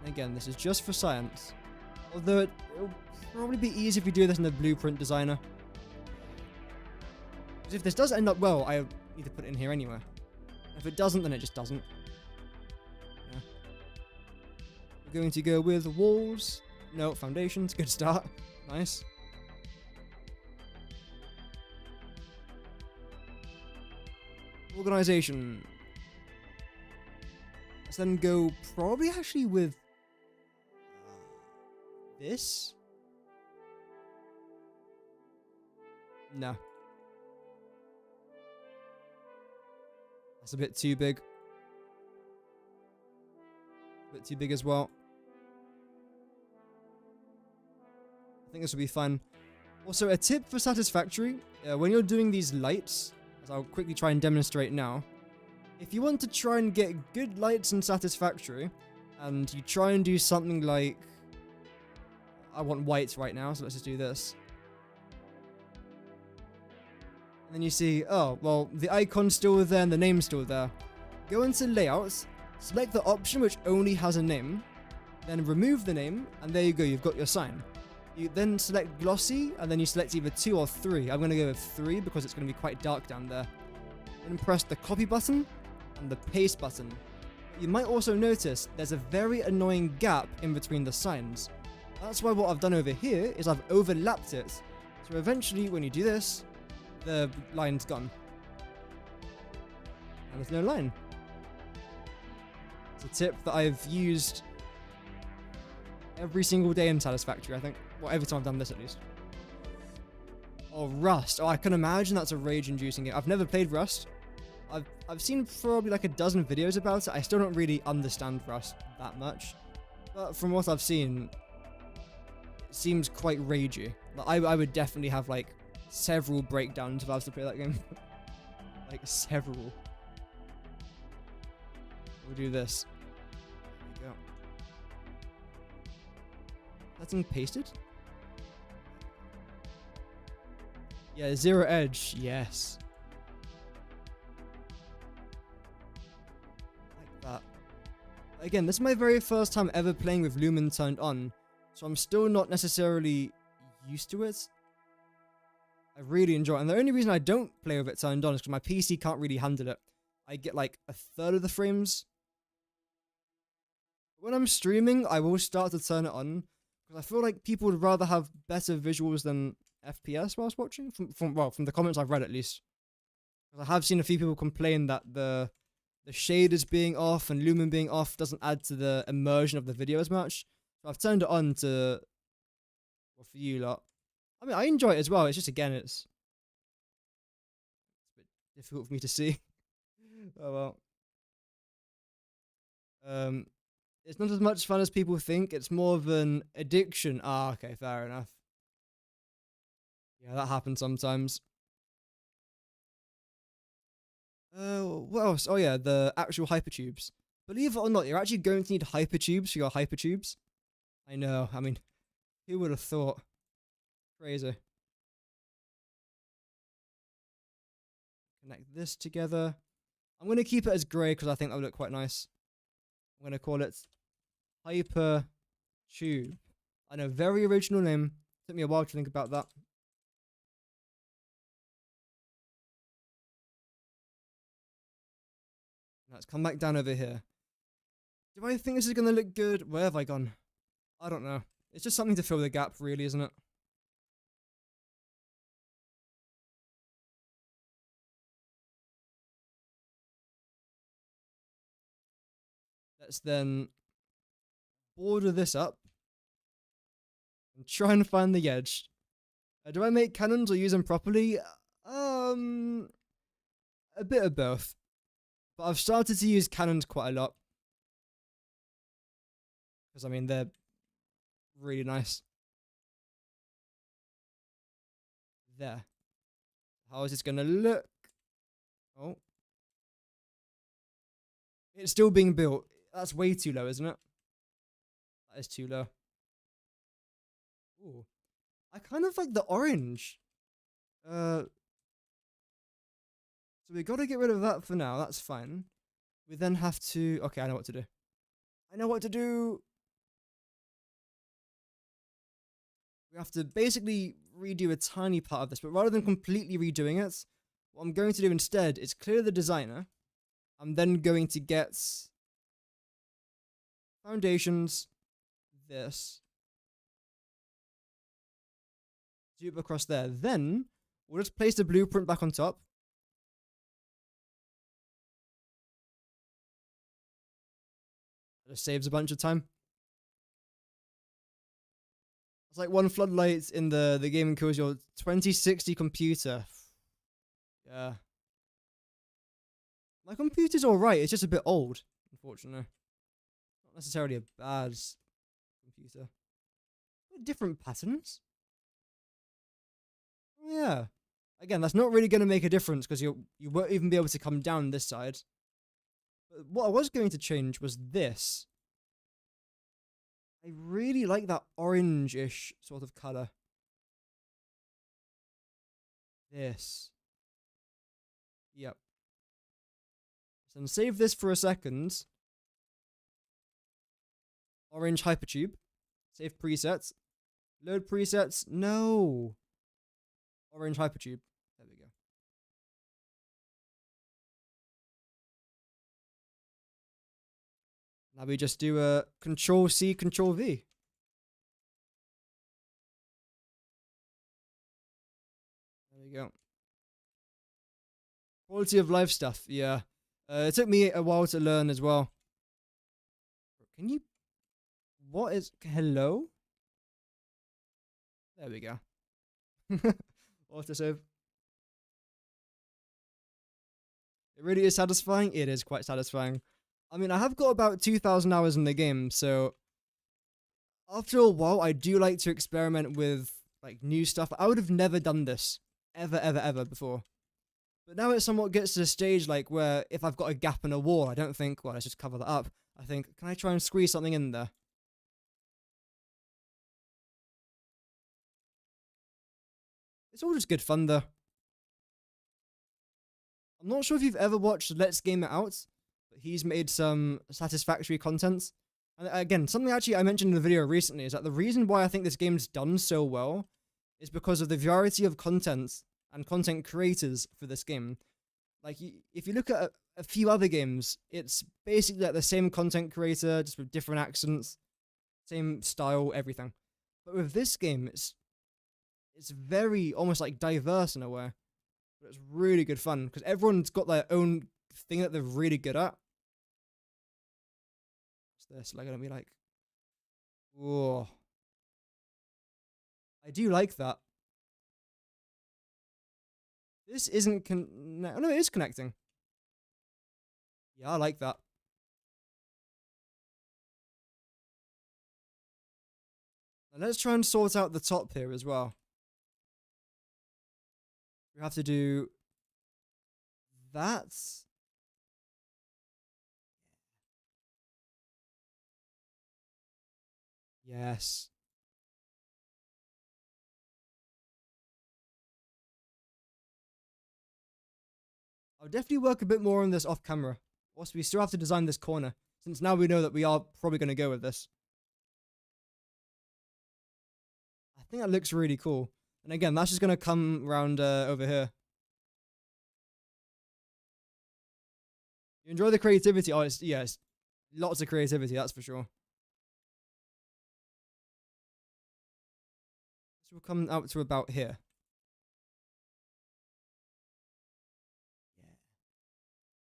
Again, this is just for science. Although it'll probably be easier if you do this in the blueprint designer. Because if this does end up well, I need to put it in here anyway. If it doesn't, then it just doesn't. Yeah. We're going to go with walls. No, foundations. Good start. Nice. Organization. Let's then go probably actually with this. No. That's a bit too big. A bit too big as well. I think this will be fun. Also, a tip for Satisfactory, when you're doing these lights, as I'll quickly try and demonstrate now, if you want to try and get good lights in Satisfactory, and you try and do something like, I want whites right now, so let's just do this. And then you see, oh, well, the icon's still there and the name's still there. Go into Layouts, select the option which only has a name, then remove the name, and there you go, you've got your sign. You then select Glossy, and then you select either 2 or 3. I'm going to go with 3 because it's going to be quite dark down there. Then press the copy button and the paste button. You might also notice there's a very annoying gap in between the signs. That's why what I've done over here is I've overlapped it. So eventually when you do this, the line's gone. And there's no line. It's a tip that I've used every single day in Satisfactory, I think. Well, every time I've done this at least. Oh, Rust. Oh, I can imagine that's a rage-inducing game. I've never played Rust. I've seen probably like a dozen videos about it. I still don't really understand Rust that much. But from what I've seen, it seems quite ragey. Like, I would definitely have like several breakdowns if I was to play that game. Like several. We'll do this. There we go. That's pasted? Yeah, zero edge. Yes. Like that. Again, this is my very first time ever playing with Lumen turned on, so I'm still not necessarily used to it. I really enjoy it, and the only reason I don't play with it turned on is because my PC can't really handle it. I get like a third of the frames. When I'm streaming, I will start to turn it on, because I feel like people would rather have better visuals than FPS whilst watching, from the comments I've read at least. Because I have seen a few people complain that the shaders being off and Lumen being off doesn't add to the immersion of the video as much. So I've turned it on to, well, for you lot. I mean, I enjoy it as well. It's just, again, it's a bit difficult for me to see. Oh well. It's not as much fun as people think. It's more of an addiction. Ah, okay, fair enough. Yeah, that happens sometimes. What else? Oh yeah, the actual hypertubes. Believe it or not, you're actually going to need hypertubes for your hypertubes. I know, I mean, who would have thought? Crazy. Connect this together. I'm going to keep it as grey because I think that would look quite nice. I'm going to call it Hypertube. I know, very original name. Took me a while to think about that. Let's come back down over here. Do I think this is going to look good? Where have I gone? I don't know. It's just something to fill the gap, really, isn't it? Let's then border this up and try and find the edge. Do I make cannons or use them properly? A bit of both. But I've started to use cannons quite a lot. Because, I mean, they're really nice. There. How is this going to look? Oh. It's still being built. That's way too low, isn't it? That is too low. Ooh. I kind of like the orange. So we got to get rid of that for now. That's fine. We then have to... Okay, I know what to do. I know what to do. We have to basically redo a tiny part of this, but rather than completely redoing it, what I'm going to do instead is clear the designer. I'm then going to get foundations, this, zoom across there. Then we'll just place the blueprint back on top. It just saves a bunch of time. It's like one floodlight in the game kills your 2060 computer. Yeah. My computer's alright, it's just a bit old, unfortunately. Not necessarily a bad computer. Different patterns? Oh yeah. Again, that's not really going to make a difference because you won't even be able to come down this side. But what I was going to change was this. I really like that orange-ish sort of color. This. Yep. So then save this for a second. Orange hypertube. Save presets. Load presets. No. Orange hypertube. There we go. Now we just do a Control C, Control V. There we go. Quality of life stuff, yeah. It took me a while to learn as well. Can you... What is... Hello? There we go. Autosave. It really is satisfying. It is quite satisfying. I mean, I have got about 2,000 hours in the game, so after a while, I do like to experiment with like new stuff. I would have never done this ever before. But now it somewhat gets to the stage like where if I've got a gap in a wall, I don't think, well, let's just cover that up. I think, can I try and squeeze something in there? It's all just good fun though. I'm not sure if you've ever watched Let's Game It Out, but he's made some Satisfactory content. And again, something actually I mentioned in the video recently is that the reason why I think this game's done so well is because of the variety of content and content creators for this game. Like, if you look at a few other games, it's basically like the same content creator, just with different accents, same style, everything. But with this game, it's very almost like diverse in a way. But it's really good fun because everyone's got their own thing that they're really good at. What's this? Like, gonna be like, whoa. I do like that. This isn't no, it is connecting. Yeah, I like that. And let's try and sort out the top here as well. We have to do that. Yes. I'll definitely work a bit more on this off camera. Also, we still have to design this corner, since now we know that we are probably going to go with this. I think that looks really cool. And again, that's just going to come around over here. You enjoy the creativity? Oh, it's lots of creativity, that's for sure. This will come out to about here. Yeah.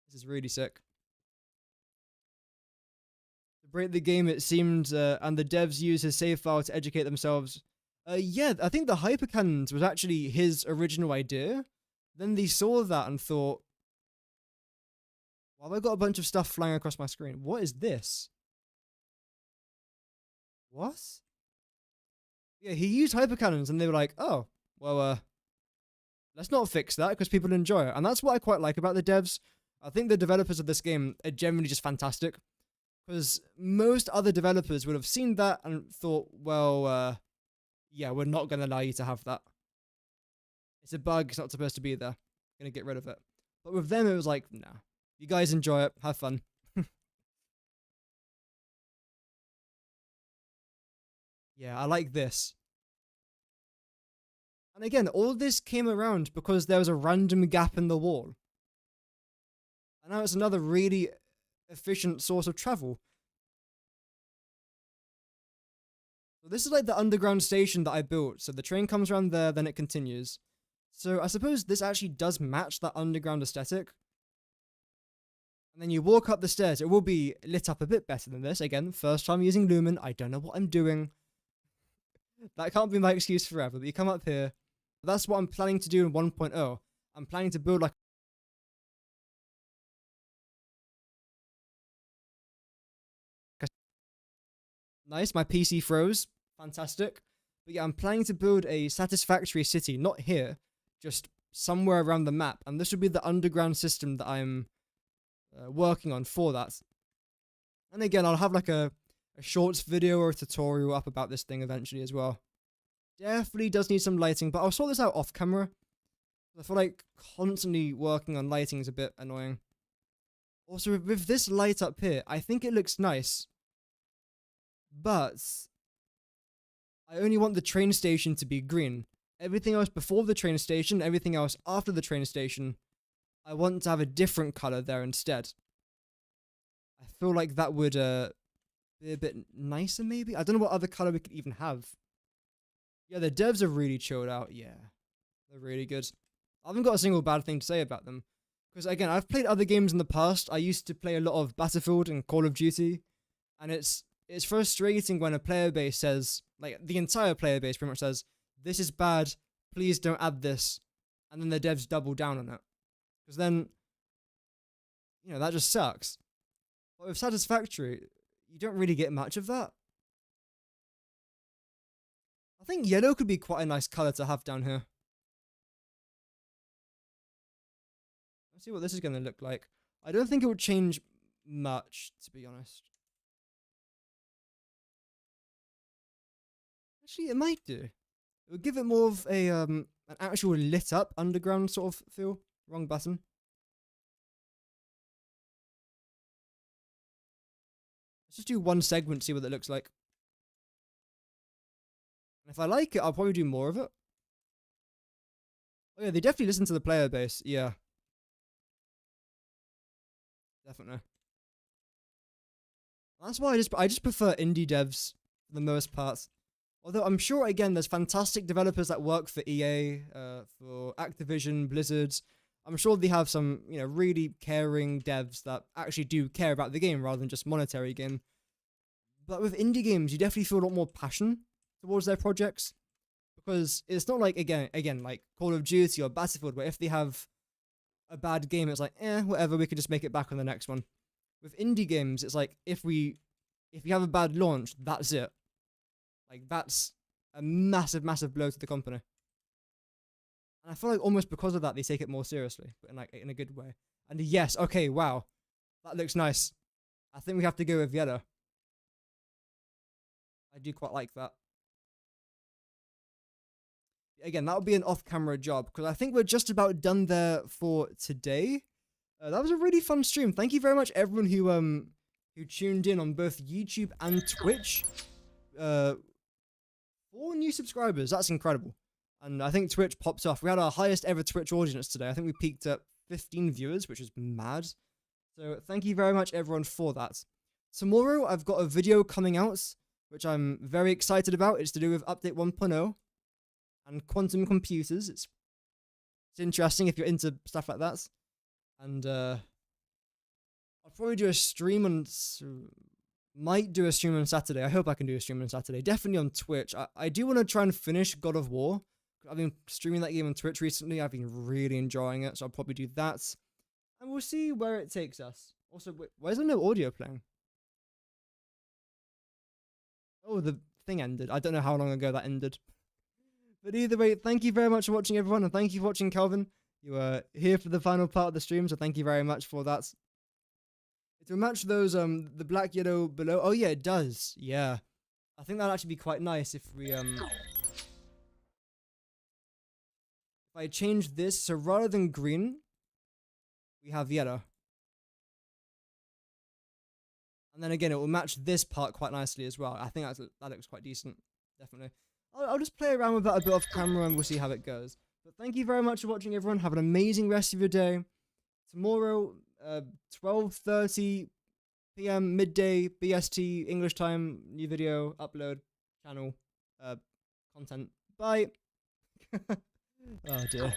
This is really sick. To break the game, it seemed, and the devs use his save file to educate themselves. Yeah, I think the hypercannons was actually his original idea. Then they saw that and thought, well, have I got a bunch of stuff flying across my screen? What is this? What? Yeah, he used hypercannons and they were like, oh, well, let's not fix that because people enjoy it. And that's what I quite like about the devs. I think the developers of this game are generally just fantastic. Because most other developers would have seen that and thought, well, yeah, we're not going to allow you to have that. It's a bug, it's not supposed to be there. We're going to get rid of it. But with them, it was like, nah. You guys enjoy it, have fun. Yeah, I like this. And again, all this came around because there was a random gap in the wall. And now it's another really efficient source of travel. So this is like the underground station that I built. So the train comes around there, then it continues. So I suppose this actually does match that underground aesthetic. And then you walk up the stairs. It will be lit up a bit better than this. Again, first time using Lumen. I don't know what I'm doing. That can't be my excuse forever. But you come up here. That's what I'm planning to do in 1.0. I'm planning to build like nice, my PC froze. Fantastic. But yeah, I'm planning to build a satisfactory city, not here, just somewhere around the map. And this would be the underground system that I'm working on for that. And again, I'll have like a shorts video or a tutorial up about this thing eventually as well. Definitely does need some lighting, but I'll sort this out off camera. I feel like constantly working on lighting is a bit annoying. Also, with this light up here, I think it looks nice. But I only want the train station to be green. Everything else before the train station, everything else after the train station, I want to have a different color there instead. I feel like that would be a bit nicer maybe. I don't know what other color we could even have. Yeah, the devs are really chilled out. Yeah, they're really good. I haven't got a single bad thing to say about them. Because again, I've played other games in the past. I used to play a lot of Battlefield and Call of Duty. And it's frustrating when a player base says, like the entire player base pretty much says, this is bad, please don't add this. And then the devs double down on it. Because then, you know, that just sucks. But with Satisfactory, you don't really get much of that. I think yellow could be quite a nice color to have down here. Let's see what this is going to look like. I don't think it will change much, to be honest. Actually, it might do. It would give it more of a an actual lit up underground sort of feel. Wrong button. Let's just do one segment, see what it looks like. And if I like it, I'll probably do more of it. Oh yeah, they definitely listen to the player base. Yeah. Definitely. That's why I just prefer indie devs for the most part. Although I'm sure, again, there's fantastic developers that work for EA, for Activision, Blizzard. I'm sure they have some, you know, really caring devs that actually do care about the game rather than just monetary gain. But with indie games, you definitely feel a lot more passion towards their projects. Because it's not like, again, like Call of Duty or Battlefield, where if they have a bad game, it's like, whatever, we could just make it back on the next one. With indie games, it's like, if we have a bad launch, that's it. Like, that's a massive, massive blow to the company. And I feel like almost because of that, they take it more seriously, but in a good way. And yes, okay, wow. That looks nice. I think we have to go with yellow. I do quite like that. Again, that would be an off-camera job, because I think we're just about done there for today. That was a really fun stream. Thank you very much, everyone who tuned in on both YouTube and Twitch. 4 new subscribers. That's incredible. And I think Twitch popped off. We had our highest ever Twitch audience today. I think we peaked at 15 viewers, which is mad. So thank you very much, everyone, for that. Tomorrow, I've got a video coming out, which I'm very excited about. It's to do with Update 1.0 and quantum computers. It's interesting if you're into stuff like that. And I'll probably do a stream on... Might do a stream on Saturday. I hope I can do a stream on Saturday. Definitely on Twitch. I do want to try and finish God of War. I've been streaming that game on Twitch recently. I've been really enjoying it, so I'll probably do that. And we'll see where it takes us. Also, wait, why is there no audio playing? Oh, the thing ended. I don't know how long ago that ended. But either way, thank you very much for watching, everyone, and thank you for watching, Calvin. You were here for the final part of the stream, so thank you very much for that. It will match those, the black yellow below. Oh yeah, it does. Yeah. I think that'd actually be quite nice if we, if I change this, so rather than green, we have yellow. And then again, it will match this part quite nicely as well. I think that looks quite decent. Definitely. I'll just play around with that a bit off camera and we'll see how it goes. But thank you very much for watching, everyone. Have an amazing rest of your day. Tomorrow, 12:30 p.m. midday BST English time, new video upload channel content. Bye. Oh dear.